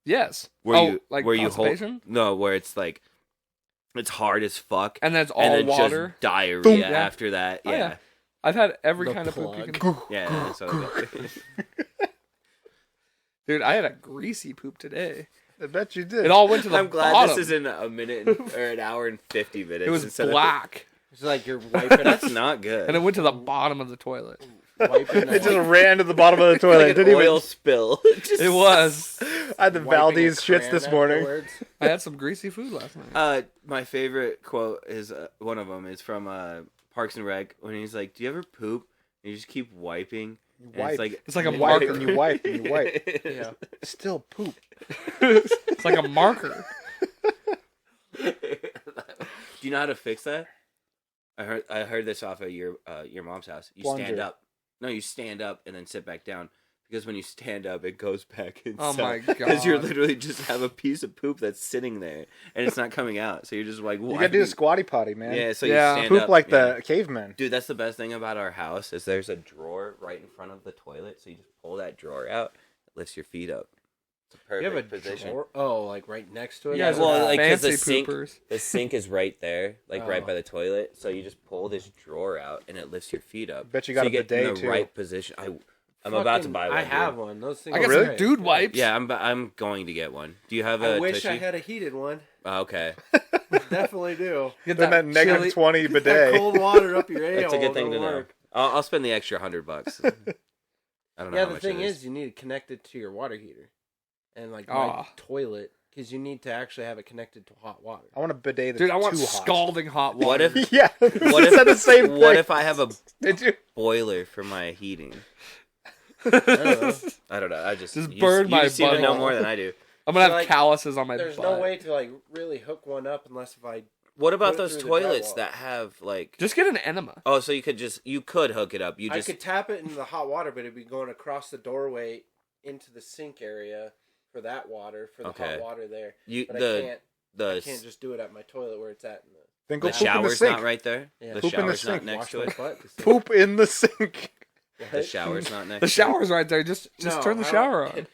Yes. Where oh, you like where you constipation? hold no, where it's like it's hard as fuck, And then it's all and then water. just diarrhea Boom. Yeah. after that. Oh, Yeah, yeah. I've had every The kind of poop you plug. can. yeah. So Dude, I had a greasy poop today. I bet you did. It all went to the I'm glad bottom. this isn't a minute or an hour and 50 minutes. It was instead of- black, It's like you're wiping That's not good. and it went to the bottom of the toilet. wiping It just ran to the bottom of the toilet. like an Didn't oil even. spill. Just- It was. I had the Valdez shits this morning. I had some greasy food last night. My favorite quote is one of them is from Parks and Rec when he's like, "Do you ever poop? And you just keep wiping." You And wipe. It's like a You wipe marker. and you wipe and you wipe. Yeah. Still poop. It's like a marker. Do you know how to fix that? I heard this off of your mom's house. You stand Plunger. up. No, you stand up and then sit back down. Because when you stand up, it goes back inside. Oh my Because you're God. literally just have a piece of poop that's sitting there and it's not coming out. So you're just like, You gotta do the squatty potty, man. Yeah, so Yeah. you stand Poop up. like yeah. the cavemen. Dude, that's the best thing about our house is there's a drawer right in front of the toilet. So you just pull that drawer out, it lifts your feet up. It's a perfect You have a position. drawer? Oh, like right next to it. You guys Well, are like, 'cause fancy the sink- poopers. The sink is right there, like right Oh. by the toilet. So you just pull this drawer out, and it lifts your feet up. Bet you got so a you get bidet, in the too. right position. I'm about to buy one. I have dude. one. Those things. I are got really? some great. dude wipes. Yeah, I'm going to get one. Do you have a I wish Tushy? I had a heated one. Oh, okay, Definitely do. Get Then that negative chili- 20 That bidet. cold water up your a-hole. that's a good thing to don't know. work. I'll spend the extra $100. I don't know. Yeah, how the much thing it is, you need to connect it to your water heater, and like my Ah. toilet, because you need to actually have it connected to hot water. I want a bidet that's Dude, I want too hot. scalding hot water. What if- Yeah. What Is that the same thing? What if I have a Did you? boiler for my heating? I don't know. I don't know. I just Just you burn you my seem to know butthole. more than I do. I'm gonna So, have like, calluses on my There's butt. no way to like really hook one up unless if I. What about Put it those through the toilets drywall. that have like? Just get an enema. Oh, so you could hook it up. You I just could tap it into the hot water, but it'd be going across the doorway into the sink area for that water for the Okay. hot water there. you But I the can't just do it at my toilet where it's at. In the, Then go the poop in the shower's sink. not right there. Yeah. The Poop in the shower's not sink. next wash to my it. butt. Just- Poop in the sink. The shower's not next. The to shower's right there. Just No, turn the how- shower on.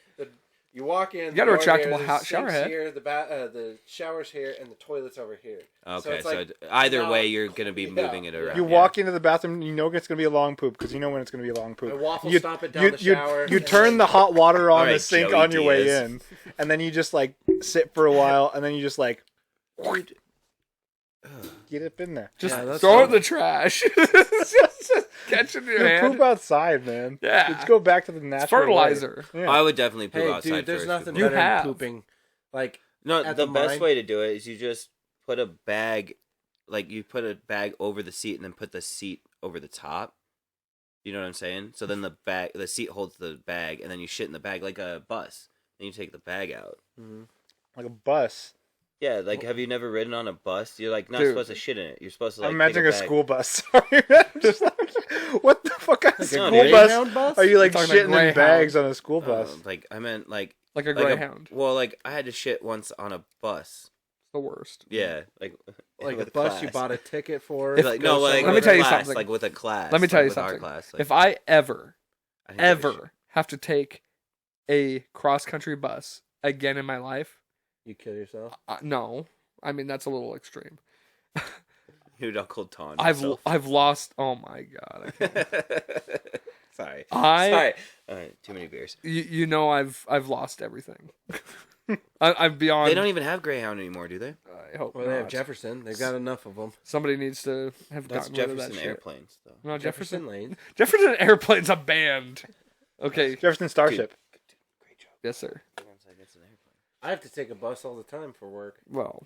You walk in. You got a the door retractable here, the shower sink's head. Here, the shower's here, and the toilet's over here. It. Okay, it's so, like- either no. way, you're gonna be Yeah. moving it around. You yeah. walk into the bathroom, you know it's going to be a long poop because you know when it's going to be a long poop. I waffle you, stomp it down you, the you- shower. You and turn then- the hot water on All the right, sink Joey on your way Diaz. in, and then you just like sit for a while, and then you just like Dude. get it in there. Just Yeah, that's throw it in fine. the trash. just catch it in your Dude, hand. poop outside, man. Yeah. Let's go back to the natural It's fertilizer. way. Yeah. I would definitely poop Hey, outside dude, there's first nothing You better have. than pooping. Like, No, at the the best mine. way to do it is you just put a bag, like you put a bag over the seat and then put the seat over the top. You know what I'm saying? So then the seat holds the bag, and then you shit in the bag like a bus. Then you take the bag out. Like a bus. Yeah, like have you never ridden on a bus? You're like not Dude. supposed to shit in it. You're supposed to like. I'm imagining a take bag. school bus. Sorry, just like, what the fuck kind of a school Greyhound bus? Are you like You're talking shitting about in Greyhound. bags on a school bus? Like I meant like Like a like greyhound. well, like I had to shit once on a bus. It's the worst. Yeah, like like a with bus you class. bought a ticket for. Like, no, like Let me with tell a you class, something. Like with a class. Let me tell like you with our something. Class, like, If I ever I didn't give a shit. ever have to take a cross country bus again in my life, You kill yourself. no. I mean that's a little extreme. You'd Uncle Ton. I've lost. Oh my god. I can't. Sorry. I- Sorry. All right, too many beers. you know I've lost everything. I'm beyond. They don't even have Greyhound anymore, do they? I hope Well, they have not. Jefferson. They've got enough of them. Somebody needs to have That's gotten rid of that Jefferson shit. Airplanes, though. No, Jefferson Lane. Jefferson Airplane's a band. Okay. Jefferson Starship. Great job. Yes, sir. Everyone's like, it's an airplane. I have to take a bus all the time for work. Well,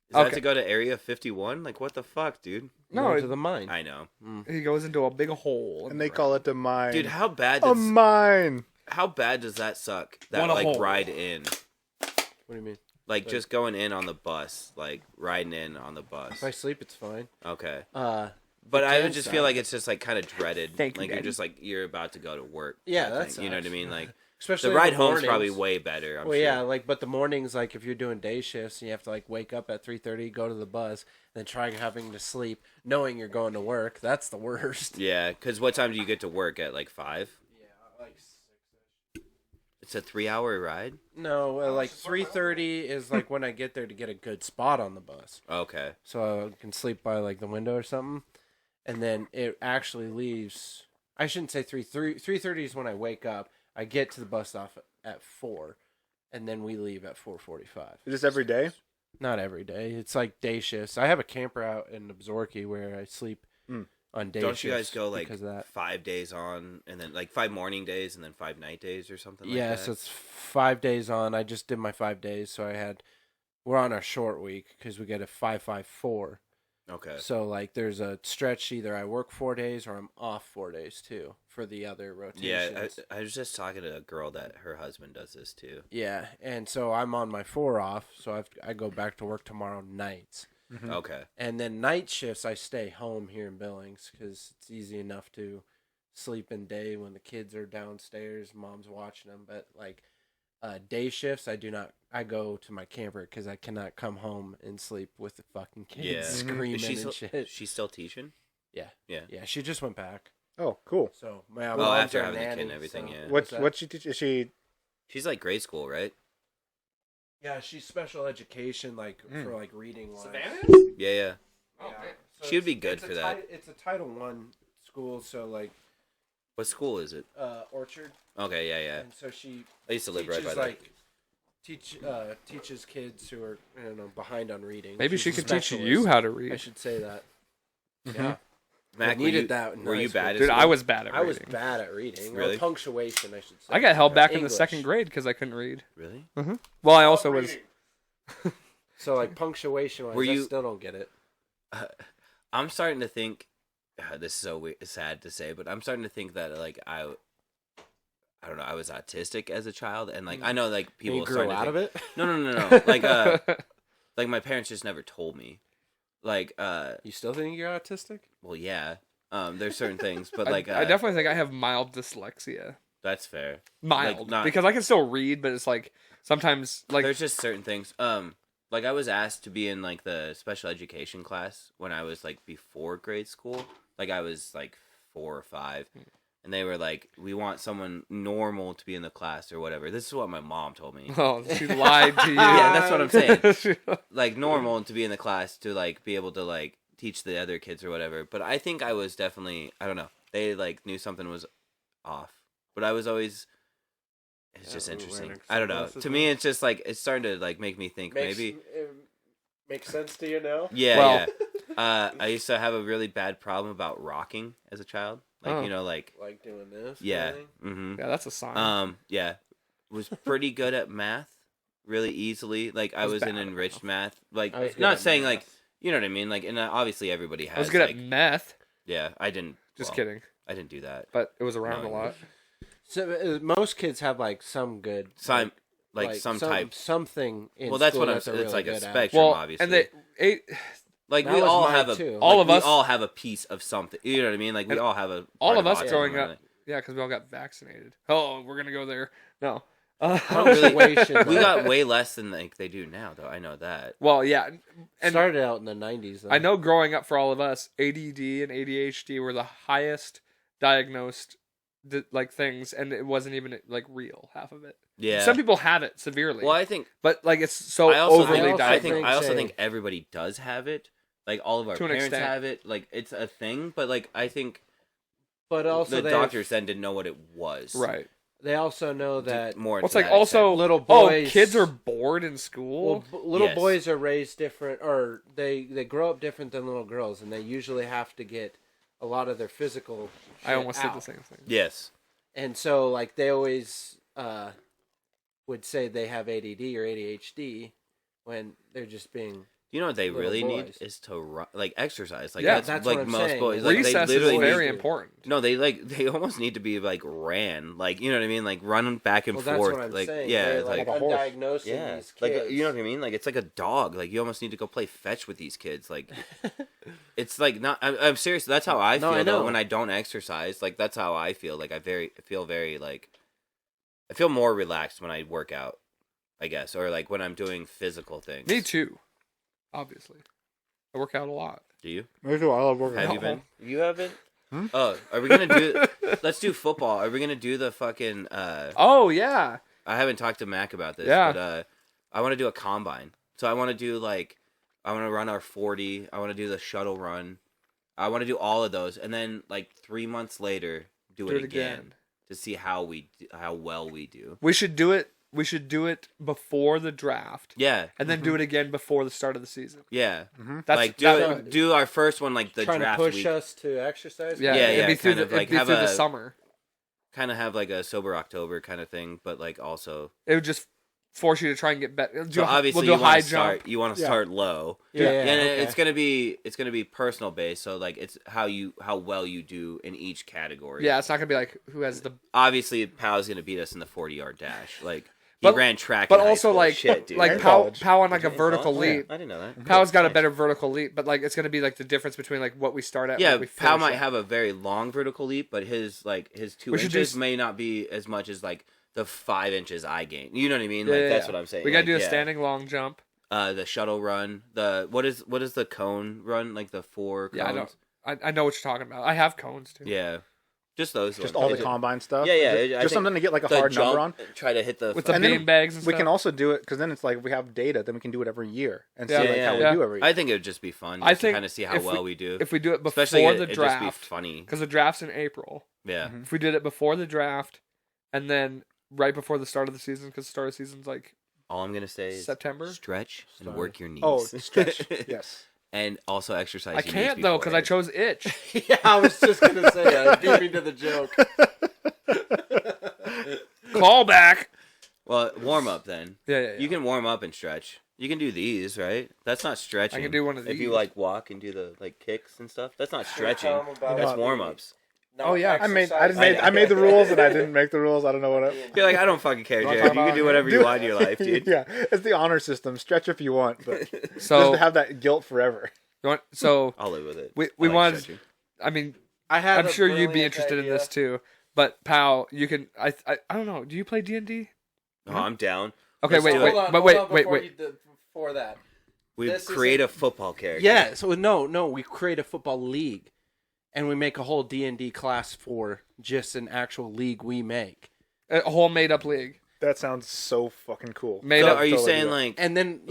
Is that Okay. to go to Area 51? Like, what the fuck, dude? no, Going it- to the mine. I know. he goes into a big hole. And they call it a mine. Dude, how bad a does mine. that suck? That, What a like, hole. ride in. What do you mean? Like, just going in on the bus. Like, riding in on the bus. If I sleep, it's fine. Okay. Uh, But I can would just suck. feel like it's just, like, kind of dreaded. Thank you, like, you're Daddy. just, like, you're about to go to work. Yeah, kind of that thing. You know what I sucks. mean? Like, especially the in ride home's mornings. probably way better, I'm Well, sure. yeah, like, but the mornings, like, if you're doing day shifts and you have to, like, wake up at 3:30, go to the bus, then try having to sleep, knowing you're going to work, that's the worst. Yeah, because what time do you get to work at, like, 5? Yeah, like 6. It's a 3-hour ride? No, like 3:30 is like when I get there to get a good spot on the bus, Okay. so I can sleep by like the window or something, and then it actually leaves. I shouldn't say 3:30 is when I wake up. I get to the bus stop at 4, and then we leave at 4:45. Is this every day? Not every day. It's like day shifts. I have a camper out in Absaroka where I sleep on day shifts. Don't you guys go, like, because of that? 5 days on, and then, like, 5 morning days, and then 5 night days or something like Yeah, that? so it's 5 days on. I just did my 5 days, so we're on our short week because we get a 5-5-4. Okay. So like, there's a stretch either I work 4 days or I'm off 4 days too for the other Yeah, rotations. I was just talking to a girl that her husband does this, too. Yeah, and so I'm on my 4 off, so I go back to work tomorrow nights. Okay. And then night shifts, I stay home here in Billings because it's easy enough to sleep in day when the kids are downstairs, mom's watching them. But like day shifts, I do not. I go to my camper because I cannot come home and sleep with the fucking kids Yeah. screaming Is she and still, shit. she's still teaching? Yeah, Yeah. yeah. She just went back. Oh, cool. So my Well, mom's after our having a kid nanny, and everything, so- yeah. What that? what she teach? Is she She's like grade school, right? Yeah, she's special education, like for like reading wise. Savannah? Yeah. Oh, man. So She would be good it's for a that. It's a Title One school, so like What school is it? Orchard, Okay, yeah. and so she I used to live right teaches by that. like teaches kids who are behind on reading. Maybe She's she a could teach specialist. you how to I read. should say that. Mm-hmm. Yeah, Mac, I needed that. In Were high you school. bad at Dude, school? I was bad at I was reading. bad at reading. Really? Or punctuation, I should say. I got held back in the English. second grade because I couldn't read. Really? Well, I also was. So like punctuation wise, Were I you- still don't get it. I'm starting to think. This is so sad to say, but I'm starting to think that like I don't know. I was autistic as a child, and like I know like people You grew starting out to of think, it. No. Like my parents just never told me. Like You still think you're autistic? well, yeah. There's certain things, but I, like I definitely think I have mild dyslexia. that's fair. Mild, not- because I can still read, but it's like sometimes like There's just certain things. Like I was asked to be in like the special education class when I was like before grade school. Like I was like 4 or 5, and they were like, "We want someone normal to be in the class or whatever." This is what my mom told me. oh, she lied to you. Yeah, that's what I'm saying. Like normal to be in the class to like be able to like teach the other kids or whatever. But I think I was definitely, I don't know. They like knew something was off, but I was always. It's Yeah, just we interesting. learned I don't know. something else To as me, well. it's just like it's starting to like make me think maybe. Makes sense to you now. Yeah, Well- yeah. I used to have a really bad problem about rocking as a child. Like Oh. you know, like Like doing this. yeah, really? mm-hmm. Yeah, that's a sign. Yeah. Was pretty good at math, really easily. Like I Was was in bad at enriched math. Like I was good not at saying math. like you know what I mean. Like and obviously everybody has. I was good like, at meth. yeah, I didn't. Just well, kidding, I didn't do that. but it was around No, a lot. So most kids have like some good, Some like some type. something. In Well, that's school what I'm. that they're It's really like a good at. spectrum, Well, obviously. and they like That we was all mine have a too. All like, of us- we all have a piece of something. You know what I mean? Like we And all have a. all part of us autism growing or up. like- Yeah, because we all got vaccinated. Oh, we're gonna go there. No. Punctuation, We though. got way less than like they do now, though. I know that. Well, yeah, and started out in the 90s. Though. I know growing up for all of us, ADD and ADHD were the highest diagnosed like things, and it wasn't even like real half of it. Yeah. Some people have it severely, Well, I think but like it's so I also overly think, I diagnosed. think I also say- think everybody does have it. Like all of our To an parents extent. have it. Like it's a thing, but like I think But also the doctors then didn't know what it was. Right. They also know that More. Well, it's to like that also extent. little oh, boys- kids are bored in school. little Yes. boys are raised different, or they grow up different than little girls, and they usually have to get a lot of their physical. I shit almost out. did the same thing. Yes. And so, like, they always would say they have ADD or ADHD when they're just being. You know what they Little really need boys. is to run, like exercise. Like Yeah, that's like what I'm most saying. boys. Like, Recess they is literally very need- important. No, they almost need to be like ran. Like you know what I mean? Like running back and Well, that's forth. what I'm like saying. yeah, They're it's like, like a horse. undiagnosed in yeah, these like kids. you know what I mean? Like it's like a dog. Like you almost need to go play fetch with these kids. Like it's like not. I'm serious. That's how I No, feel I though know. when I don't exercise. Like that's how I feel. Like I feel very like I feel more relaxed when I work out. I guess, or like when I'm doing physical things. Me too. Obviously, I work out a lot. Do you? Me too. I love working Have out. you been? You haven't? Hmm? Oh, are we gonna do? Let's do football. Are we gonna do the fucking? Oh yeah, I haven't talked to Mac about this. Yeah. But I want to do a combine. So I want to do like I want to run our 40. I want to do the shuttle run. I want to do all of those, and then like 3 months later, do it again to see how well we do. we should do it. We should do it before the draft, Yeah, and then do it again before the start of the season. yeah. That's Like that's- do our first one like the trying to draft push week. us to exercise. Yeah, Yeah, it'd be through kind the, of, like, it'd be have through the a- summer. Kind of have like a sober October kind of thing, but like also. It would just force you to try and get better. So obviously we'll do you a high want to jump. start. You want to Yeah. start low. yeah. And Okay. it's gonna be personal based. So like it's how well you do in each category. Yeah, it's not gonna be like who has the. Obviously, Pow's gonna beat us in the 40-yard dash. Like he But- ran track. But in high also school. like Shit, dude. like And Pow college. Pow on like a In vertical college? leap. I didn't know that. Pow's got a Nice. better vertical leap, but like it's gonna be like the difference between like what we start at. and Yeah, what we Pow finish might at. have a very long vertical leap, but his 2 We should do inches s- may not be as much as like the 5 inches I gained. You know what I mean? Yeah, Like yeah, that's yeah. what I'm saying. We gotta Like, do a yeah. standing long jump. The shuttle run. The what is the cone run? Like the 4 cones. Yeah, I know what you're talking about. I have cones too. Yeah. Just those. Just ones. all the combine stuff. Yeah, yeah. I Just think something to get like a the hard number on. jump, Try to hit the with the And then bean bags and We stuff. can also do it because then it's like if we have data, then we can do it every year and see Yeah, like how yeah. we do every year. I think it would just be fun. I Just to think kind of see how if well we do. If we do it before Especially the it'd draft, just be funny. because the draft's in April. Yeah. Mhm. If we did it before the draft, and then right before the start of the season, because the start of the season's like All I'm gonna say is September. stretch and Start. work your knees. Oh, stretch. Yes. And also exercise. I your can't knees though because I beforehand. chose itch. Yeah, I was just gonna say that. Beat me to the joke. Call back. Well, warm up then. Yeah. You can warm up and stretch. You can do these, right? That's not stretching. I can do one of If you these. like walk and do the like kicks and stuff, that's not stretching. Tell 'em about That's it. warm ups. Oh yeah, I made exercise. the rules and I didn't make the rules. I don't know what. You're like, I don't fucking care, Wanna Jared. talk You can about do whatever you want in your life, dude. Yeah, it's the honor system. Stretch if you want, but So just have that guilt forever. you want, so I'll live with it. we I like wanted. stretching. I mean, I had. I'm a sure you'd be brilliant interested in idea. this too. But Pow, you can. I don't know. Do you play D&D? Oh, I'm down. Okay, Let's wait, do wait, it. Hold on, but hold wait, on wait, before wait. Before that. We This create isn't- a football character. Yeah. So no, we create a football league, and we make a whole D&D class for just an actual league we make. A whole made-up league. That sounds so fucking cool. Made So up. are you totally saying do it. like And then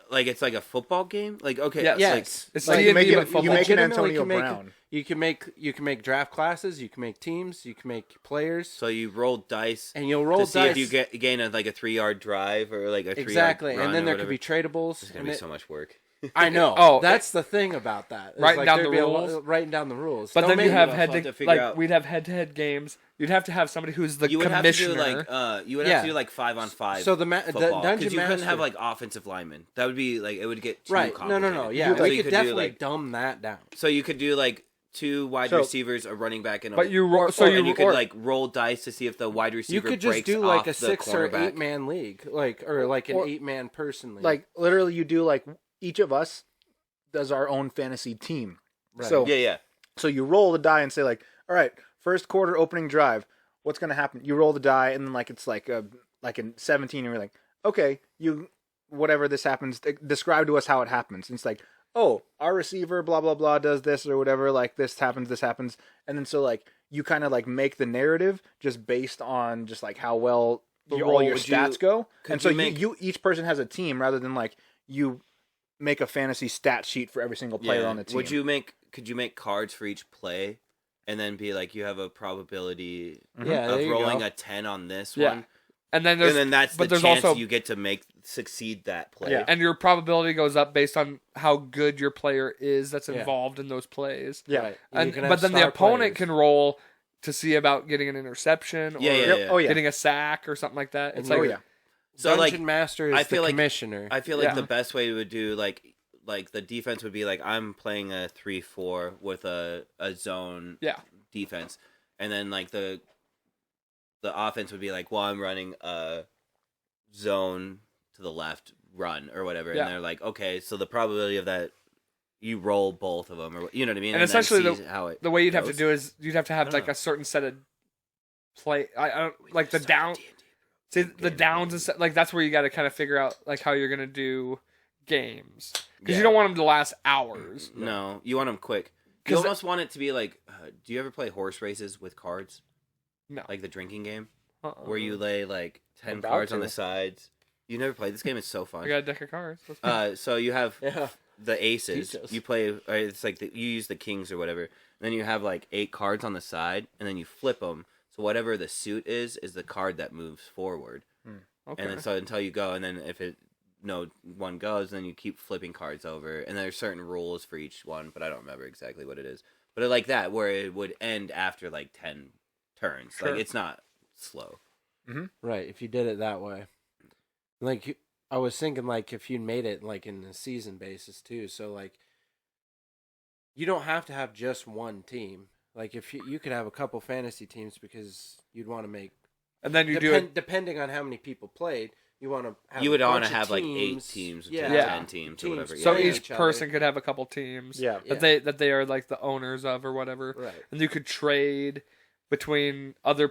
like it's like a football game? Like okay, Yes. it's yes, It's Like D&D, you make but it, football. you make an Legitimately, Antonio you make- Brown. you can make draft classes, you can make teams, you can make players, so you roll dice and you'll roll to see dice. if you gain a 3-yard drive or like a 3-yard exactly, run and then or there whatever. could be tradables. It's gonna and be it- so much work. I know. Oh, That's the thing about that. It's Writing down there'd the be a rules? writing down the rules. But Don't then you make- have also head have to to figure like out- we'd have head-to-head games. You'd have to have somebody who's the You would have to do commissioner. like you would Yeah. have to do like 5-on-5. So the football, dungeon you couldn't have master- like offensive linemen. That would be like it would get too right. complicated. No. Yeah, do, we like- could do, definitely like- dumb that down. So you could do like 2 wide So- receivers, a running back, and a But you roll. So and you you could or- like roll dice to see if the wide receiver You could just breaks do like off a the 6 or cornerback. 8-man league, or like an Or- 8-man person league. Like literally, you do like each of us does our own fantasy team. Right. So Yeah. so you roll the die and say like, all right, first quarter opening drive. What's gonna happen? You roll the die and then like it's like a in 17 and you're like, okay, you whatever this happens, describe to us how it happens. And it's like, oh, our receiver blah blah blah does this or whatever. Like this happens, and then so like you kind of like make the narrative just based on just like how well But all your would you- stats go. could And so you make- you each person has a team rather than like you make a fantasy stat sheet for every single player on the team. Could you make cards for each play, and then be like you have a probability yeah, there of you rolling go. a 10 on this Yeah. one, and then there's and then that's the but there's chance also you get to succeed that play. Yeah. and your probability goes up based on how good your player is that's Yeah. involved in those plays. Yeah. Right. And You can have but then the star opponent players. can roll to see about getting an interception or Yeah, yeah, Yep. yeah. Oh yeah. getting a sack or something like that. It's And like Oh yeah. So like Dungeon Master is I feel the like- commissioner. I feel like Yeah. the best way to do like the defense would be like I'm playing a 3-4 with a zone Yeah. defense, and then like the offense would be like, well, I'm running a zone to the left run or whatever, Yeah. and they're like, okay, so the probability of that you roll both of them, or you know what I mean, And then essentially see how it the way you'd have to goes. do is you'd have to have I like don't know. a certain set of play. I don't like the down. See the downs and stuff, like that's where you got to kind of figure out like how you're gonna do games because Yeah. you don't want them to last hours. No, you want them quick. You 'Cause almost want it to be like, do you ever play horse races with cards? No. Like the drinking game, Uh-uh. where you lay like 10 About cards on to. the sides. You never played this game? It's so I fun. got a deck of cards. Let's go. So you have yeah. the aces. Teach us. You play. It's like you use the kings or whatever. And then you have like 8 cards on the side, and then you flip them. So whatever the suit is the card that moves forward. Okay. And then so until you go, and then if no one goes, then you keep flipping cards over. And there's certain rules for each one, but I don't remember exactly what it is. But like that, where it would end after like 10 turns. Sure. Like it's not slow. Right, if you did it that way. Like, I was thinking, like, if you made it, like, in a season basis, too. So, like, you don't have to have just one team. Like, if you could have a couple fantasy teams because you'd want to make... and then you do it. Depending on how many people played, you want to have You would want want to have like 8 teams, Yeah. Yeah. 10 teams, or whatever. So yeah, each each other. person could have a couple teams Yeah. Yeah. that they are like the owners of or whatever, Right. and you could trade between other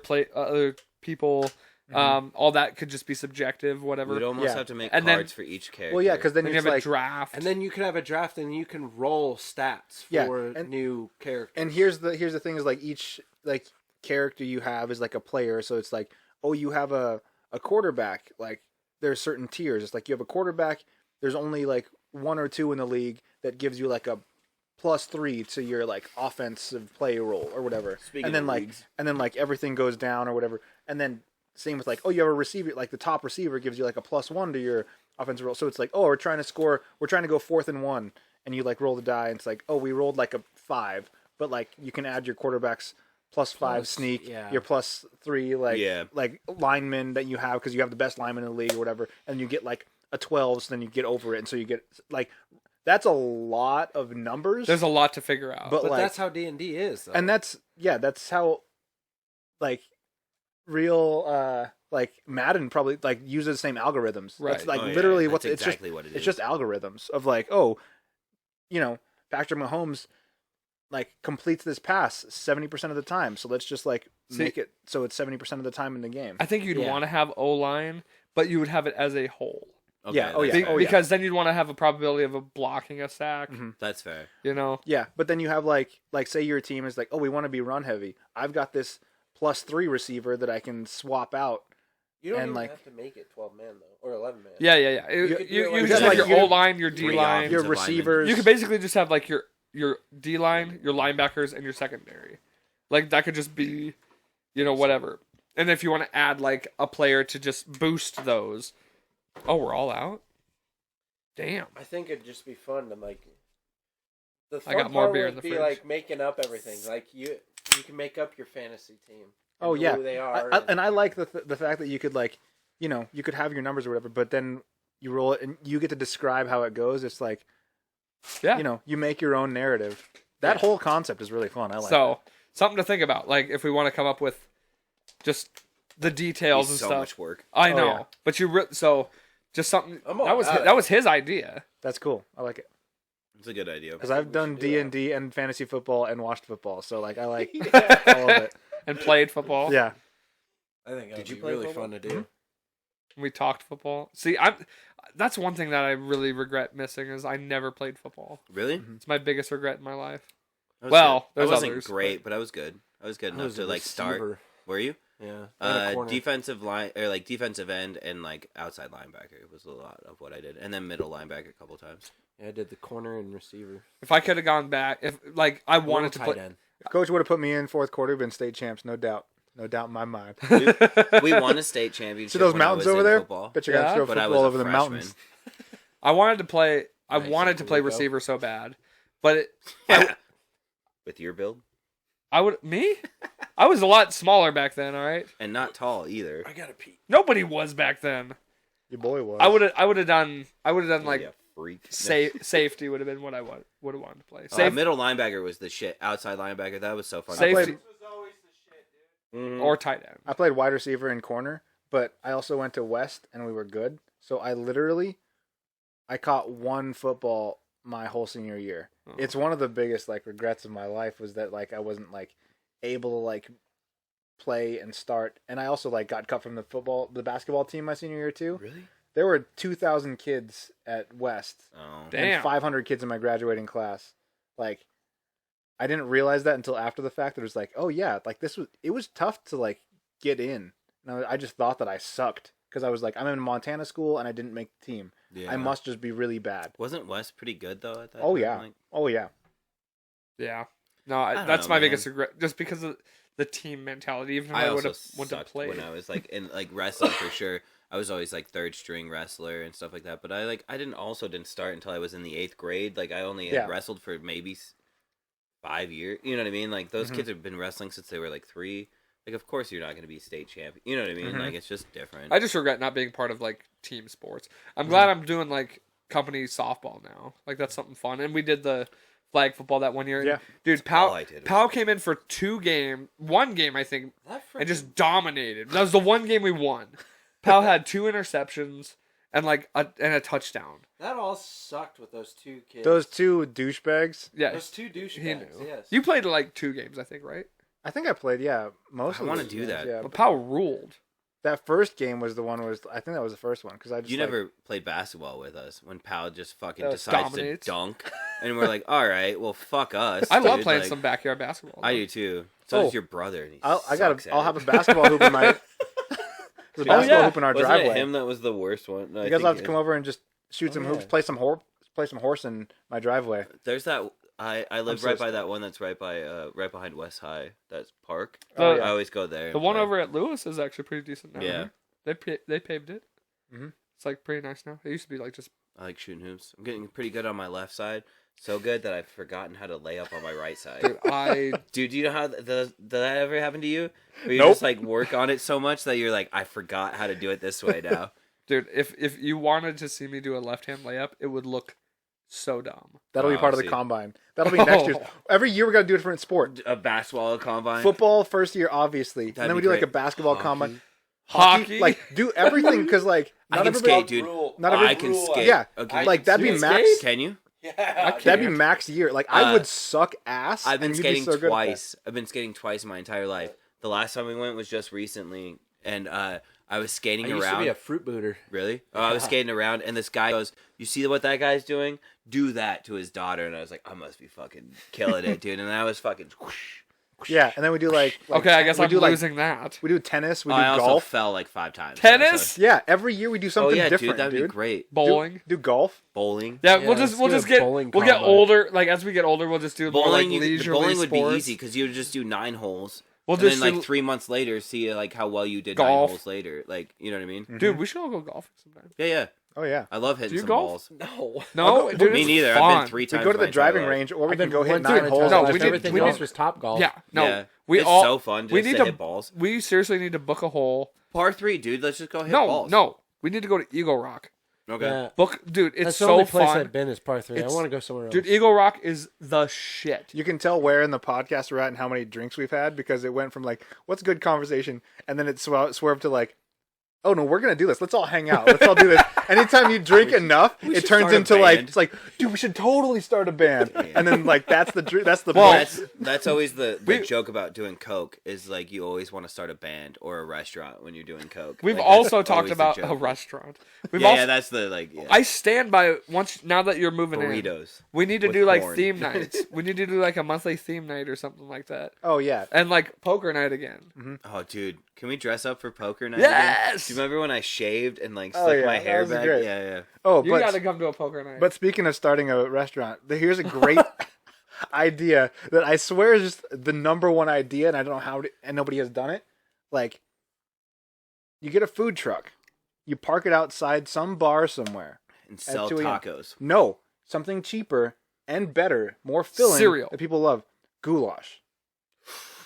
people. All that could just be subjective, whatever. We'd almost Yeah. have to make And then- cards for each character. Well, yeah, because then Then you it's have a like, draft, And then you could have a draft and you can roll stats Yeah, for and- new characters. and here's the thing is like each like character you have is like a player. So it's like, oh, you have a quarterback. Like there's certain tiers. It's like you have a quarterback. There's only like 1 or 2 in the league that gives you like a +3 to your like offensive play roll or whatever. Speaking of leagues. and then like everything goes down or whatever. And then same with like, oh, you have a receiver, like the top receiver gives you like a +1 to your offensive roll. So it's like, oh, we're trying to go 4th and 1, and you like roll the die, and it's like, oh, we rolled like a 5, but like you can add your quarterback's +5 sneak, your +3 like lineman that you have because you have the best lineman in the league or whatever, and you get like a 12, so then you get over it, and so you get like that's a lot of numbers. There's a lot to figure out, but like, that's how D&D is, though. And that's how like real like Madden probably like uses the same algorithms. Right. It's like Oh, yeah, literally that's what exactly what it it's is. just algorithms of like, oh, you know, Patrick Mahomes like completes this pass 70% of the time. So let's just like make it so it's 70% of the time in the game. I think you'd want to have O-line, but you would have it as a whole. Okay, Yeah, oh, that's yeah. fair. Because then you'd want to have a probability of a blocking a sack. Mhm. That's fair. You know? Yeah, but then you have like say your team is like, oh, we want to be run heavy. I've got this +3 receiver that I can swap out. You don't and, even like- have to make it 12 man though, or 11 man. Yeah. could do You it like just that. have Like, your you- O-line, your Three D-line. Your offensive receivers. You could basically just have like your D-line, your linebackers, and your secondary. Like that could just be, you know, whatever. And if you want to add like a player to just boost those. Oh, we're all out? Damn. I think it'd just be fun to like. The I fun got more part beer would in the be fridge. like making up everything. Like you can make up your fantasy team. Oh know yeah, who they are. and I like the fact that you could like, you know, you could have your numbers or whatever, but then you roll it and you get to describe how it goes. It's like, Yeah. you know, you make your own narrative. That whole concept is really fun. I like. So, something to think about. Like if we want to come up with just the details and so stuff. much work. I Oh, know. yeah. But so just something I'm all that was about it. that was his idea. That's cool. I like it It's a good idea. because I've done should do D&D and fantasy football and watched football. So like I like all of it. And played football. Yeah. I think that'd Did you be play really football? fun to do. We talked football. See, that's one thing that I really regret missing is I never played football. Really? It's my biggest regret in my life. I was Well, good. there's I wasn't others, great, but I was good. I was good I enough was to a like start. receiver. Were you? Yeah. And a corner. Defensive line or like defensive end and like outside linebacker was a lot of what I did, and then middle linebacker a couple times. Yeah, I did the corner and receiver. If I could have gone back, if like I wanted to Little play, tight end. Coach would have put me in fourth quarter, been state champs, no doubt. No doubt in my mind. We won a state championship. See those when I mountains was over in there? Football. Bet you guys Yeah? throw But I football was a over the freshman. mountains. I wanted to play. I Nice, wanted to play Rico. receiver so bad, but With your build I was a lot smaller back then. All right, and not tall either. I gotta pee. nobody was back then. Your boy was. I would have done like Yeah, freak. safety would have been what I would have wanted to play. Middle linebacker was the shit. Outside linebacker, that was so fun. Safety Mhm. or tight end. I played wide receiver and corner, but I also went to West and we were good. So I caught one football my whole senior year. Oh. It's one of the biggest like regrets of my life was that like I wasn't like able to like play and start. And I also like got cut from the basketball team my senior year too. Really? There were 2,000 kids at West Oh. Damn. and 500 kids in my graduating class. Like I didn't realize that until after the fact. That it was like, oh yeah, like it was tough to like get in. And I just thought that I sucked because I was like, I'm in Montana school and I didn't make the team. Yeah. I must just be really bad. Wasn't West pretty good though at that? Oh time? yeah, Like, oh yeah. Yeah. No, don't that's know, my man. biggest regret, just because of the team mentality. Even if I I would also have went to sucked play. when I was like in like wrestling for sure. I was always like third string wrestler and stuff like that. But I didn't start until I was in the 8th grade. Like I only had Yeah. wrestled for maybe 5 years. You know what I mean? Like those Mhm. kids have been wrestling since they were like 3. Like of course you're not going to be state champ. You know what I mean? Mhm. Like it's just different. I just regret not being part of like team sports. I'm glad I'm doing like company softball now. Like that's something fun. And we did the flag football that one year. Yeah. Dude, all I did. Powell came in for one game I think, That and just dominated. That was the one game we won. Powell had 2 interceptions and like a touchdown. that all sucked with those two kids. Those two douchebags. Yeah, Those two he douchebags. knew. Yes. You played like 2 games, I think, right? I think I played. Yeah, most. I of wanna those do games, that. Yeah, But Powell ruled. That first game was the one I think that was the first one because I just You never played basketball with us when Pal just fucking That decides dominates. to dunk, and we're like, all right, well, fuck us. I love dude. playing Like, some backyard basketball. I though. do too. So Oh. does your brother. And he I'll sucks at have it. a basketball hoop in my there's a Oh, basketball yeah. hoop in our Wasn't driveway. it him that was the worst one? No, I You guys think will have to it- come over and just shoot some hoops, play some horse in my driveway. There's that. I live so right by that one that's right behind West High. That's Park. Oh, The- yeah. I always go there. The and one play. over at Lewis is actually pretty decent now. Yeah. right? They paved it. Mhm. It's like pretty nice now. It used to be like just. I like shooting hoops. I'm getting pretty good on my left side. So good that I've forgotten how to lay up on my right side. Dude, I Dude, do you know how did that ever happen to you? Where you Nope. just like work on it so much that you're like, I forgot how to do it this way now. dude, if you wanted to see me do a left hand layup, it would look so dumb. That'll be Oh, part of the see. combine. That'll be next year. Every year we got to do a different sport. A basketball combine. Football first year, obviously, That'd and then we be do like great. a basketball Hockey. combine. Hockey? Like do everything because like I not can everybody. skate, dude. Not every- I can skate. Yeah, Okay. like that'd You be can max. skate? Can you? Yeah. That'd be can't. max year. Like I Uh, would suck ass. I've been and you'd be skating so good at that. twice. I've been skating twice my entire life. The last time we went was just recently, and I was skating I used to around. be a fruit booter. Really? Oh, I was skating around, and this guy goes, "You see what that guy's doing? Do that to his daughter." And I was like, "I must be fucking killing it, dude." And I was fucking. Whoosh. Yeah, and then we do like Okay, I guess we I'm do like losing that. we do tennis, we do I also golf. fell like 5 times. Tennis? So- Yeah, every year we do Oh something yeah, different, dude, that'd be great. Bowling. Do golf. Bowling. Yeah, Yeah, we'll let's just do a get bowling we'll get combine. older. Like as we get older, we'll just do more like Bowling, leisurely bowling would sports. be easy because you would just do 9 holes. We'll And just then do, like 3 months later, see like how well you did Golf. 9 holes later. Like, you know what I mean? dude. We should all go golfing sometime. Yeah, yeah. Oh yeah, I love hitting you some golf? balls. No. No, dude, Me it's neither. Fun. I've been 3 we times. go to my the driving entire life. range, or we I've can been go hit one 9 time holes. No, until we did- everything we else did- was top golf. Yeah, no, Yeah. we It's all so fun just we need to to hit balls. We seriously need to book a hole. Par 3, dude. Let's just go hit No, balls. no, we need to go to Eagle Rock. Okay. Yeah. Book, dude. It's That's the so only place fun. I've been is par 3. I It's- want to go somewhere else. Dude, Eagle Rock is the shit. You can tell where in the podcast we're at and how many drinks we've had because it went from like, "What's good conversation," and then it swerved to like, "Oh no, we're gonna do this. Let's all hang out. Let's all do this." Anytime you drink enough, it should turns start a into like band. it's like, "Dude, we should totally start a band." And then like that's the Well, point. That's always the We- joke about doing coke is like you always want to start a band or a restaurant when you're doing coke. We've Like, that's also talked always the about joke. a restaurant. We've Yeah, also, yeah, that's the like yeah. I stand by once now that you're moving in. burritos. We need to with do like corn. theme nights. We need to do like a monthly theme night or something like that, Oh yeah, and like poker night again. Oh, dude, can we dress up for poker night? Again? Yes. Do you remember when I shaved and like Oh, slicked yeah, my that hair was back? great. Yeah, yeah. oh You but got to come to a poker night. but speaking of starting a restaurant, here's a great idea that I swear is just the number one idea, and I don't know how to, and nobody has done it. Like, you get a food truck, you park it outside some bar somewhere. And sell 2 a.m. tacos. No, something cheaper and better, more filling Cereal. that people love. Goulash.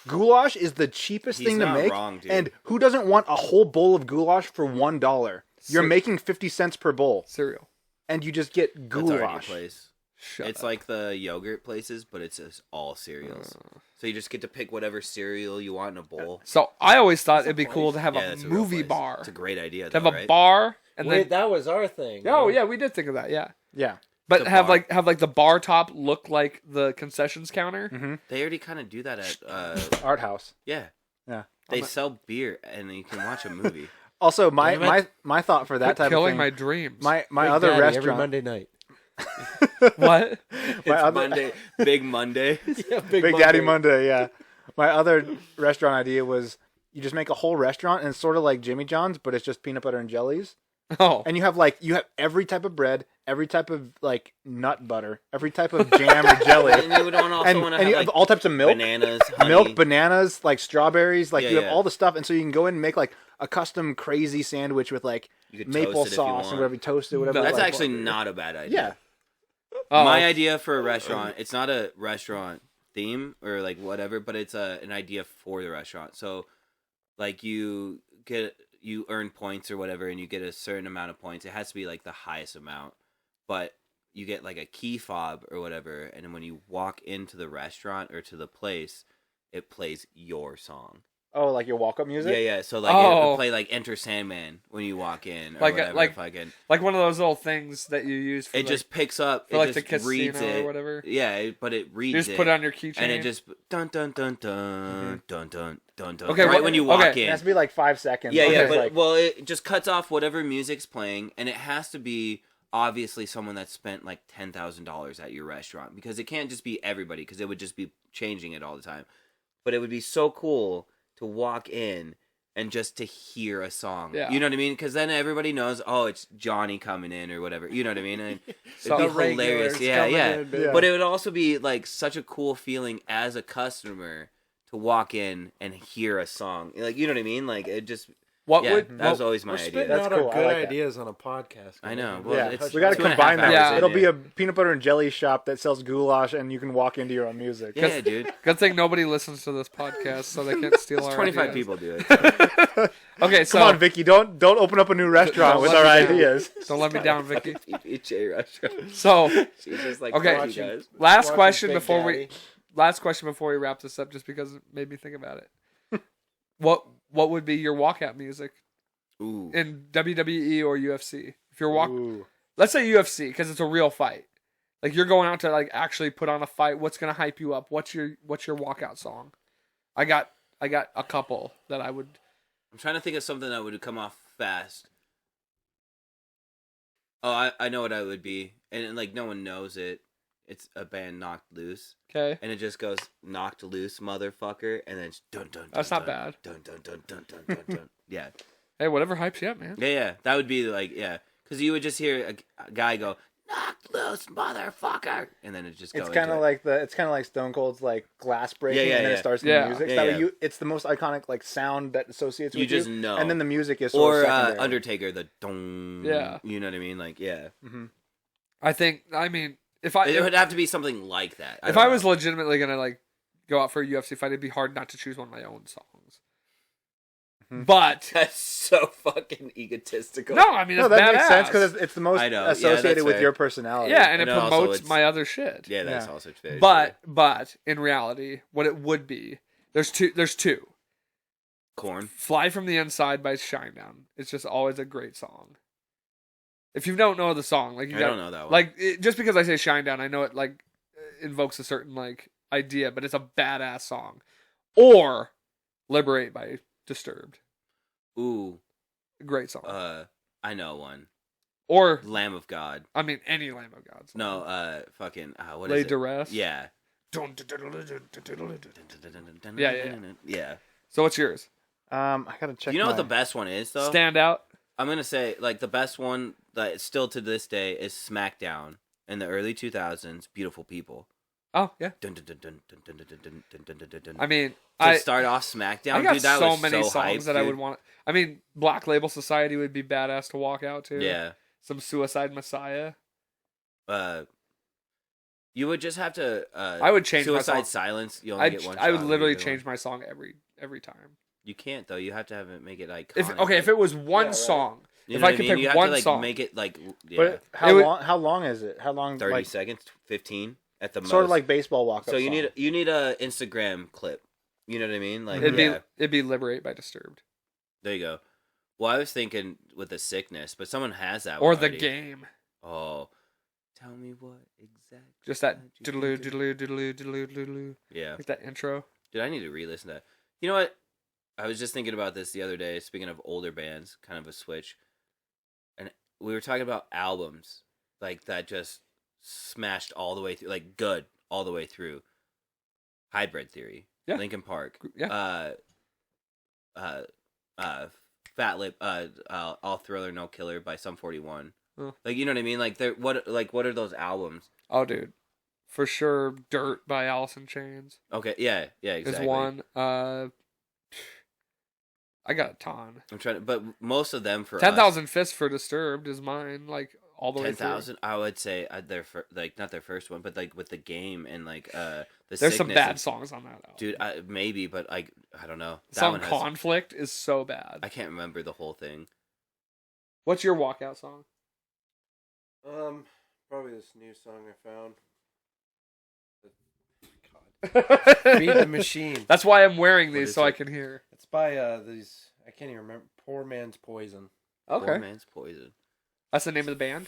Goulash is the cheapest He's thing to not make. wrong, dude. And who doesn't want a whole bowl of goulash for $1? You're Cer- making 50 cents per bowl, cereal. and you just get That's already a goulash. place. Shut It's up. like the yogurt places, but it's just all cereals. So you just get to pick whatever cereal you want in a bowl. So I always thought it'd be cool to have Yeah, a that's a real movie place. bar. It's a great idea. To have though, a right? bar and Wait, then that was our thing. oh yeah, we did think of that. Yeah, Yeah. but The have bar. like the bar top look like the concessions counter. Mm-hmm. They already kind of do that at Art house. yeah. Yeah. They sell beer and you can watch a movie. Also, my, Damn it. my thought for that Quit type killing of my thing. dreams. My Big other Daddy every restaurant. Monday night. what? It's My other- Monday, Big Monday. Yeah, Big Daddy Monday, yeah. My other restaurant idea was you just make a whole restaurant and it's sort of like Jimmy John's, but it's just peanut butter and jellies. Oh, And you have every type of bread, every type of like nut butter, every type of jam or jelly, And you would also and, want to and you have have like all types of milk, bananas, honey. milk, bananas, like strawberries, like Yeah, you have yeah. all the stuff, and so you can go in and make like a custom crazy sandwich with like You could maple toast it if you sauce want. and whatever, you toast it, whatever. No, you That's like. actually not a bad idea. yeah. oh. My idea for a restaurant, it's not a restaurant theme or like whatever, but it's an idea for the restaurant. So like you earn points or whatever and you get a certain amount of points. It has to be like the highest amount. But you get like a key fob or whatever, and then when you walk into the restaurant or to the place, it plays your song. Oh, like your walk-up music? Yeah. So like Oh. it play like Enter Sandman when you walk in, or Like- whatever. like- Fucking, Like one of those little things that you use for it just picks up. for it like just the casino reads it or whatever. Yeah, but it reads You just it. put it on your keychain. And it just dun dun dun dun dun dun dun dun. Okay, right what- when you okay. walk It in. has to be like 5 seconds. Yeah, Okay. but Like, well, it just cuts off whatever music's playing, and it has to be obviously someone that spent like $10,000 at your restaurant, because it can't just be everybody, because it would just be changing it all the time. But it would be so cool to walk in and just to hear a song. Yeah. You know what I mean? Because then everybody knows, oh, it's Johnny coming in or whatever. You know what I mean? And So- it'd The be hilarious. Yeah. Yeah. But it would also be like such a cool feeling as a customer to walk in and hear a song. Like, you know what I mean? Like, it just, What yeah, would that was what- always my We're idea. spitting That's out cool. our I good like that. ideas on a podcast. I know. man. Well, yeah, it's we got to 2.5 combine hours that. in, It'll be yeah. a peanut butter and jelly shop that sells goulash, and you can walk into your own music. Yeah, dude. Good thing nobody listens to this podcast, so they can't steal our 25 ideas. people do it. Okay, so Come on, Vicky, don't open up a new restaurant Don't with let our me down. ideas. don't let me down, Vicky. PBJ restaurant. So She's just like, Okay. fuck you guys. last Watching question Big before Daddy. we wrap this up, just because it made me think about it. What would be your walkout music Ooh. in WWE or UFC? If you're Ooh. let's say UFC, because it's a real fight. Like, you're going out to like actually put on a fight. What's gonna hype you up? What's your walkout song? I got a couple that I would. I'm trying to think of something that would come off fast. Oh, I know what I would be. And like, no one knows it. It's a band, Knocked Loose. Okay. And it just goes, knocked loose, motherfucker. And then it's dun dun dun. That's not dun, bad. Dun dun dun dun dun dun dun. Yeah. Hey, whatever hypes you up, man. Yeah. That would be like, yeah. Because you would just hear a guy go, knocked loose, motherfucker. And then it just goes. It's kind of like Stone Cold's like glass breaking, Yeah, and then yeah. it starts Yeah. the music. Yeah, That way yeah. it's the most iconic like sound that associates You with just you, know. and then the music is sort Or of secondary. Undertaker, the dong. Yeah. You know what I mean? Like, yeah. Mm-hmm. I mean, if I It would have to be something like that. if don't I know. was legitimately gonna like go out for a UFC fight, it'd be hard not to choose one of my own songs. Mhm. But That's so fucking egotistical. no, I mean, No, it's that makes badass. sense because it's the most I know. Yeah, associated that's with fair. your personality. Yeah, and it And also promotes it's- my other shit. Yeah, that's Yeah. also very But in reality, what it would be, there's two. corn. Fly from the Inside by Shinedown. It's just always a great song. If you don't know the song, like you I got, don't know that one. like just because I say Shinedown, I know it like invokes a certain like idea, but it's a badass song. Or Liberate by Disturbed. Ooh, Great song. I know one. Or Lamb of God. I mean any Lamb of God song. No, fucking what Lay is it? to Rest. Yeah. Yeah. Yeah. So what's yours? I gotta check. You know my... what the best one is though? Stand out. I'm gonna say like the best one that still to this day is SmackDown in the early 2000s. Beautiful People. Oh yeah. Dun, dun, dun, dun, dun, dun, dun, dun, dun, dun, dun, dun. I mean, To I start off SmackDown, I got dude, that so was many so songs hyped, that I dude. would want. I mean, Black Label Society would be badass to walk out to. Yeah. Some Suicide Messiah. You would just have to. I would change my Suicide song. Silence. You only get one. I would shot, literally you get change one. my song every time. You can't though. You have to have it make it like. If it was one right. song, You if know I what could mean? pick You have one to, like, song, make it like. Yeah, But how long is it? How long? 30 like, seconds, 15 at the most. sort of like baseball walk-up. So you song. need a Instagram clip. You know what I mean? Like it'd be Liberate by Disturbed there you go. Well, I was thinking with the sickness, but someone has that. or one The already. Game. Oh, tell me what exactly. Just that you diddle think diddle diddle diddle diddle. Yeah, Like that intro. dude, I need to re-listen to that. You know what? I was just thinking about this the other day. Speaking of older bands, kind of a switch, and we were talking about albums like that just smashed all the way through, like good all the way through. Hybrid Theory, Yeah. Linkin Park, Yeah. Fat Lip, All Thriller No Killer by Sum 41. Oh. Like, you know what I mean? Like, what are those albums? Oh, dude, for sure. Dirt by Alice in Chains Okay, yeah, exactly. is one. I got a ton. I'm trying to, but most of them for 10,000 Fists for Disturbed is mine. Like all the way through. 10,000. I would say like not their first one, but like with The Game and like the. There's some Sickness bad and- songs on that album. Dude, maybe, but like I don't know. That Some one has, Conflict is so bad. I can't remember the whole thing. What's your walkout song? Probably this new song I found. Feed Feed the Machine. That's why I'm wearing What these is so I it? can hear. It's by these. I can't even remember. Poor Man's Poison. Okay. Poor Man's Poison. That's the name of the band?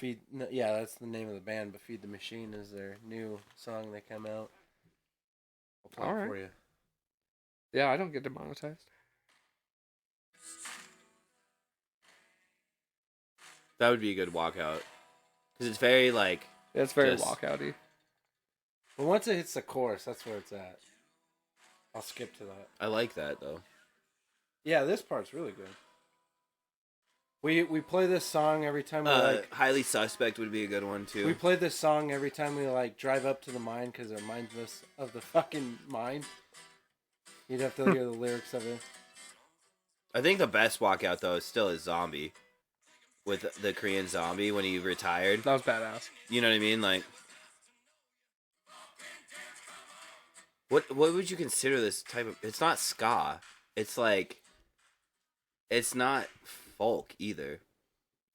Yeah, that's the name of the band. But Feed the Machine is their new song that come out. I'll play All it right. for you. Yeah, I don't get demonetized. That would be a good walkout. Because it's very, like... Yeah, it's very Just- walkouty. But once it hits the chorus, that's where it's at. I'll skip to that. I like that, though. Yeah, this part's really good. We play this song every time we Highly Suspect would be a good one, too. we play this song every time we drive up to the mine because it reminds us of the fucking mine. You'd have to hear the lyrics of it. I think the best walkout, though, is still Zombie. With the Korean Zombie when he retired. That was badass. You know what I mean? Like... What would you consider this type of... It's not ska. It's like... It's not folk either.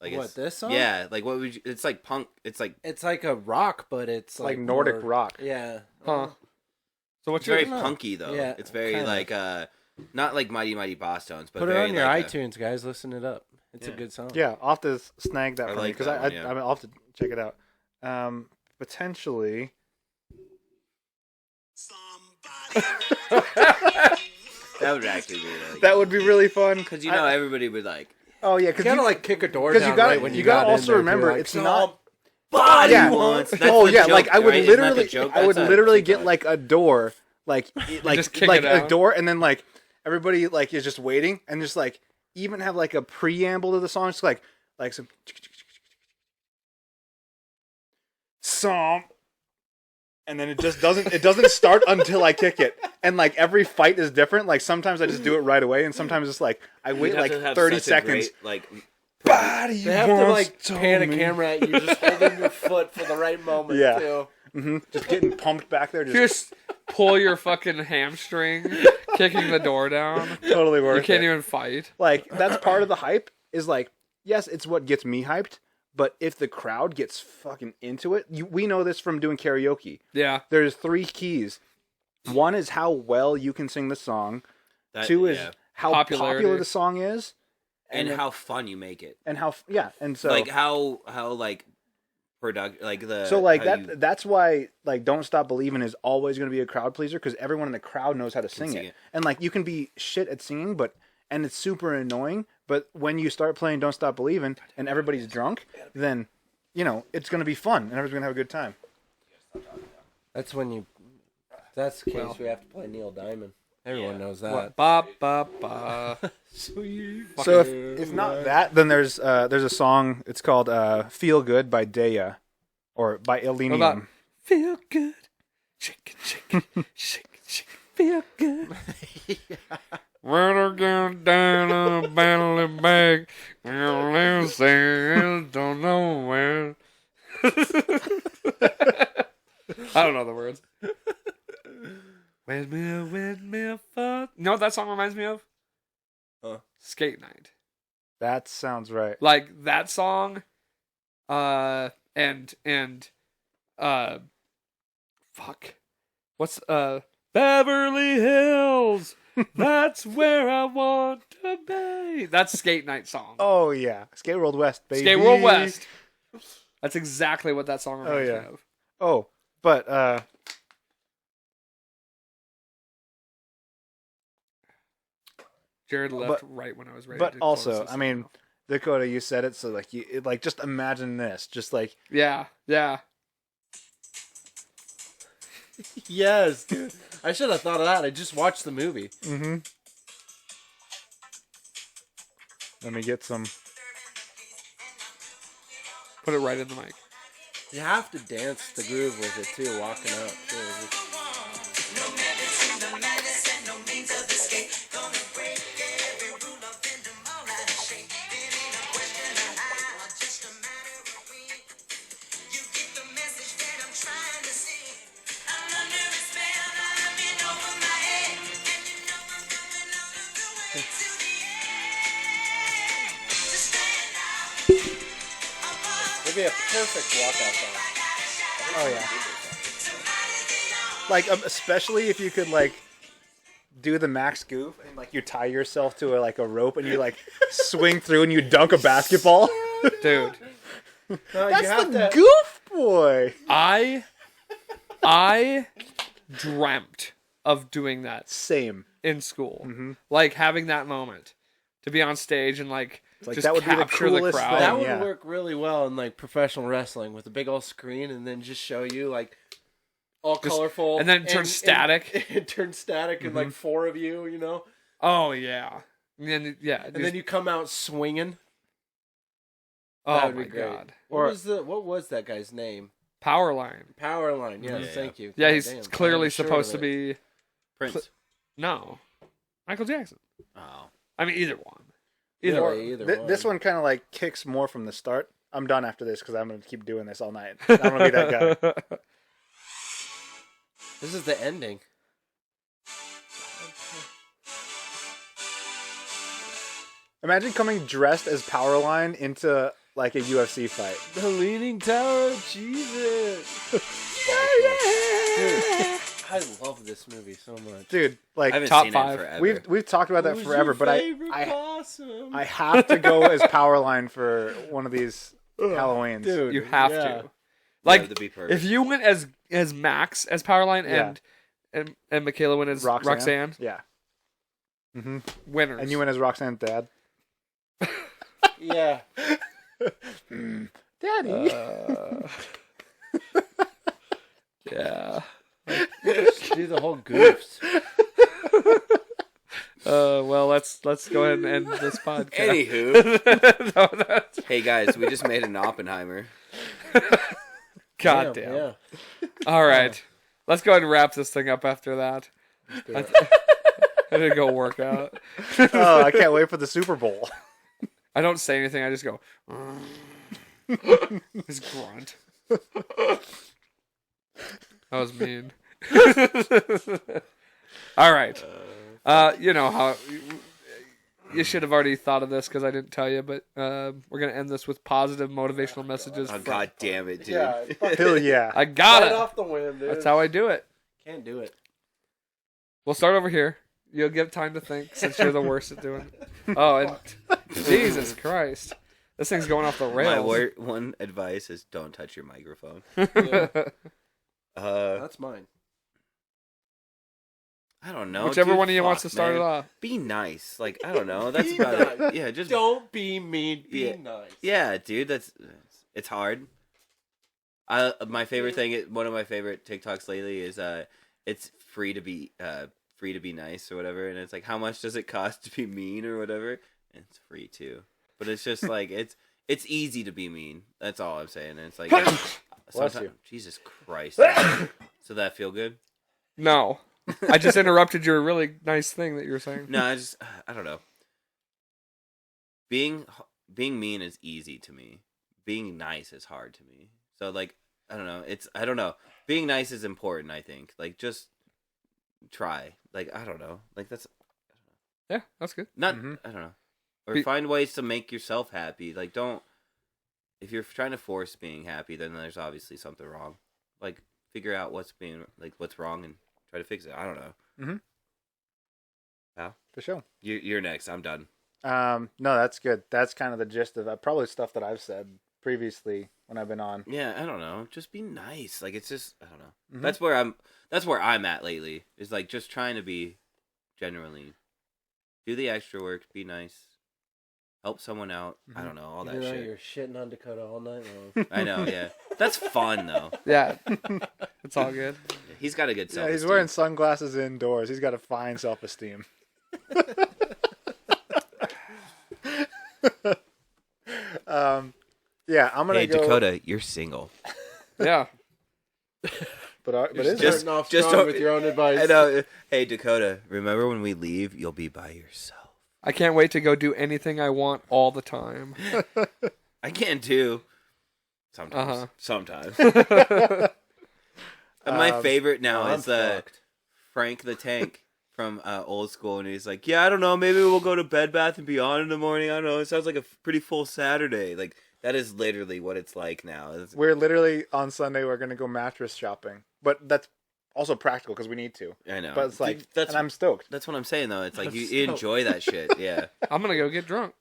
Like What, it's, this song? Yeah, like what would you... It's like punk. It's like... It's like a rock, but it's Like Nordic more- rock. Yeah. Huh. So what's It's very your... punky, though. Yeah, It's very kinda. like... Not like Mighty Mighty Boss Tones, but Put it very on your like iTunes, guys. Listen it up. It's a Yeah. good song. Yeah, I'll have to snag that I from you like because that one, yeah. I'll have to check it out. Potentially. That would actually be like... That would be really fun. Because, you know, everybody would like... Oh yeah, You because gotta kick a door because down you got right when you you got got to in also there, remember like, it's not. Body Yeah. wants. That's Oh the yeah, joke, like I would right? Isn't that the literally, joke? I would That's a literally keep get on. like a door, like just kick like it a out. door, and then like everybody like is just waiting, and just like even have like a preamble to the song, just like some song, and then it just doesn't start until I kick it, and like every fight is different. Like sometimes I just do it right away, and sometimes it's like I You'd wait have like to have 30 such a seconds. great, like... Body They have to wants to pan a me. camera at you, just holding your foot for the right moment. Yeah. Too. Just getting pumped back there, just Just pull your fucking hamstring, kicking the door down. totally worth You can't it. even fight. Like that's part of the hype. Is like, yes, it's what gets me hyped. But if the crowd gets fucking into it, we know this from doing karaoke. Yeah. There's 3 keys. One is how well you can sing the song. That, 2 is yeah. how Popularity. popular the song is, And then- how fun you make it. and how and so Like how like product like the so like how that. you That's why like Don't Stop Believing is always going to be a crowd pleaser because everyone in the crowd knows how to sing sing it. it. And like you can be shit at singing, and it's super annoying. But when you start playing Don't Stop Believing and everybody's drunk, then you know it's going to be fun and everyone's going to have a good time. That's when you. That's the case. We have to play Neil Diamond. Everyone knows that. What? Ba ba ba. Sweet. So if not that, then there's a song. It's called "Feel Good" by Daya, or by What Elenium. about feel good? Shake it, shake it, shake it, shake it, feel good. When I get down on a battle bag, you'll say don't know where. I don't know the words. Windmill, fuck. You know what that song reminds me of? Skate Night. That sounds right. Like that song, fuck. What's Beverly Hills? That's where I want to be. That's Skate Night song. Oh yeah, Skate World West, baby. Skate World West. That's exactly what that song reminds yeah. me of. Oh, but Jared left right when I was ready. but to also, close this I mean, out. Dakota, you said it, so like like just imagine this, just like yeah. Yes, dude. I should have thought of that. I just watched the movie. let me get some. Put it right in the mic. You have to dance the groove with it too, walking up. Too. It'd be a perfect walkout song. Oh yeah. Like especially if you could like do the max goof and like you tie yourself to a rope and you like swing through and you dunk a basketball. Dude, That's the goof boy. I dreamt of doing that Same. in school. Mm-hmm. Like having that moment to be on stage and like just that would be the capture coolest crowd. thing. That would Yeah. work really well in like professional wrestling with a big old screen and then just show you like all colorful and then it turns static. It turns static and like 4 of you, you know. Oh yeah. And then And then you come out swinging. oh That would my be great. god. What was that guy's name? Powerline. Powerline. Yes, Yeah. thank you. Yeah, God he's damn, clearly I'm sure supposed of to it. be Prince. no. Michael Jackson. Oh. I mean either one. Yeah, Either either This one kind of like kicks more from the start. I'm done after this because I'm going to keep doing this all night. I'm going to be that guy. This is the ending. Imagine coming dressed as Powerline into like a UFC fight. The Leaning Tower of Jesus. Dude, I love this movie so much. Dude, like I haven't top seen 5. it forever. we've talked about that Who's forever, your but favorite I possum? I have to go as Powerline for one of these Halloweens. Dude, You have yeah. to. Like to be perfect. if you went as Max as Powerline and Michaela went as Roxanne, Yeah. Mm-hmm. winners. And you went as Roxanne's dad. Yeah. Daddy. yeah. Do the whole goofs. Well, let's go ahead and end this podcast. Anywho, No, that's- hey guys, we just made an Oppenheimer. God damn. Yeah. All right, let's go ahead and wrap this thing up after that. I didn't go work out. Oh, I can't wait for the Super Bowl. I don't say anything. I just go. Just grunt. That was mean. All right. You know how you should have already thought of this because I didn't tell you, but we're gonna end this with positive motivational messages. Oh from- god damn it, dude. Yeah. Hell yeah. I got Right it. off the whim, dude. That's how I do it. Can't do it. We'll start over here. You'll give time to think since you're the worst at doing it. Oh, and Jesus Christ. This thing's going off the My rails. one advice is don't touch your microphone. Yeah. Uh, That's mine. I don't know. Whichever dude, one of you wants to fuck, start man. it off. Be nice. Like I don't know. That's Be about nice. it. Yeah, just Don't be mean. Be Yeah. nice. yeah, dude. It's hard. My favorite thing. One of my favorite TikToks lately is it's free to be nice or whatever, and it's like how much does it cost to be mean or whatever, and it's free too. But it's just like it's easy to be mean. That's all I'm saying. And it's like sometimes, Jesus Christ. So that feel good? No. I just interrupted your really nice thing that you were saying. No, I don't know. Being mean is easy to me. Being nice is hard to me. So like I don't know. Being nice is important, I think. Like just try. Like I don't know. Like that's Yeah, that's good. not Mhm. I don't know. Or find ways to make yourself happy. Like don't if you're trying to force being happy, then there's obviously something wrong. Like figure out what's wrong and try to fix it. I don't know. Mhm. How? For sure. You're next. I'm done. No, that's good. That's kind of the gist of it. Probably stuff that I've said previously when I've been on. Yeah, I don't know. Just be nice. Like it's just I don't know. Mhm. That's where I'm at lately. Is like just trying to be genuinely do the extra work, be nice, help someone out. I don't know, all that Even though shit. you're shitting on Dakota all night long. I know, yeah. That's fun though. Yeah. It's all good. He's got a good self. Yeah, he's wearing sunglasses indoors. He's got a fine self-esteem. Yeah, I'm gonna Hey go. Dakota, you're single. Yeah. But You're is just- starting off just strong don't- with your own advice. I know. Hey Dakota, remember when we leave, you'll be by yourself. I can't wait to go do anything I want all the time. I can too. Sometimes. Uh-huh. Sometimes. My favorite now I'm is fucked. Frank the Tank from Old School, and he's like, "Yeah, I don't know, maybe we'll go to Bed Bath and Beyond in the morning. I don't know. It sounds like a pretty full Saturday." Like that is literally what it's like now. We're literally on Sunday. We're gonna go mattress shopping, but that's also practical because we need to. I know. But it's like, Dude, and I'm stoked. that's what I'm saying though. It's like I'm you stoked. enjoy that shit. Yeah. I'm gonna go get drunk.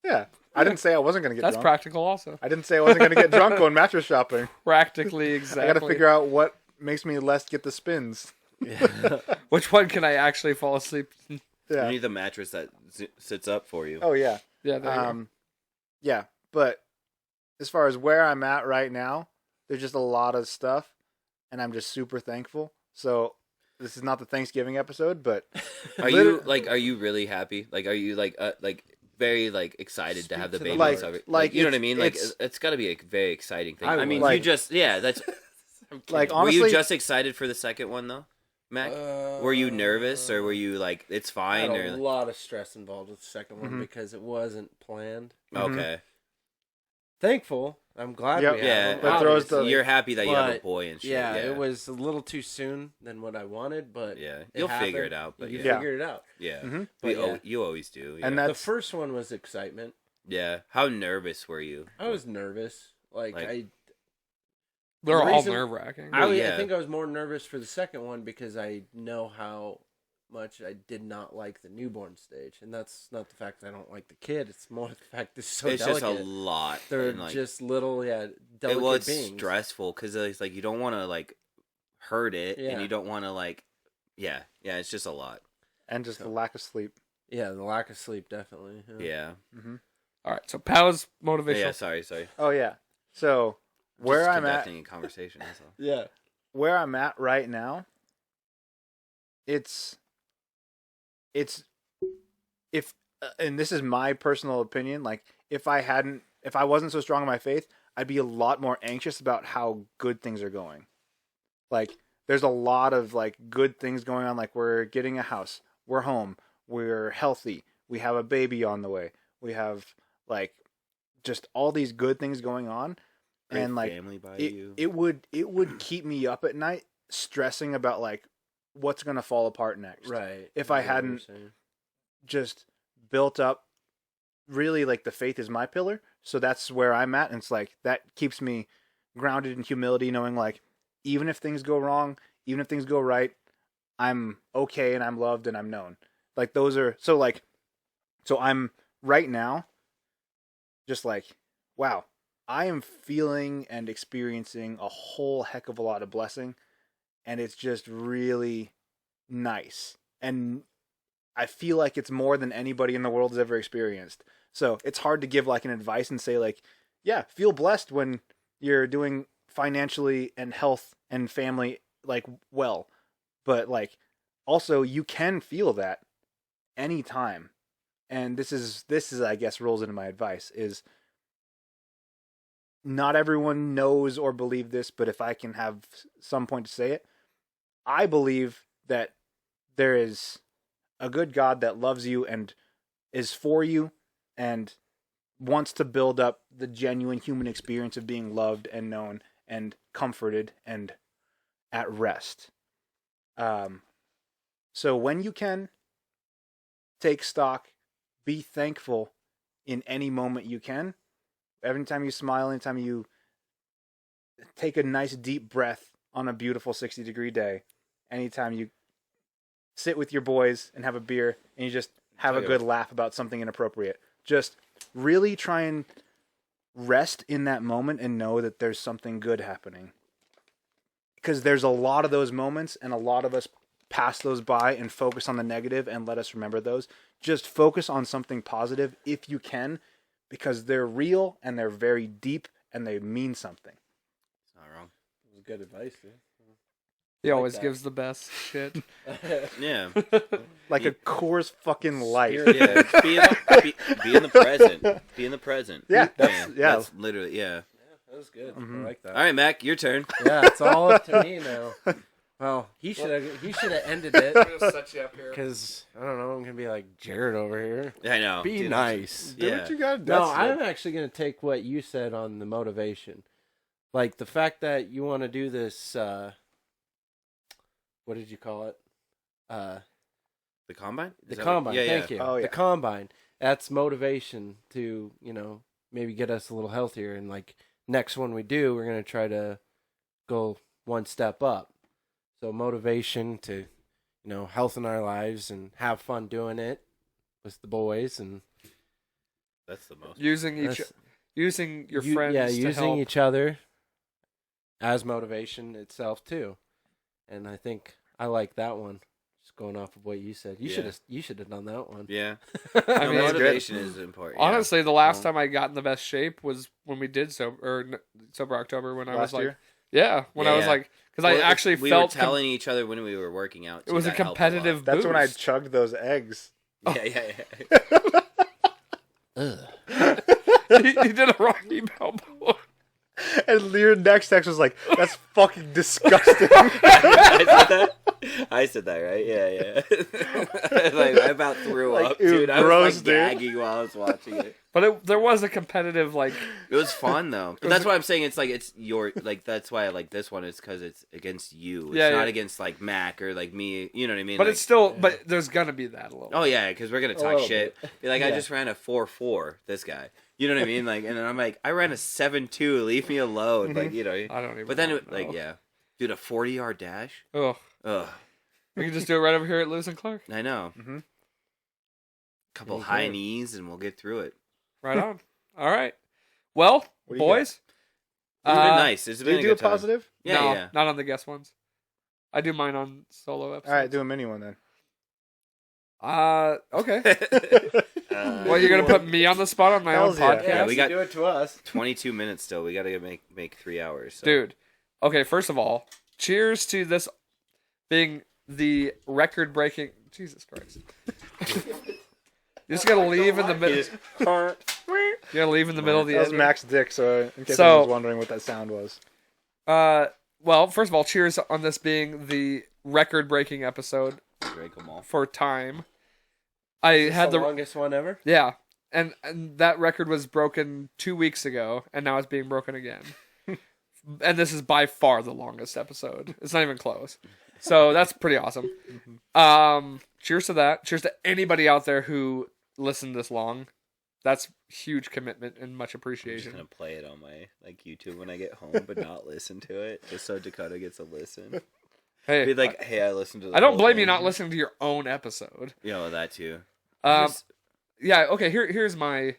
Yeah. I didn't say I wasn't going to get That's drunk. practical, also. I didn't say I wasn't going to get drunk going mattress shopping. Practically, exactly. I got to figure out what makes me less get the spins. Which one can I actually fall asleep? You Yeah. need the mattress that sits up for you. Oh, yeah. Yeah, there you go. Yeah. But as far as where I'm at right now, there's just a lot of stuff, and I'm just super thankful. So this is not the Thanksgiving episode, but Are you really happy? Like, are you like very like excited to have the to the baby? Lord. and stuff? Like, you know what I it's- mean? Like, it's- it's got to be a very exciting thing. I I mean, would. you just that's. like Were honestly, you just excited for the second one though, Mac? Were you nervous or were you like it's I fine had a or lot of stress involved with the second one Mhm. because it wasn't planned. okay? Thankful. I'm glad Yep. we have Yeah, them, That throws obviously. the- you're happy that you have a But, boy and shit. yeah, Yeah, it was a little too soon than what I wanted, but Yeah, it you'll figure happened. it out. But You yeah, figure it out. yeah, Mhm. We But yeah. you always do. Yeah. And The that's first one was excitement. yeah. How nervous were you? I was nervous. Like They're the all reason- nerve wracking. Well, I yeah. think I was more nervous for the second one because I know how much I did not like the newborn stage, and that's not the fact that I don't like the kid. It's more the fact that it's so It's delicate. just a lot. They're and, like, just little, delicate well, it's beings. stressful because it's like you don't want to like hurt it, Yeah. and you don't want to like, yeah. It's just a lot. and just the lack of sleep. Yeah, the lack of sleep definitely. Yeah. All right, so Pow's motivational. Yeah. Sorry. Oh yeah. So where Just I'm at, conducting a conversation. That's all. Yeah. where I'm at right now, it's if and this is my personal opinion, like if I wasn't so strong in my faith, I'd be a lot more anxious about how good things are going. Like there's a lot of like good things going on, like we're getting a house, we're home, we're healthy, we have a baby on the way, we have like just all these good things going on. Great and like family by it, you. it would keep me up at night stressing about like what's gonna fall apart next. Right. If I get what you're hadn't- saying. Just built up really like the faith is my pillar. So that's where I'm at. And it's like that keeps me grounded in humility, knowing like even if things go wrong, even if things go right, I'm okay and I'm loved and I'm known. Like those are so I'm right now just like, wow, I am feeling and experiencing a whole heck of a lot of blessing, and it's just really nice. And I feel like it's more than anybody in the world has ever experienced. So it's hard to give like an advice and say like, yeah, feel blessed when you're doing financially and health and family like well. But like also you can feel that anytime. And this is I guess rolls into my advice is not everyone knows or believe this, but if I can have some point to say it, I believe that there is a good God that loves you and is for you and wants to build up the genuine human experience of being loved and known and comforted and at rest. So when you can, take stock, be thankful in any moment you can. Every time you smile, anytime you take a nice deep breath on a beautiful 60-degree day, anytime you sit with your boys and have a beer and you just have a good laugh about something inappropriate. Just really try and rest in that moment and know that there's something good happening. Because there's a lot of those moments and a lot of us pass those by and focus on the negative and let us remember those. Just focus on something positive if you can, because they're real and they're very deep and they mean something. It's not wrong. It was good advice, dude. He like always that. gives the best shit. Yeah. Like a Coors fucking light. Yeah. Be in the present. Be in the present. Yeah, Man, yeah. That's literally yeah. That was good. Mhm. I like that. All right, Mac, your turn. Yeah, it's all up to me now. Well, he should have ended it set you up here. because I don't know. I'm gonna be like Jared over here. I know. Be Dude, nice. Do Yeah. what you gotta do. No, I'm actually gonna take what you said on the motivation, like the fact that you want to do this. What did you call it? The combine? The Is that combine. what- Thank you. Oh, yeah. The combine. That's motivation to maybe get us a little healthier. And like next one we do, we're gonna try to go one step up. So motivation to, health in our lives and have fun doing it with the boys and That's the most. Using your friends to using help. each other as motivation itself too. And I think I like that one. Just going off of what you said, you should have done that one. Yeah. I No, mean, motivation is important. Honestly, the last Well- time I got in the best shape was when we did Sober October when I was Last like, year? when I was Yeah. like, because I actually we felt were telling each other when we were working out. it was a that helped lot. competitive That's when I boost. chugged those eggs. Yeah. Ugh. he did a Rocky Balboa. And your next text was like, "That's fucking disgusting." I said that, right? Yeah. Like, I about threw Like, up, ew, dude. I gross, was like dude. gagging while I was watching it. But there was a competitive It was fun though. But that's why I'm saying it's your that's why I like this one is because it's against you. It's Yeah, not yeah. against like Mac or like me. You know what I mean? but Like, it's still, but there's gonna be that a little. oh yeah, because we're gonna talk little shit. Be like, I Yeah. just ran a 4.4. This guy. You know what I mean? Like, and then I'm like, I ran a 7.2. Leave me alone. Like, you know. I don't even. But then, know. like, yeah, dude, a 40-yard dash. Oh, Ugh, we can just do it right over here at Lewis and Clark. I know. Mhm. Couple Yes, high sir. knees, and we'll get through it. Right on. All right. Well, What do you boys. It's been nice. It's Do been you a do good a time. positive? Yeah, no, yeah. not on the guest ones. I do mine on solo episodes. All right, do a mini one then. Okay. Well, you're gonna put me on the spot on my own Hells yeah. podcast, Yeah, we got- do it to us. 22 minutes still. We gotta make 3 hours. So. dude. Okay, first of all, cheers to this being the record-breaking. Jesus Christ! You just gotta leave in the middle. You gotta leave in the middle of the That was end. Mac's dick, so in case So- anyone was wondering what that sound was. Well, first of all, cheers on this being the record-breaking episode Drink 'em all. for time. I had the the longest one ever. yeah, and that record was broken 2 weeks ago, and now it's being broken again. And this is by far the longest episode. It's not even close. So that's pretty awesome. Cheers to that. Cheers to anybody out there who listened this long. That's huge commitment and much I'm just appreciation. gonna play it on my YouTube when I get home, but not listen to it, just so Dakota gets a listen. Hey, Be like, hey, I listened to. The I don't whole blame you thing. not listening to your own episode. You know that too. Um, yeah. Okay. Here's my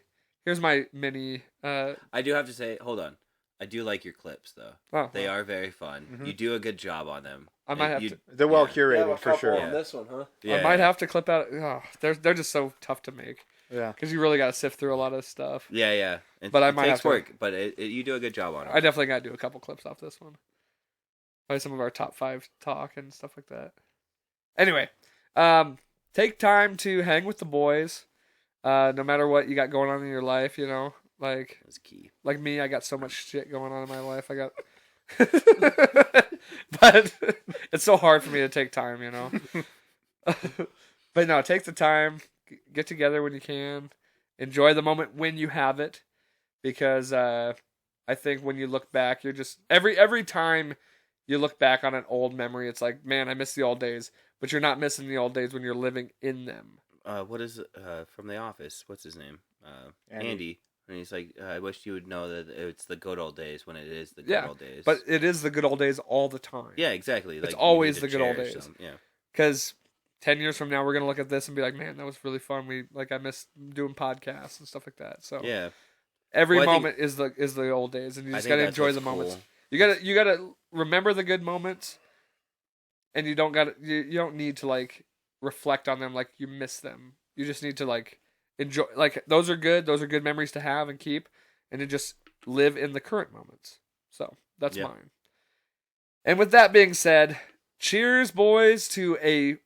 mini. I do have to say, hold on. I do like your clips though. Oh, They are very fun. You do a good job on them. I might have You- to. They're well Yeah. curated for sure. Yeah. On this one, huh? I might have to clip out. Oh, they're just so tough to make Yeah. because you really got to sift through a lot of stuff. Yeah. But I it might takes have to- work, but you do a good job on it. I definitely got to do a couple clips off this one. Probably some of our top 5 talk and stuff like that. Anyway, take time to hang with the boys. No matter what you got going on in your life, like That's key. me, I got so much shit going on in my life. I got, but it's so hard for me to take time, But no, take the time, get together when you can, enjoy the moment when you have it, because I think when you look back, you're just every time you look back on an old memory, it's like, man, I miss the old days, but you're not missing the old days when you're living in them. What is from The Office? What's his name? Andy. Andy. And he's like, I wish you would know that it's the good old days when it is the good old days. But it is the good old days all the time. yeah, exactly. It's Like, you always need the to good old cherish days. them. Yeah. Because 10 years from now, we're gonna look at this and be like, man, that was really fun. I miss doing podcasts and stuff like that. So Yeah. every Well, I think- moment is the old days, and you I just think gotta that's enjoy what's the moments. cool. You gotta remember the good moments, and you don't need to like reflect on them like you miss them. You just need to like enjoy, like those are good memories to have and keep, and to just live in the current moments. So that's Yeah. mine. And with that being said, cheers, boys, to a.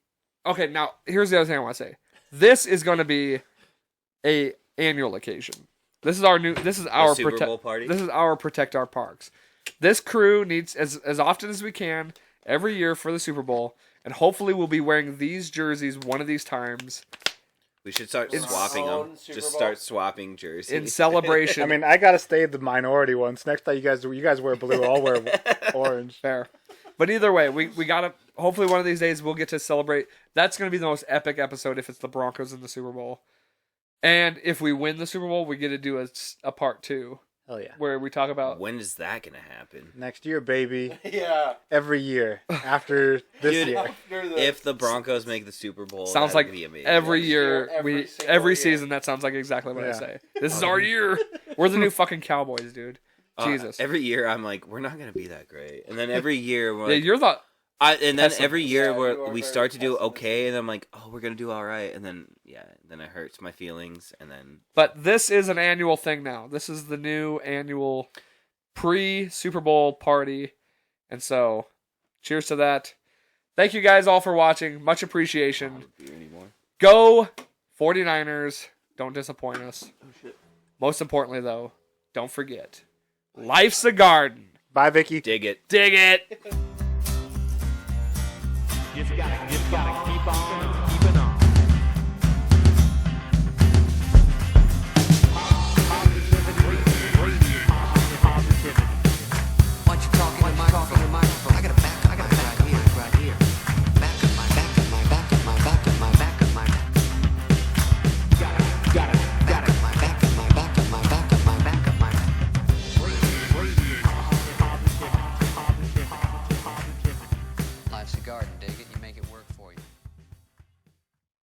Okay, now here's the other thing I want to say. This is going to be a annual occasion. This is our Super Bowl party. This is our protect our parks. This crew needs as often as we can every year for the Super Bowl, and hopefully we'll be wearing these jerseys one of these times We should start It's- swapping them. Own Super Just Bowl? start swapping jerseys. in celebration. I mean, I gotta stay the minority ones. Next time you guys wear blue, I'll wear orange. Fair. But either way, we gotta. Hopefully, one of these days we'll get to celebrate. That's gonna be the most epic episode if it's the Broncos in the Super Bowl, and if we win the Super Bowl, we get to do a part 2 Hell yeah. where we talk about. When is that gonna happen? Next year, baby. Yeah. Every year after this Dude, year. If the Broncos make the Super Bowl, Sounds that'd like be amazing. every year, Every single every year. season that sounds like exactly what I Yeah. say. This is our year. We're the new fucking Cowboys, dude. Jesus. Every year I'm like, we're not gonna be that great, and then every year we're Yeah, like, you're the. and then pessimist. every year Yeah, you we are very start to do pessimist. okay, and I'm like, oh, we're gonna do all right, and then then it hurts my feelings, and then But this is an annual thing now. This is the new annual pre-Super Bowl party. And so, cheers to that. Thank you guys all for watching. Much I appreciation. don't beer anymore. Go 49ers. Don't disappoint us. Oh shit. Most importantly, though, don't forget, life's a garden. Bye, Vicky. Dig it. Dig it.